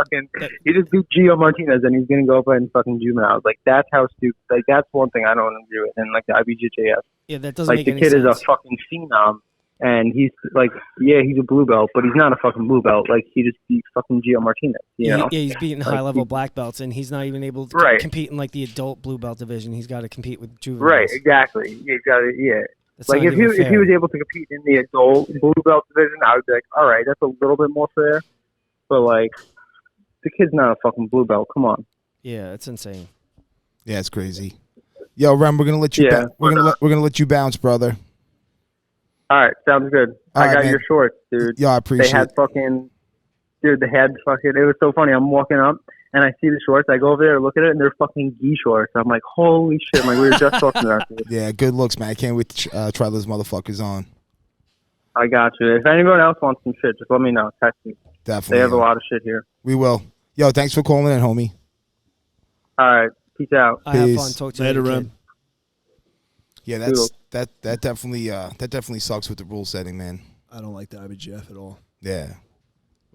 He just beat Gio Martinez, and he's going to go up and fucking juveniles. Like, that's how stupid. Like, that's one thing I don't agree with in, like, the IBJJF. Yeah, that doesn't make any sense. Like, the kid sense. is a fucking phenom, and he's, like, yeah, he's a blue belt, but he's not a fucking blue belt. Like, he just beat fucking Gio Martinez, you know? Yeah, he's beating high-level black belts, and he's not even able to compete in, like, the adult blue belt division. He's got to compete with juveniles. Right, exactly. You got to, yeah. That's like, if he was able to compete in the adult blue belt division, I would be like, all right, that's a little bit more fair. But, like, the kid's not a fucking blue belt. Come on. Yeah, it's insane. Yeah, it's crazy. Yo, Rem, we're gonna let you. We're gonna let you bounce, brother. All right, sounds good. I got your shorts, dude. Yeah, I appreciate it. They had fucking, dude, it was so funny. I'm walking up, and I see the shorts. I go over there, look at it, and they're fucking gi shorts. I'm like, holy shit. Like, we were just talking about this. Yeah, good looks, man. I can't wait to try those motherfuckers on. I got you. If anyone else wants some shit, just let me know. Text me. Definitely. They have a lot of shit here. We will. Yo, thanks for calling in, homie. All right. Peace out. I have fun. Talk to you later, Rem. Yeah, that definitely sucks with the rule setting, man. I don't like the IBJF at all. Yeah.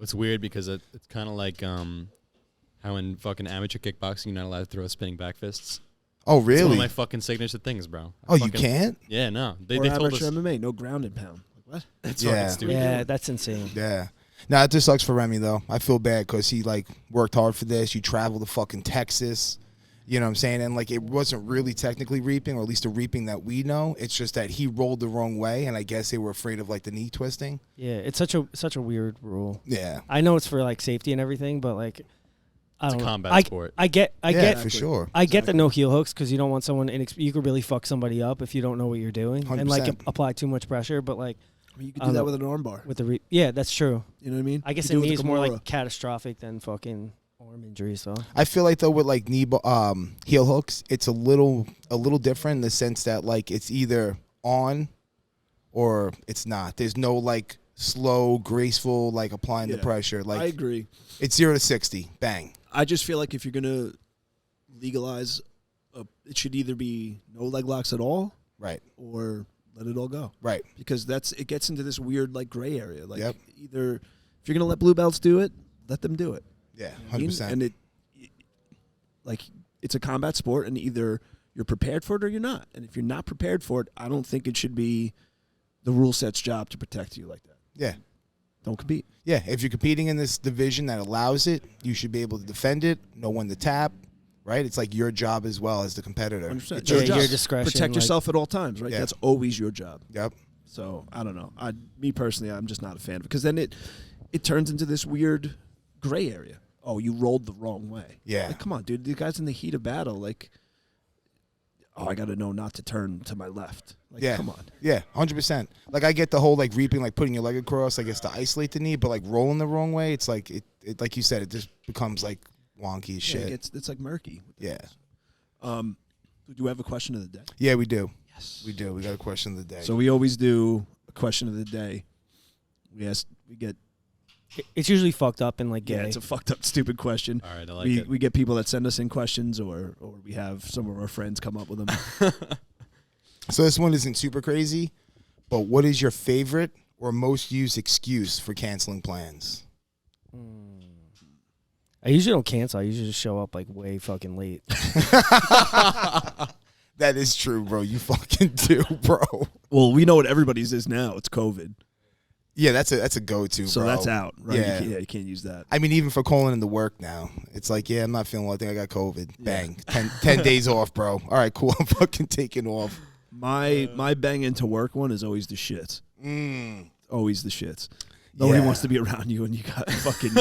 It's weird because it's kind of like how in fucking amateur kickboxing you're not allowed to throw spinning back fists. Oh, really? It's one of my fucking signature things, bro. You can't? Yeah, no. They or told us MMA, no ground and pound. Like, what? That's fucking stupid. Yeah, that's insane. Yeah. Nah, it just sucks for Remy, though. I feel bad because he, like, worked hard for this. You traveled to fucking Texas. You know what I'm saying? And, like, it wasn't really technically reaping, or at least a reaping that we know. It's just that he rolled the wrong way, and I guess they were afraid of, like, the knee twisting. Yeah, it's such a weird rule. Yeah. I know it's for, like, safety and everything, but, like, it's a combat sport. I get for sure. I get the no heel hooks because you don't want someone you could really fuck somebody up if you don't know what you're doing 100%. and like apply too much pressure. But like, you could do that with an armbar. With the yeah, that's true. You know what I mean? I guess a knee is more like catastrophic than fucking arm injury. So I feel like though with like heel hooks, it's a little different in the sense that like it's either on or it's not. There's no like slow, graceful like applying the pressure. Like I agree. It's 0 to 60, bang. I just feel like if you're gonna legalize, it should either be no leg locks at all, right, or let it all go, right? Because it gets into this weird like gray area. Like either if you're gonna let blue belts do it, let them do it. Yeah, 100%. And it's a combat sport, and either you're prepared for it or you're not. And if you're not prepared for it, I don't think it should be the rule set's job to protect you like that. Yeah. Don't compete. Yeah, if you're competing in this division that allows it, you should be able to defend it, know when to tap, right? It's like your job as well as the competitor. 100%. It's your job. Your discretion. Protect yourself at all times, right? Yeah. That's always your job. Yep. So, I don't know. Me personally, I'm just not a fan of it. Because then it turns into this weird gray area. Oh, you rolled the wrong way. Yeah. Like, come on, dude. The guy's in the heat of battle. Like, I got to know not to turn to my left. Like, yeah. Come on. Yeah, 100%. Like, I get the whole, like, reaping, like, putting your leg across, I guess, to isolate the knee, but, like, rolling the wrong way, it's like, it like you said, it just becomes, like, wonky as shit. It's like murky. Yeah. Do you have a question of the day? Yeah, we do. Yes. We do. We got a question of the day. So we always do a question of the day. We get It's usually fucked up and like gay. yeah, it's a fucked up stupid question. All right, I like it. We get people that send us in questions, or we have some of our friends come up with them. So this one isn't super crazy, but what is your favorite or most used excuse for canceling plans? I usually don't cancel. I usually just show up like way fucking late. That is true, bro. You fucking do, bro. Well, we know what everybody's is now. It's COVID. Yeah, that's a go-to, So bro. that's out, right? Yeah. You can't use that. I mean, even for calling into work now, it's like, yeah, I'm not feeling well. I think I got COVID. Bang. 10 days off, bro. All right, cool. I'm fucking taking off. My bang into work one is always the shits. Always the shits. Nobody Yeah. wants to be around you when you got fucking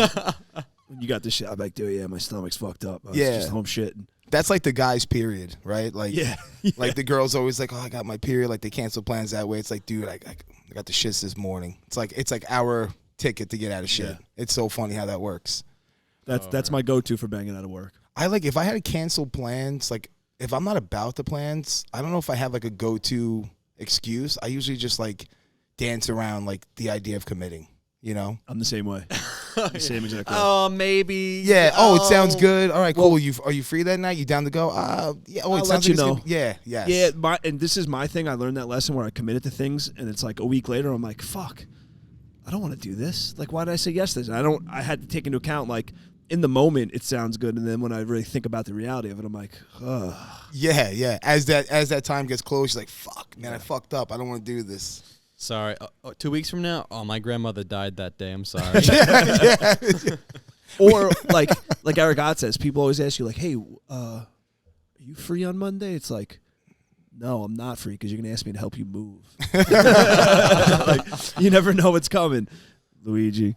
when you got the shit. I'm like, dude, yeah, my stomach's fucked up. I was Yeah. just home shitting. That's like the guy's period, right? Like, Yeah. like the girl's always like, oh, I got my period. Like they cancel plans that way. It's like, dude, I got the shits this morning. It's like our ticket to get out of shit. Yeah. It's so funny how that works. That's my go-to for banging out of work. I like if I had to cancel plans, like if I'm not about the plans, I don't know if I have like a go-to excuse. I usually just like dance around like the idea of committing, you know? I'm the same way. The same exact way. Oh, maybe. Yeah. Oh, it sounds good. All right, cool. Are you free that night? You down to go? Yeah. Oh, it I'll sounds let you like it's know. good. Yeah. Yes. Yeah, and this is my thing. I learned that lesson where I committed to things, and it's like a week later, I'm like, fuck, I don't want to do this. Like, why did I say yes to this? I had to take into account, like, in the moment, it sounds good, and then when I really think about the reality of it, I'm like, ugh. Yeah. Yeah. As that time gets close, she's like, fuck, man, I fucked up. I don't want to do this. Sorry. 2 weeks from now? Oh, my grandmother died that day. I'm sorry. Yeah. Or, like Eric Ott says, people always ask you, like, hey, are you free on Monday? It's like, no, I'm not free because you're going to ask me to help you move. Like, you never know what's coming. Luigi,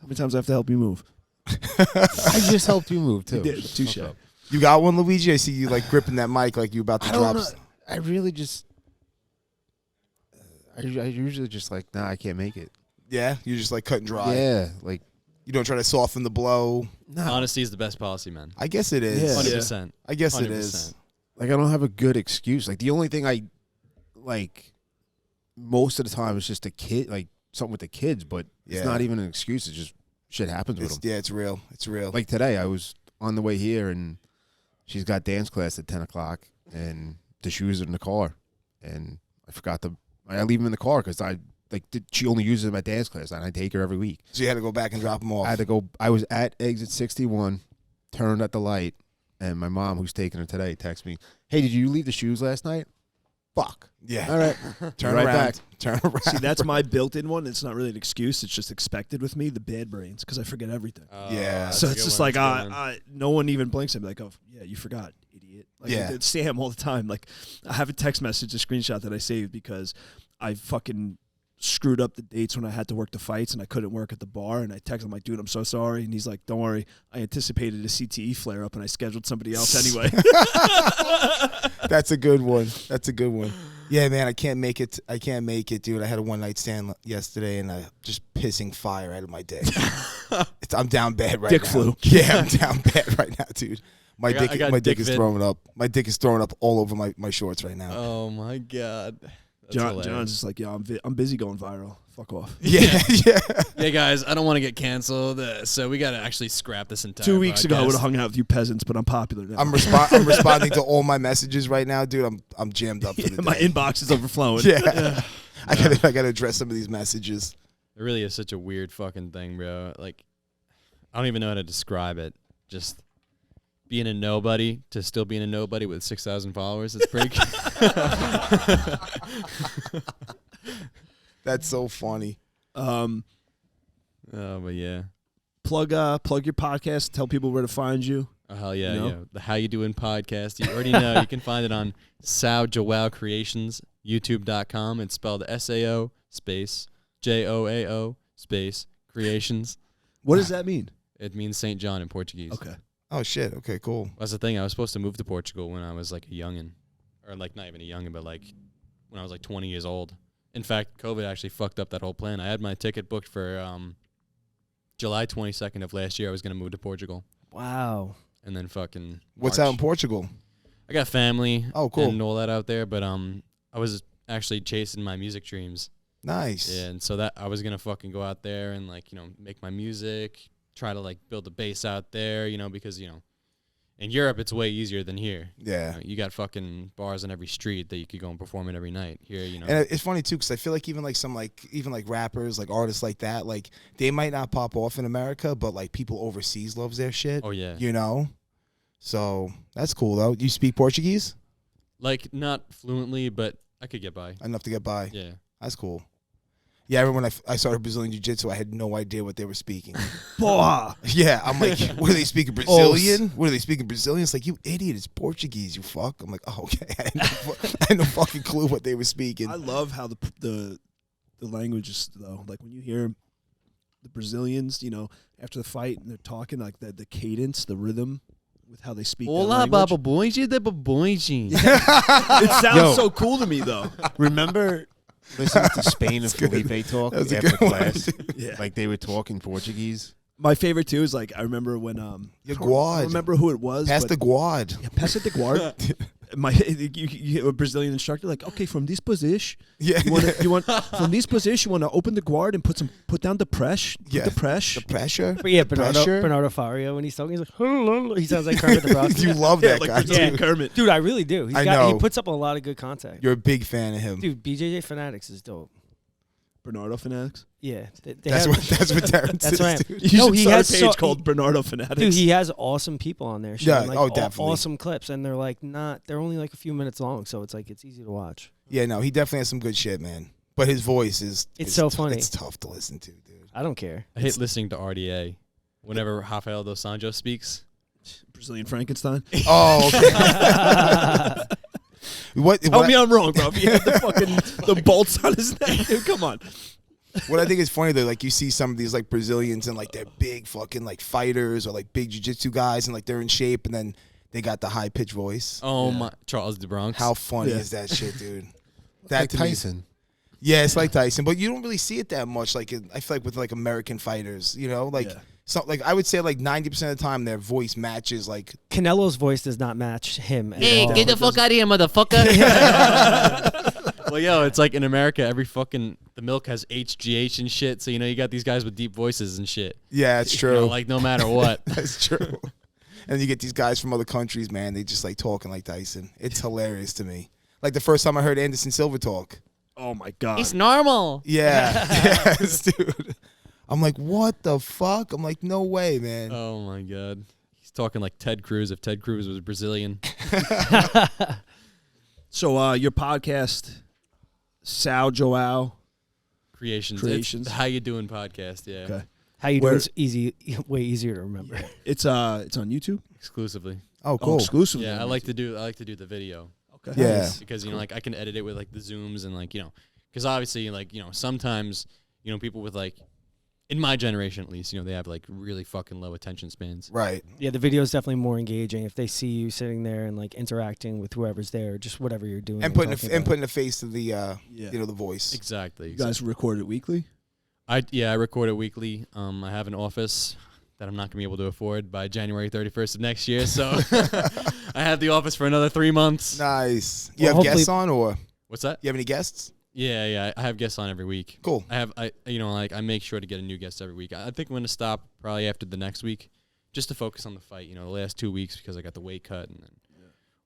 how many times do I have to help you move? I just helped you move too. You did. Touche. You got one, Luigi? I see you like gripping that mic like you about to I drop. don't know. I really just. I usually just like, nah, I can't make it. Yeah, you just like cut and dry. Yeah, like You don't try to soften the blow. Honesty is the best policy, man. I guess it is. Yeah. 100%. I guess it 100%. is. I don't have a good excuse. Like the only thing I like most of the time is just a kid, like something with the kids, but Yeah. it's not even an excuse. It's just shit happens with them. Yeah, it's real. It's real. Like today, I was on the way here, and she's got dance class at 10 o'clock, and the shoes are in the car, and I forgot to. I leave them in the car because she only uses them at dance class, and I take her every week. So you had to go back and drop them off. I had to go. I was at exit 61, turned at the light, and my mom, who's taking her today, texts me, "Hey, did you leave the shoes last night?" Fuck. Yeah. All right. Turn Right around. back. Turn around. See, that's my built-in one. It's not really an excuse. It's just expected with me, the bad brains, because I forget everything. Yeah. So it's just like, no one even blinks. I'm like, oh, yeah, you forgot, idiot. Like, Yeah. it's Sam all the time. Like, I have a text message, a screenshot that I saved because I fucking screwed up the dates when I had to work the fights and I couldn't work at the bar. And I texted him, like, dude, I'm so sorry. And he's like, don't worry. I anticipated a CTE flare-up and I scheduled somebody else anyway. That's a good one. That's a good one. Yeah, man, I can't make it. I can't make it, dude. I had a one-night stand yesterday, and just pissing fire out of my dick. I'm down bad right Dick now. flu. Yeah, I'm down bad right now, dude. My I got dick dick is vid. throwing up. My dick is throwing up all over my shorts right now. Oh, my God. That's John's hilarious. just like, yeah, I'm busy going viral. Fuck off. Yeah, yeah. Hey, guys, I don't want to get canceled, so we got to actually scrap this entire 2 weeks ago, I podcast. would have hung out with you peasants, but I'm popular now. I'm responding to all my messages right now, dude. I'm jammed up for the day. My inbox is overflowing. Yeah. I gotta address some of these messages. It really is such a weird fucking thing, bro. Like, I don't even know how to describe it. Just being a nobody to still being a nobody with 6,000 followers. It's pretty That's so funny. Oh, but yeah. Plug your podcast. Tell people where to find you. Oh, hell yeah, You know? yeah. The How You Doing podcast. You already know. You can find it on Sao Joao Creations, YouTube.com. It's spelled SAO space JOAO space Creations. What does that mean? It means St. John in Portuguese. Okay. Oh shit. Okay, cool. That's the thing. I was supposed to move to Portugal when I was like a youngin'. Or like not even a youngin', but like when I was like 20 years old. In fact, COVID actually fucked up that whole plan. I had my ticket booked for July 22nd of last year. I was going to move to Portugal. Wow. And then fucking What's March. out in Portugal? I got family. Oh, cool. And all that out there, but I was actually chasing my music dreams. Nice. Yeah, and so that I was gonna fucking go out there and like make my music, try to like build a base out there, because in Europe it's way easier than here. Yeah. You got fucking bars on every street that you could go and perform at every night. Here, And it's funny too, because I feel like even like some even like rappers, like artists like that, like they might not pop off in America, but like people overseas loves their shit. Oh yeah. So that's cool though. You speak Portuguese? Like not fluently, but I could get by. Enough to get by. Yeah. That's cool. Yeah, I remember when I started Brazilian Jiu-Jitsu, I had no idea what they were speaking. Porra. Yeah, I'm like, what are they speaking Brazilian? What are they speaking Brazilian? It's like, you idiot, it's Portuguese, you fuck. I'm like, oh, okay. I had no fucking clue what they were speaking. I love how the language is, though. Like when you hear the Brazilians, after the fight and they're talking, like the cadence, the rhythm with how they speak. Olá, bababonji de babonji. It sounds so cool to me, though. Remember listening to Spain and Felipe talk That was a after good one, class? Yeah. Like they were talking Portuguese. My favorite too is like I remember when Your I don't guad. remember who it was. Pass but the guad. Yeah, pass it the guard. You hit a Brazilian instructor like, okay, from this position, Yeah. you want from this position, you want to open the guard and put down the press, Yeah. the press. The pressure. But yeah, Pressure. Bernardo Fario, when he's talking, he's like, "Hello." He sounds like Kermit the Frog. You love Yeah, that like guy, Brazilian too. Kermit. Dude, I really do. I know. He puts up a lot of good content. You're a big fan of him. Dude, BJJ Fanatics is dope. Bernardo Fanatics. Yeah, That's what Darren That's says, right. dude. You No, should he start has a page so- called Bernardo Fanatics. Dude, he has awesome people on there. Yeah, Like, definitely. awesome clips, and they're like they're only like a few minutes long, so it's easy to watch. Yeah, no, he definitely has some good shit, man. But his voice is So funny. It's tough to listen to, dude. I don't care. I hate listening to RDA whenever Rafael dos Anjos speaks. Brazilian Frankenstein. Oh, okay. Tell me I'm wrong, bro. If he had the bolts on his neck, dude, come on. What I think is funny though, like you see some of these like Brazilians and like they're big fucking like fighters or like big jiu-jitsu guys and like they're in shape and then they got the high pitched voice. Oh my, Charles de Bronx. How funny Yeah. is that shit, dude? That Like to me- Tyson. Yeah, it's like Tyson, but you don't really see it that much. Like I feel like with like American fighters, like Yeah. so like I would say like 90% of the time their voice matches like Canelo's voice does not match him. At Hey, all. get the fuck out of here, motherfucker. Well, yo, it's like in America, the milk has HGH and shit. So you got these guys with deep voices and shit. yeah, it's true. Like no matter what. That's true. And you get these guys from other countries, man. They just like talking like Tyson. It's hilarious to me. Like the first time I heard Anderson Silva talk. Oh my god. It's normal. Yeah, yes, dude. I'm like, what the fuck? I'm like, no way, man. Oh my god, he's talking like Ted Cruz. If Ted Cruz was Brazilian, So your podcast, Sao Joao. Creations. Creations. It's How You Doing podcast. Yeah, Okay. How you Where- doing? It's easy, way easier to remember. It's on YouTube. exclusively. Oh, Oh, cool. exclusively. Yeah, on I like YouTube. to do the video Okay. Yeah. because like I can edit it with like the zooms and like because obviously like sometimes people with like in my generation at least they have like really fucking low attention spans. Right. Yeah, the video is definitely more engaging if they see you sitting there and like interacting with whoever's there, just whatever you're doing. And putting a face to the Yeah. the voice. Exactly. You guys record it weekly. I record it weekly. I have an office that I'm not gonna be able to afford by January 31st of next year. So I have the office for another 3 months. Nice. You Well, have guests hopefully- on, or What's that? you have any guests? Yeah. I have guests on every week. Cool. I make sure to get a new guest every week. I think I'm gonna stop probably after the next week, just to focus on the fight. The last 2 weeks because I got the weight cut and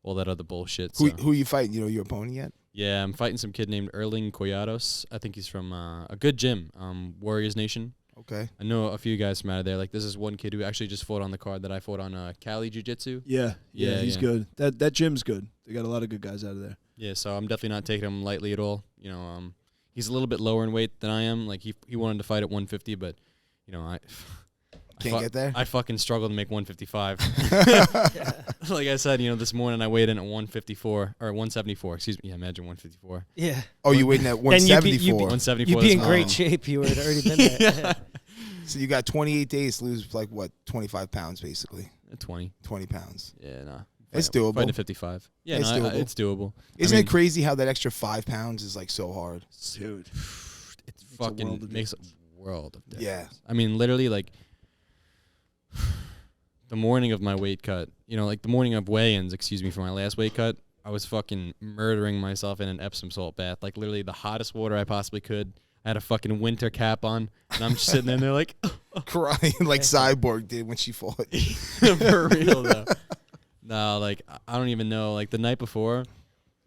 all that other bullshit. Who so. are you fighting? You know your opponent yet? Yeah, I'm fighting some kid named Erling Collados. I think he's from a good gym, Warriors Nation. Okay. I know a few guys from out of there. Like, this is one kid who actually just fought on the card that I fought on Cali Jiu-Jitsu. Yeah. He's yeah. good. That gym's good. They got a lot of good guys out of there. Yeah, so I'm definitely not taking him lightly at all. He's a little bit lower in weight than I am. Like, he wanted to fight at 150, but, I Can't get there? I fucking struggled to make 155. Like I said, this morning I weighed in at 154, or 174, excuse me. Yeah, imagine 154. Yeah. Oh, you waiting at Then you'd be- 174. 174 You'd be this in morning. great shape. You would have already been there. So you got 28 days to lose like what, 25 pounds basically, 20. 20 pounds. Yeah, nah. It's Fighting doable. at 55. Yeah, It's doable. it's doable. Isn't I mean, it crazy how that extra 5 pounds is like so hard? Dude. It a fucking world of makes a world of difference. Yeah. I mean, literally, like, the morning of my weight cut, like the morning of weigh-ins, for my last weight cut, I was fucking murdering myself in an Epsom salt bath, like literally the hottest water I possibly could. I had a fucking winter cap on, and I'm just sitting there like crying like Cyborg did when she fought. For real though. No, like I don't even know. Like the night before,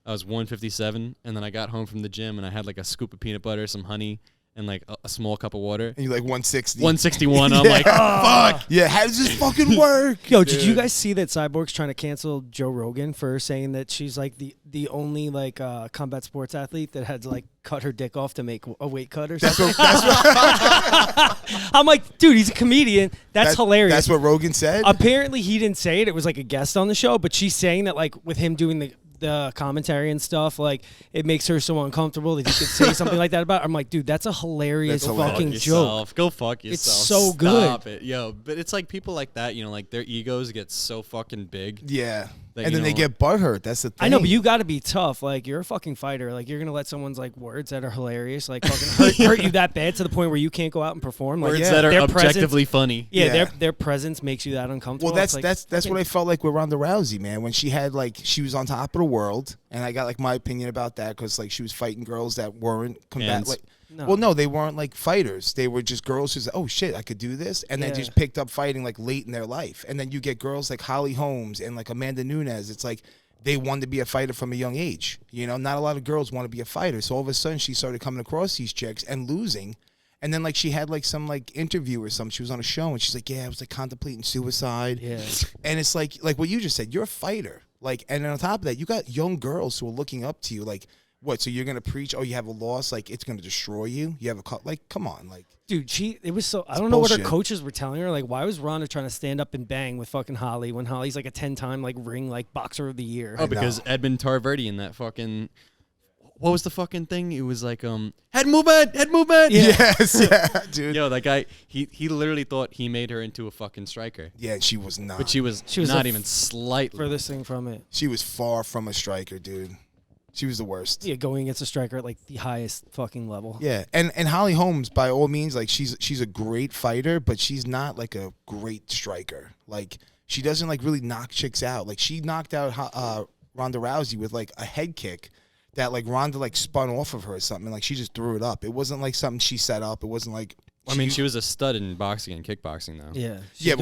I was 157, and then I got home from the gym, and I had like a scoop of peanut butter, some honey, and like a small cup of water. And you're like 160. 161. I'm like, fuck. Yeah, how does this fucking work? Yo, did you guys see that Cyborg's trying to cancel Joe Rogan for saying that she's like the only like combat sports athlete that had to like cut her dick off to make a weight cut or something? I'm like, dude, he's a comedian. That's hilarious. That's what Rogan said? Apparently he didn't say it. It was like a guest on the show, but she's saying that like with him doing the commentary and stuff, like it makes her so uncomfortable that he could say something like that about her. I'm like, dude, that's a hilarious fucking joke. Go fuck yourself. It's so good. Stop it. Yo, but it's like people like that, like their egos get so fucking big. Yeah. That, and then they get butthurt. That's the thing. I know, but you got to be tough. Like, you're a fucking fighter. Like, you're going to let someone's, like, words that are hilarious, like, fucking hurt you that bad to the point where you can't go out and perform. Like, words that are objectively funny. Yeah, their presence makes you that uncomfortable. Well, that's what I felt like with Ronda Rousey, man. When she had, like, she was on top of the world, and I got, like, my opinion about that because, like, she was fighting girls that weren't combat. Like, no. Well, no, they weren't, like, fighters. They were just girls who said, oh, shit, I could do this. And then just picked up fighting, like, late in their life. And then you get girls like Holly Holmes and, like, Amanda Nunes. It's like they wanted to be a fighter from a young age. Not a lot of girls want to be a fighter. So all of a sudden she started coming across these chicks and losing. And then, like, she had, like, some, like, interview or something. She was on a show, and she's like, yeah, I was, like, contemplating suicide. Yeah. And it's like what you just said. You're a fighter. Like, and on top of that, you got young girls who are looking up to you, like, what, so you're going to preach, oh, you have a loss, like, it's going to destroy you? You have a cut? Like, come on. Like, dude, it was so, I don't know what her coaches were telling her. Like, why was Ronda trying to stand up and bang with fucking Holly when Holly's, like, a 10-time, like, ring, like, boxer of the year? Oh, because Edmund Tarverdi in that fucking, what was the fucking thing? It was like, head movement. Yeah. Yes, yeah, dude. Yo, that guy, he literally thought he made her into a fucking striker. Yeah, she was not. But she was not even slightly. Furthest thing from it. She was far from a striker, dude. She was the worst. Yeah, going against a striker at, like, the highest fucking level. Yeah, and Holly Holmes, by all means, like, she's a great fighter, but she's not, like, a great striker. Like, she doesn't, like, really knock chicks out. Like, she knocked out Ronda Rousey with, like, a head kick that, like, Ronda, like, spun off of her or something. Like, she just threw it up. It wasn't, like, something she set up. It wasn't, like... I mean, she was a stud in boxing and kickboxing, though. Yeah. She's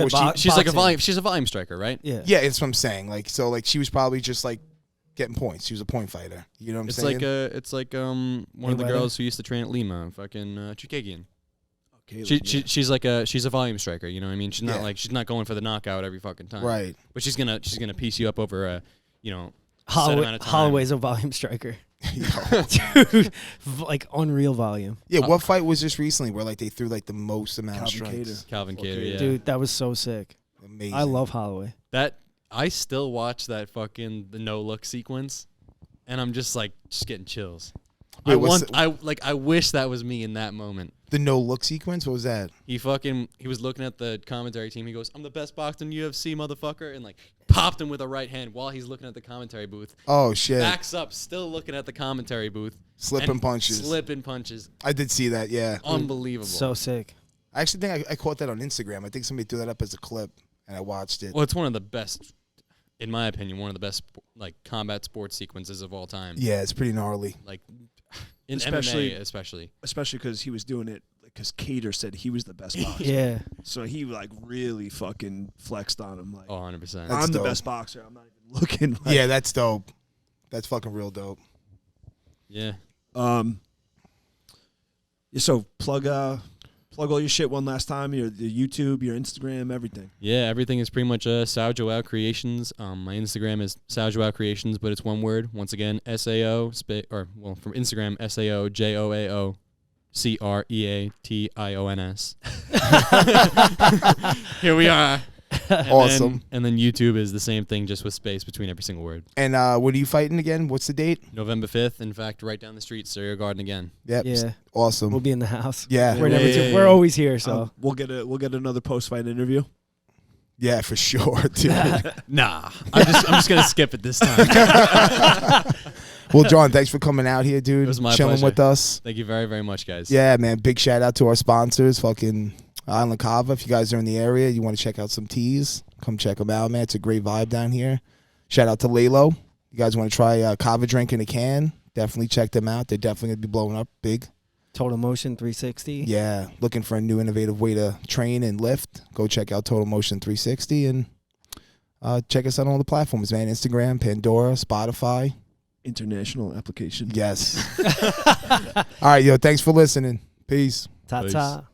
like a volume. She's a volume striker, right? Yeah. Yeah, that's what I'm saying. Like, so, like, she was probably just, like, getting points. She was a point fighter. You know what I'm saying? It's like one of the girls who used to train at Lima, fucking Chukagian. She's a volume striker. You know what I mean? She's not going for the knockout every fucking time. Right. But she's gonna piece you up over a Holloway's a volume striker. Dude, like unreal volume. Yeah, what fight was this recently where, like, they threw, like, the most amount of strikes? Calvin Kattar, yeah. Dude, that was so sick. Amazing. I love Holloway. I still watch that fucking the no look sequence, and I'm just getting chills. Wait, I wish that was me in that moment. The no look sequence? What was that? He was looking at the commentary team. He goes, "I'm the best boxer in UFC, motherfucker," and, like, popped him with a right hand while he's looking at the commentary booth. Oh shit! Backs up, still looking at the commentary booth. Slipping punches. I did see that. Yeah. Unbelievable. So sick. I actually think I caught that on Instagram. I think somebody threw that up as a clip, and I watched it. Well, it's one of the best. In my opinion, one of the best, like, combat sports sequences of all time. Yeah, it's pretty gnarly. Like, in MMA especially. Especially because he was doing it because Kattar said he was the best boxer. Yeah. So he, like, really fucking flexed on him. Like, 100%. I'm the best boxer. I'm not even looking. Like, yeah, that's dope. That's fucking real dope. Yeah. So plug all your shit one last time. Your YouTube, your Instagram, everything. Yeah, everything is pretty much Sao Joao Creations. My Instagram is Sao Joao Creations, but it's one word. Once again, SAO from Instagram SAOJOAO CREATIONS. Here we are. Awesome. And then YouTube is the same thing, just with space between every single word. And what are you fighting again? What's the date? November 5th. In fact, right down the street, Stereo Garden again. Yep. Yeah. Awesome. We'll be in the house. Yeah. We're always here, so we'll get another post-fight interview. Yeah, for sure, dude. Nah. I'm just gonna skip it this time. Well, Jon, thanks for coming out here, dude. It was my chilling pleasure. with us. Thank you very, very much, guys. Yeah, man. Big shout out to our sponsors. Fucking Island Kava. If you guys are in the area, you want to check out some teas, come check them out, man. It's a great vibe down here. Shout out to Lalo. You guys want to try Kava drink in a can? Definitely check them out. They're definitely going to be blowing up big. Total Motion 360. Yeah, looking for a new innovative way to train and lift, go check out Total Motion 360 and check us out on all the platforms, man. Instagram, Pandora, Spotify. International application. Yes. All right, yo, thanks for listening. Peace. Ta-ta.